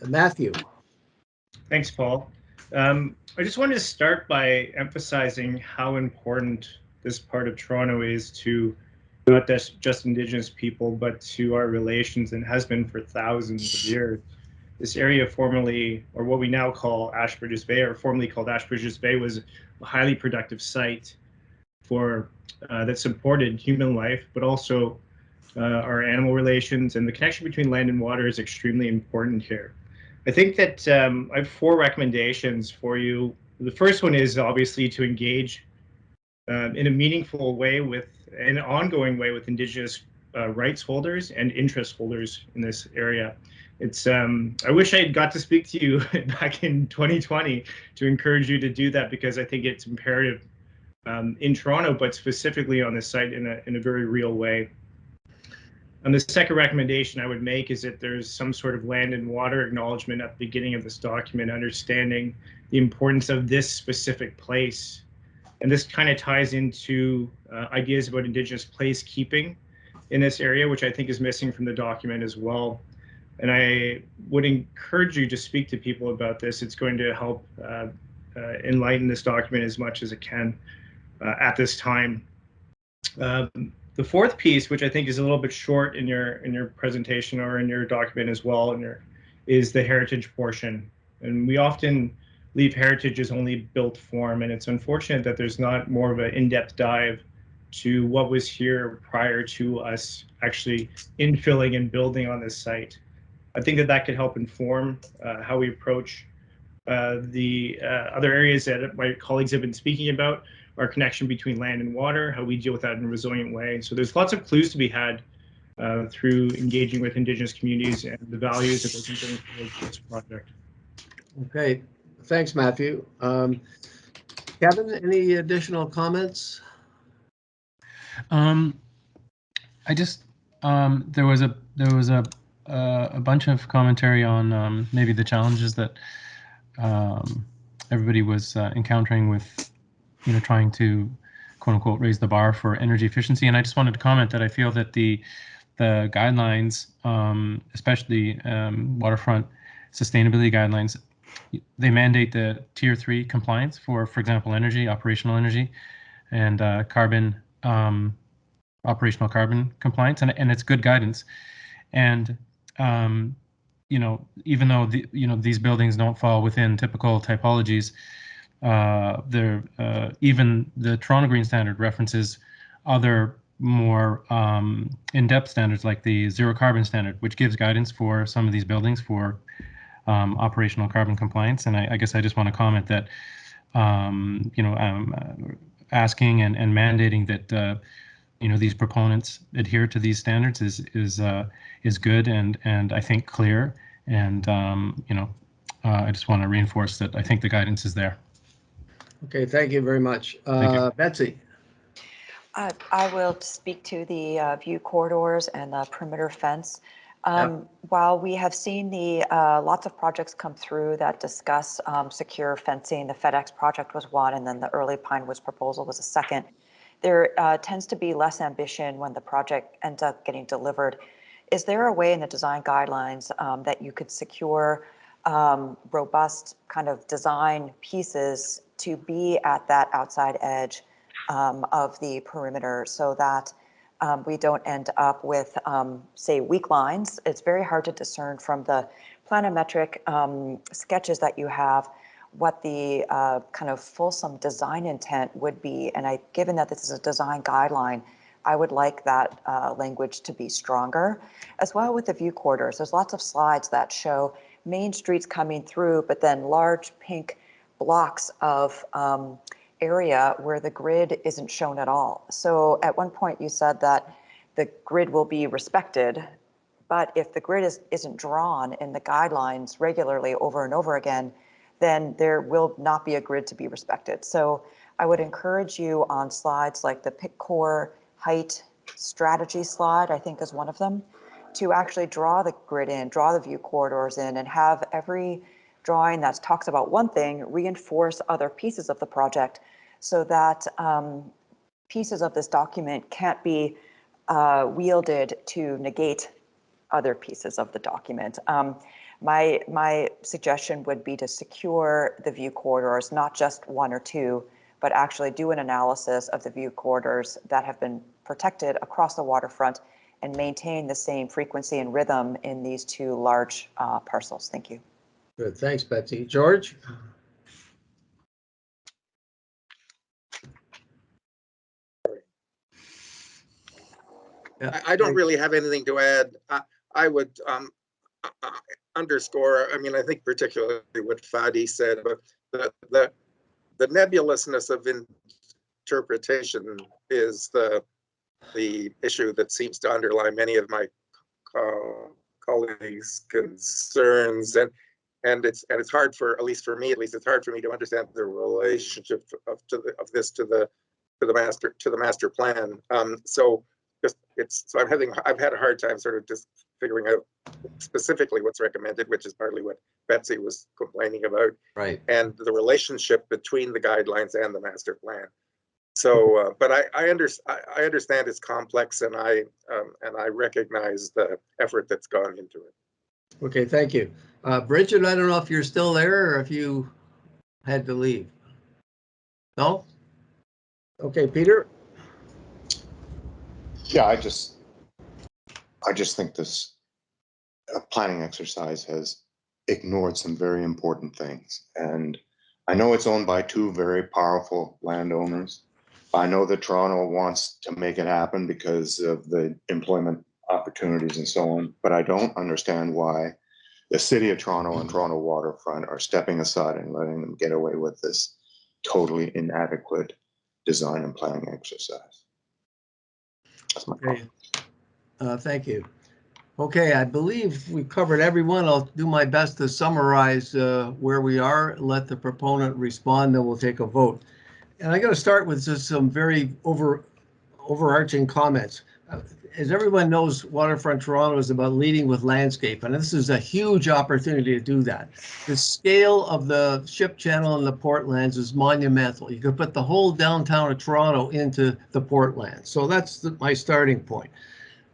Matthew. Thanks, Paul. I just wanted to start by emphasizing how important this part of Toronto is to not just Indigenous people, but to our relations, and has been for thousands of years. This area formerly, or what we now call Ashbridges Bay, or formerly called Ashbridges Bay, was a highly productive site for that supported human life, but also our animal relations, and the connection between land and water is extremely important here. I think that I have 4 recommendations for you. The first one is obviously to engage in a meaningful way with, an ongoing way with Indigenous rights holders and interest holders in this area. It's I wish I had got to speak to you back in 2020 to encourage you to do that, because I think it's imperative in Toronto, but specifically on this site in a very real way. And the second recommendation I would make is that there's some sort of land and water acknowledgement at the beginning of this document, understanding the importance of this specific place. And this kind of ties into ideas about Indigenous placekeeping in this area, which I think is missing from the document as well. And I would encourage you to speak to people about this. It's going to help enlighten this document as much as it can at this time. The fourth piece, which I think is a little bit short in your presentation or in your document as well, is the heritage portion. And we often leave heritage as only built form, and it's unfortunate that there's not more of an in-depth dive to what was here prior to us actually infilling and building on this site. I think that could help inform how we approach the other areas that my colleagues have been speaking about, our connection between land and water, how we deal with that in a resilient way. So there's lots of clues to be had through engaging with Indigenous communities and the values that they can bring towards this project. Okay, thanks, Matthew. Kevin, any additional comments? I just there was a bunch of commentary on maybe the challenges that everybody was encountering with, you know, trying to quote unquote raise the bar for energy efficiency. And I just wanted to comment that I feel that the guidelines, especially waterfront sustainability guidelines, they mandate the tier 3 compliance for example, energy, operational energy, and carbon operational carbon compliance, and it's good guidance. And you know, even though these buildings don't fall within typical typologies, even the Toronto Green Standard references other more in-depth standards like the zero carbon standard, which gives guidance for some of these buildings for operational carbon compliance. And I guess I just want to comment that asking and mandating that these proponents adhere to these standards is good and I think clear. And I just want to reinforce that I think the guidance is there. Okay, thank you very much. Betsy. I will speak to the view corridors and the perimeter fence. While we have seen the lots of projects come through that discuss secure fencing, the FedEx project was one, and then the early Pine Woods proposal was a second. There tends to be less ambition when the project ends up getting delivered. Is there a way in the design guidelines that you could secure robust kind of design pieces to be at that outside edge of the perimeter so that we don't end up with, say, weak lines? It's very hard to discern from the planimetric sketches that you have what the kind of fulsome design intent would be. And given that this is a design guideline, I would like that language to be stronger. As well with the view corridors, there's lots of slides that show main streets coming through, but then large pink blocks of area where the grid isn't shown at all. So at one point you said that the grid will be respected, but if the grid isn't drawn in the guidelines regularly over and over again, then there will not be a grid to be respected. So I would encourage you on slides like the PIC core height strategy slide, I think is one of them, to actually draw the grid in, draw the view corridors in, and have every drawing that talks about one thing reinforce other pieces of the project so that pieces of this document can't be wielded to negate other pieces of the document. My suggestion would be to secure the view corridors, not just one or two, but actually do an analysis of the view corridors that have been protected across the waterfront and maintain the same frequency and rhythm in these two large parcels. Thank you. Good, thanks, Betsy. George? I don't really have anything to add. I would underscore, I mean, I think particularly what Fadi said, but the nebulousness of interpretation is the issue that seems to underlie many of my colleagues' concerns, and it's hard for, at least for me, it's hard for me to understand the relationship of this to the master plan. So I've had a hard time sort of just figuring out specifically what's recommended, which is partly what Betsy was complaining about, right? And the relationship between the guidelines and the master plan. So, but I understand it's complex, and I recognize the effort that's gone into it. Okay, thank you. Bridget, I don't know if you're still there or if you had to leave. No? Okay, Peter? Yeah, I just think this planning exercise has ignored some very important things. And I know it's owned by two very powerful landowners. I know that Toronto wants to make it happen because of the employment opportunities and so on, but I don't understand why the City of Toronto and Toronto Waterfront are stepping aside and letting them get away with this totally inadequate design and planning exercise. That's my comment. Thank you. Okay, I believe we covered everyone. I'll do my best to summarize where we are, let the proponent respond, then we'll take a vote. And I'm going to start with just some very overarching comments. As everyone knows, Waterfront Toronto is about leading with landscape, and this is a huge opportunity to do that. The scale of the ship channel and the portlands is monumental. You could put the whole downtown of Toronto into the portlands. So that's my starting point.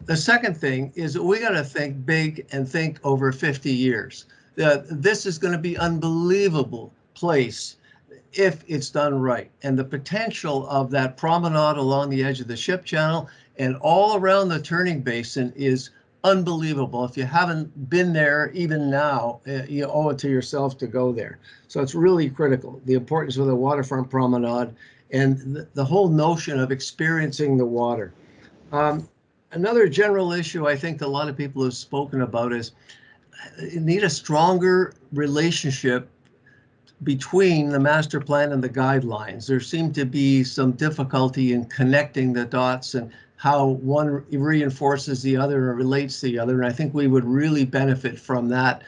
The second thing is that we got to think big and think over 50 years. This is going to be an unbelievable place if it's done right. And the potential of that promenade along the edge of the ship channel And all around the turning basin is unbelievable. If you haven't been there, even now, you owe it to yourself to go there. So it's really critical, the importance of the waterfront promenade and the whole notion of experiencing the water. Another general issue I think that a lot of people have spoken about is you need a stronger relationship between the master plan and the guidelines. There seemed to be some difficulty in connecting the dots and how one reinforces the other and relates to the other. And I think we would really benefit from that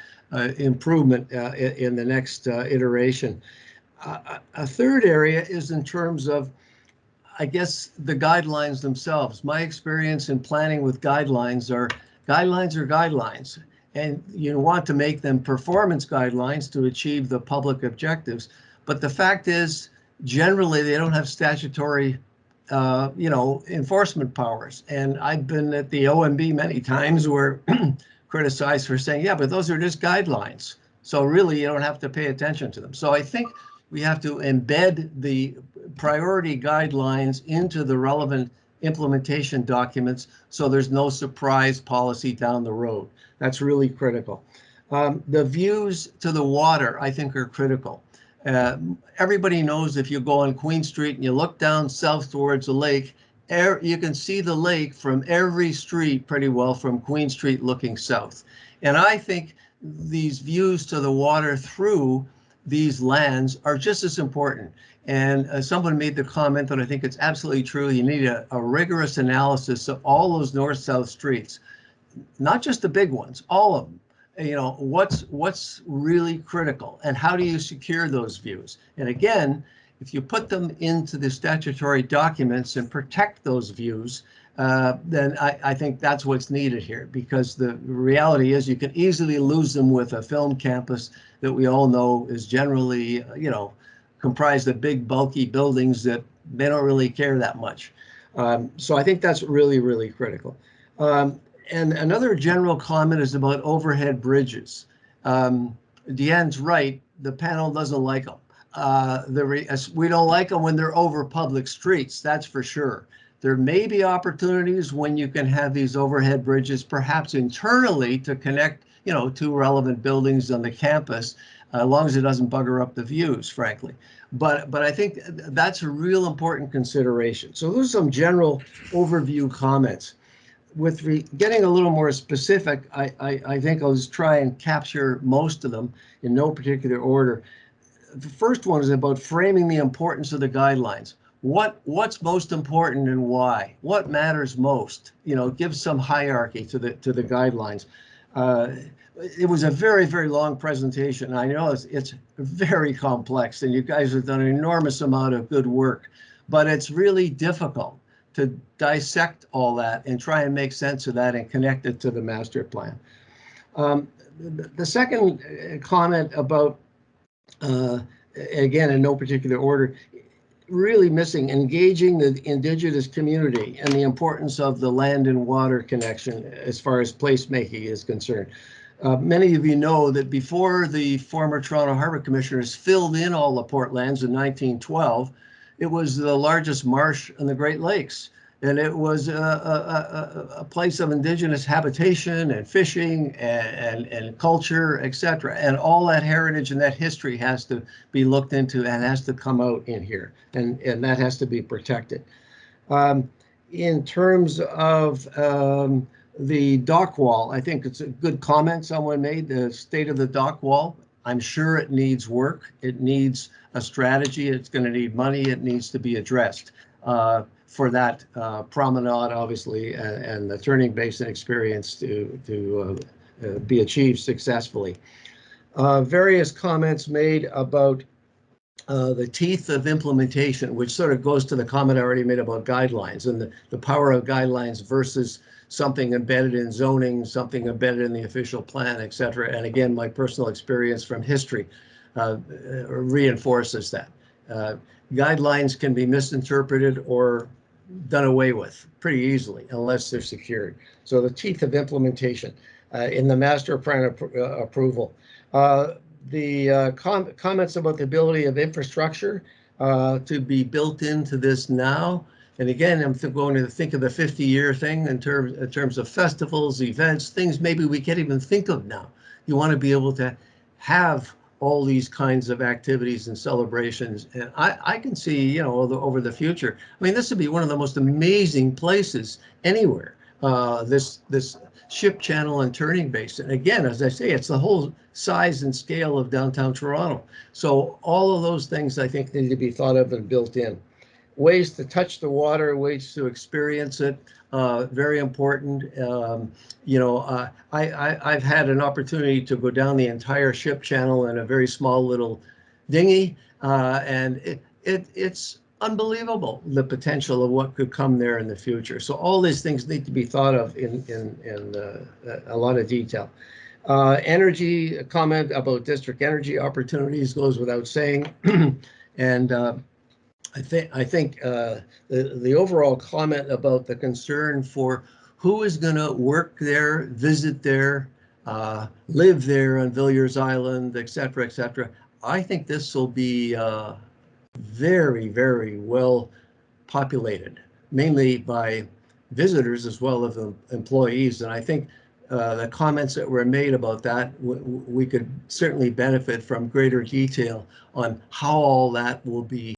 improvement in the next iteration. A third area is in terms of, I guess, the guidelines themselves. My experience in planning with guidelines are guidelines. And you want to make them performance guidelines to achieve the public objectives. But the fact is, generally, they don't have statutory, enforcement powers. And I've been at the OMB many times where criticized for saying, yeah, but those are just guidelines. So really, you don't have to pay attention to them. So I think we have to embed the priority guidelines into the relevant implementation documents so there's no surprise policy down the road. That's really critical. The views to the water, I think, are critical. Everybody knows if you go on Queen Street and you look down south towards the lake, you can see the lake from every street pretty well from Queen Street looking south. And I think these views to the water through these lands are just as important. And someone made the comment that I think it's absolutely true. You need a rigorous analysis of all those north-south streets, not just the big ones, all of them. You know, what's really critical and how do you secure those views? And again, if you put them into the statutory documents and protect those views, then I think that's what's needed here, because the reality is you can easily lose them with a film campus that we all know is generally, comprised of big bulky buildings that they don't really care that much. So I think that's really, really critical. And another general comment is about overhead bridges. Deanne's right, the panel doesn't like them. We don't like them when they're over public streets, that's for sure. There may be opportunities when you can have these overhead bridges, perhaps internally, to connect, two relevant buildings on the campus, as long as it doesn't bugger up the views, frankly. But I think that's a real important consideration. So those are some general overview comments. With getting a little more specific, I think I'll just try and capture most of them in no particular order. The first one is about framing the importance of the guidelines. What's most important and why? What matters most? Give some hierarchy to the guidelines. It was a very, very long presentation. I know it's very complex, and you guys have done an enormous amount of good work, but it's really difficult to dissect all that and try and make sense of that and connect it to the master plan. The second comment about, again, in no particular order, really missing engaging the Indigenous community and the importance of the land and water connection as far as placemaking is concerned. Many of you know that before the former Toronto Harbour Commissioners filled in all the port lands in 1912, it was the largest marsh in the Great Lakes. And it was a place of Indigenous habitation and fishing and culture, etc. And all that heritage and that history has to be looked into and has to come out in here. And that has to be protected. In terms of the dock wall, I think it's a good comment someone made, the state of the dock wall. I'm sure it needs work. It needs a strategy. It's going to need money. It needs to be addressed. For that promenade, obviously, and the turning basin experience to be achieved successfully. Various comments made about the teeth of implementation, which sort of goes to the comment I already made about guidelines and the power of guidelines versus something embedded in zoning, something embedded in the official plan, et cetera. And again, my personal experience from history reinforces that. Guidelines can be misinterpreted or done away with pretty easily unless they're secured. So the teeth of implementation in the master plan approval. The comments about the ability of infrastructure to be built into this now. And again, I'm going to think of the 50-year thing in terms of festivals, events, things maybe we can't even think of now. You want to be able to have all these kinds of activities and celebrations. And I can see, you know, over the future. I mean, this would be one of the most amazing places anywhere. This ship channel and turning basin. Again, as I say, it's the whole size and scale of downtown Toronto. So all of those things I think need to be thought of and built in. Ways to touch the water, ways to experience it, very important. You know, I've had an opportunity to go down the entire ship channel in a very small little dinghy, and it's unbelievable, the potential of what could come there in the future. So all these things need to be thought of in a lot of detail. Energy, a comment about district energy opportunities goes without saying. And I think the overall comment about the concern for who is going to work there, visit there, live there on Villiers Island, et cetera, I think this will be very, very well populated, mainly by visitors as well as employees. And I think the comments that were made about that, we could certainly benefit from greater detail on how all that will be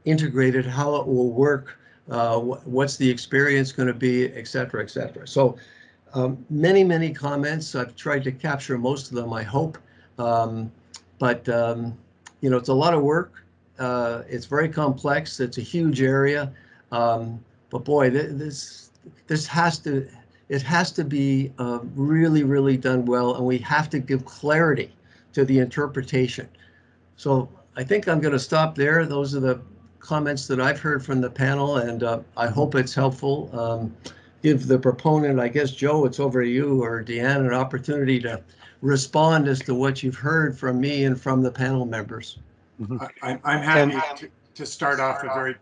integrated, how it will work, what's the experience going to be, et cetera, et cetera. So many comments. I've tried to capture most of them, I hope. But you know, it's a lot of work. It's very complex. It's a huge area. But boy, this has to be really done well, and we have to give clarity to the interpretation. So I think I'm going to stop there. Those are the comments that I've heard from the panel, and I hope it's helpful. Give the proponent, I guess, Joe, it's over to you, or Deanne, an opportunity to respond as to what you've heard from me and from the panel members. I'm happy to start off a very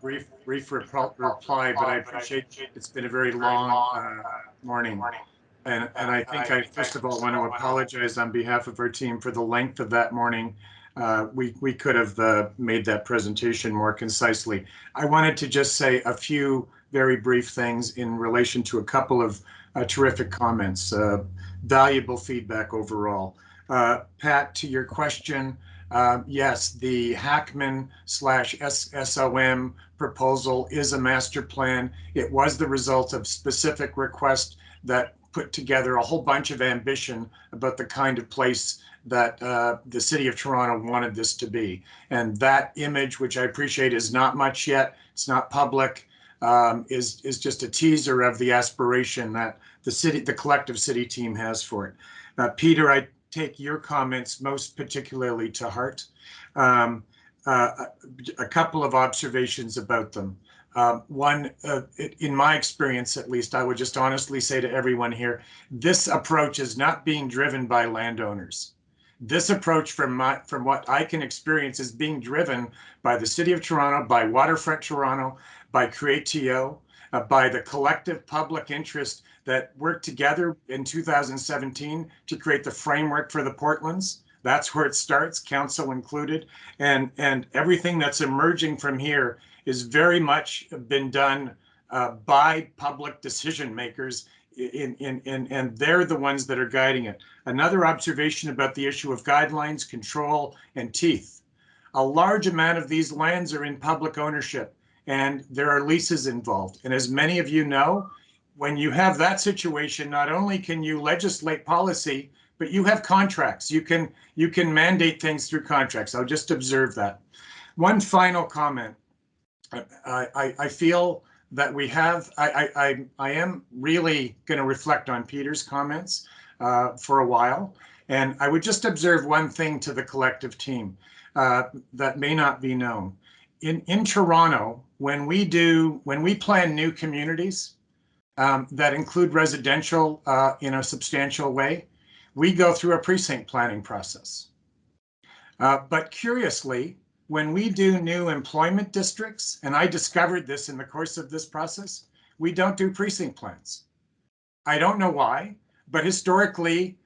brief reply, but I appreciate it's been a very long morning. And I think I first of all want to apologize on behalf of our team for the length of that morning. We could have made that presentation more concisely. I wanted to just say a few very brief things in relation to a couple of terrific comments, valuable feedback overall. Pat, to your question, yes, the Hackman/SOM proposal is a master plan. It was the result of specific requests that put together a whole bunch of ambition about the kind of place that the City of Toronto wanted this to be. And that image, which I appreciate is not much yet, it's not public, is just a teaser of the aspiration that the collective city team has for it. Peter, I take your comments most particularly to heart. A couple of observations about them. One, in my experience at least, I would just honestly say to everyone here, this approach is not being driven by landowners. This approach, from what I can experience, is being driven by the City of Toronto, by Waterfront Toronto, by Create.to, by the collective public interest that worked together in 2017 to create the framework for the Portlands. That's where it starts, council included, and everything that's emerging from here is very much been done by public decision makers, and they're the ones that are guiding it. Another observation about the issue of guidelines, control, and teeth. A large amount of these lands are in public ownership, and there are leases involved. And as many of you know, when you have that situation, not only can you legislate policy, but you have contracts. You can mandate things through contracts. I'll just observe that. One final comment. I feel that we have, I am really going to reflect on Peter's comments for a while. And I would just observe one thing to the collective team that may not be known. In Toronto, when we plan new communities that include residential in a substantial way, we go through a precinct planning process. But curiously, when we do new employment districts, and I discovered this in the course of this process, we don't do precinct plans. I don't know why, but historically,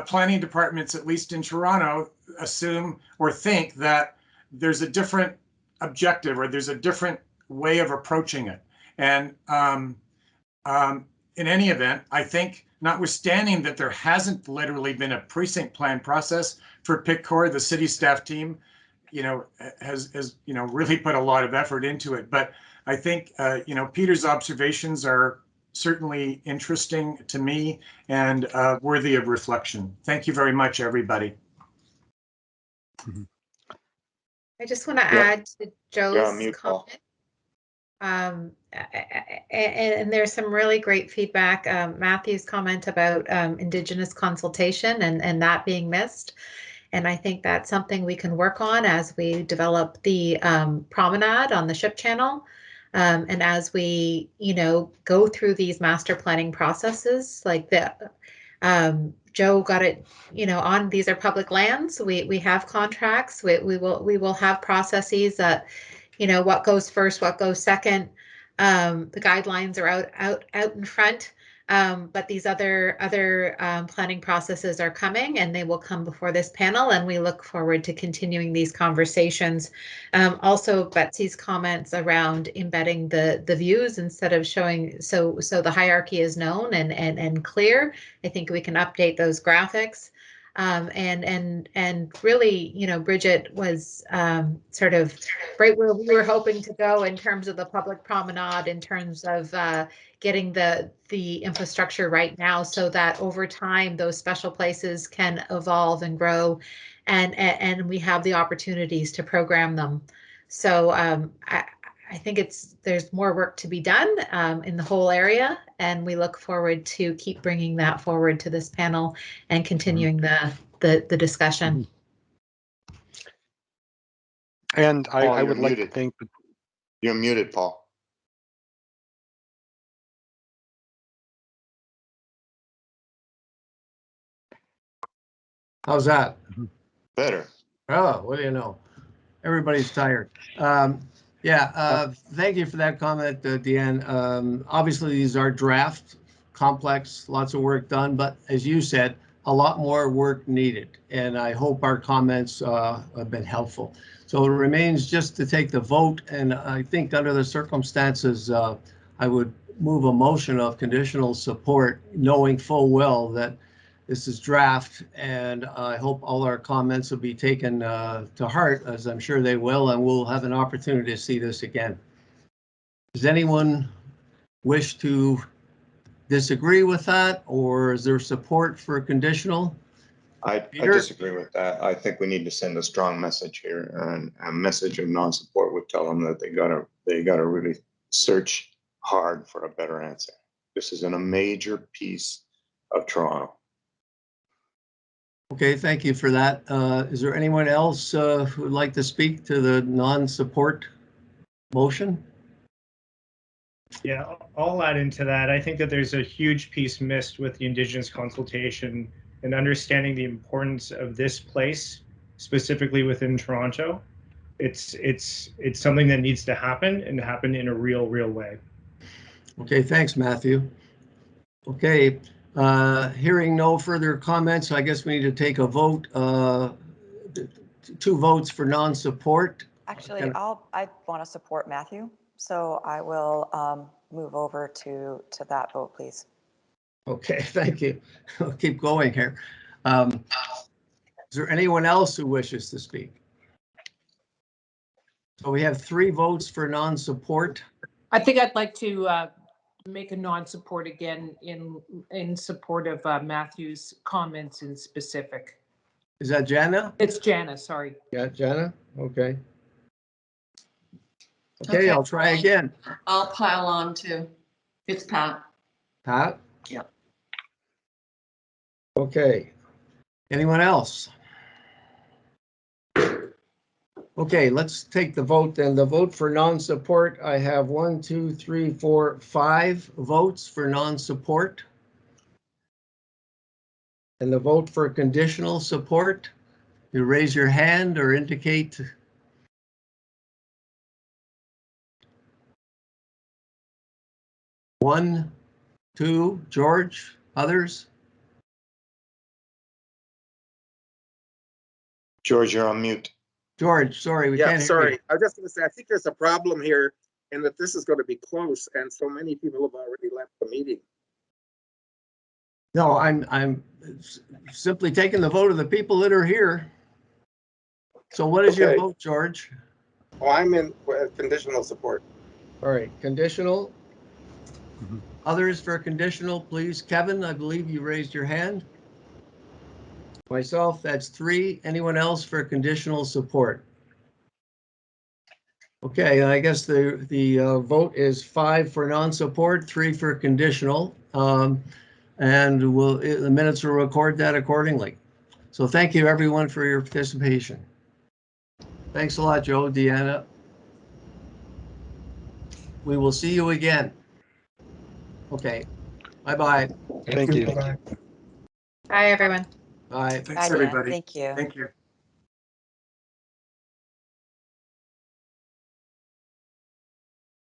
planning departments, at least in Toronto, assume or think that there's a different objective, or there's a different way of approaching it. And in any event, I think, notwithstanding that there hasn't literally been a precinct plan process for PICCOR, the city staff team, has really put a lot of effort into it. But I think, Peter's observations are certainly interesting to me and worthy of reflection. Thank you very much, everybody. I just want to add to Joe's mute, Paul. comment. And there's some really great feedback. Matthew's comment about Indigenous consultation and that being missed. And I think that's something we can work on as we develop the promenade on the ship channel. And as we, go through these master planning processes, like Joe got it, on these are public lands. We have contracts. We will have processes that, what goes first, what goes second. The guidelines are out in front. But these other planning processes are coming, and they will come before this panel, and we look forward to continuing these conversations. Also, Betsy's comments around embedding the views instead of showing, so the hierarchy is known and clear. I think we can update those graphics. And really, Bridget was sort of right where we were hoping to go in terms of the public promenade, in terms of getting the infrastructure right now, so that over time those special places can evolve and grow, and we have the opportunities to program them. So I think there's more work to be done in the whole area, and we look forward to keep bringing that forward to this panel and continuing the discussion. And Paul, I would like to muted. thank. You're muted, Paul. How's that? Better. Oh, what do you know? Everybody's tired. Thank you for that comment, Deanne. Obviously, these are draft, complex, lots of work done, but as you said, a lot more work needed. And I hope our comments have been helpful. So it remains just to take the vote. And I think under the circumstances, I would move a motion of conditional support, knowing full well that this is draft, and I hope all our comments will be taken to heart, as I'm sure they will, and we'll have an opportunity to see this again. Does anyone wish to disagree with that, or is there support for conditional? I disagree with that. I think we need to send a strong message here, and a message of non-support would tell them that they gotta really search hard for a better answer. This is in a major piece of Toronto. Okay, thank you for that. Is there anyone else who would like to speak to the non-support motion? Yeah, I'll add into that. I think that there's a huge piece missed with the Indigenous consultation and understanding the importance of this place, specifically within Toronto. It's something that needs to happen, and happen in a real way. Okay, thanks, Matthew. Okay, hearing no further comments, I guess we need to take a vote. 2 votes for non-support. Actually, I want to support Matthew, so I will move over to that vote, please. Okay, thank you. I'll keep going here. Is there anyone else who wishes to speak? So we have 3 votes for non-support. I think I'd like to make a non-support again in support of Matthew's comments in specific. Is that Jana? It's Jana, sorry. Yeah, Jana, okay. Okay, I'll try again. I'll pile on too. It's Pat. Pat? Yeah. Okay. Anyone else? Okay, let's take the vote then. The vote for non-support, I have 1, 2, 3, 4, 5 votes for non-support. And the vote for conditional support, you raise your hand or indicate. One, 2, George, others? George, you're on mute. George, sorry, we Yeah, can't hear sorry. you. I was just going to say, I think there's a problem here in that this is going to be close, and so many people have already left the meeting. No, I'm simply taking the vote of the people that are here. So what is your Okay. vote, George? Oh, I'm in conditional support. All right, conditional. Others for conditional, please. Kevin, I believe you raised your hand. Myself, that's 3. Anyone else for conditional support? Okay, I guess the vote is 5 for non-support, 3 for conditional. And the minutes will record that accordingly. So thank you everyone for your participation. Thanks a lot, Joe, Deanna. We will see you again. Okay, bye-bye. Thank you. Bye, everyone. Bye. Bye, Dan. Thank you. Thank you.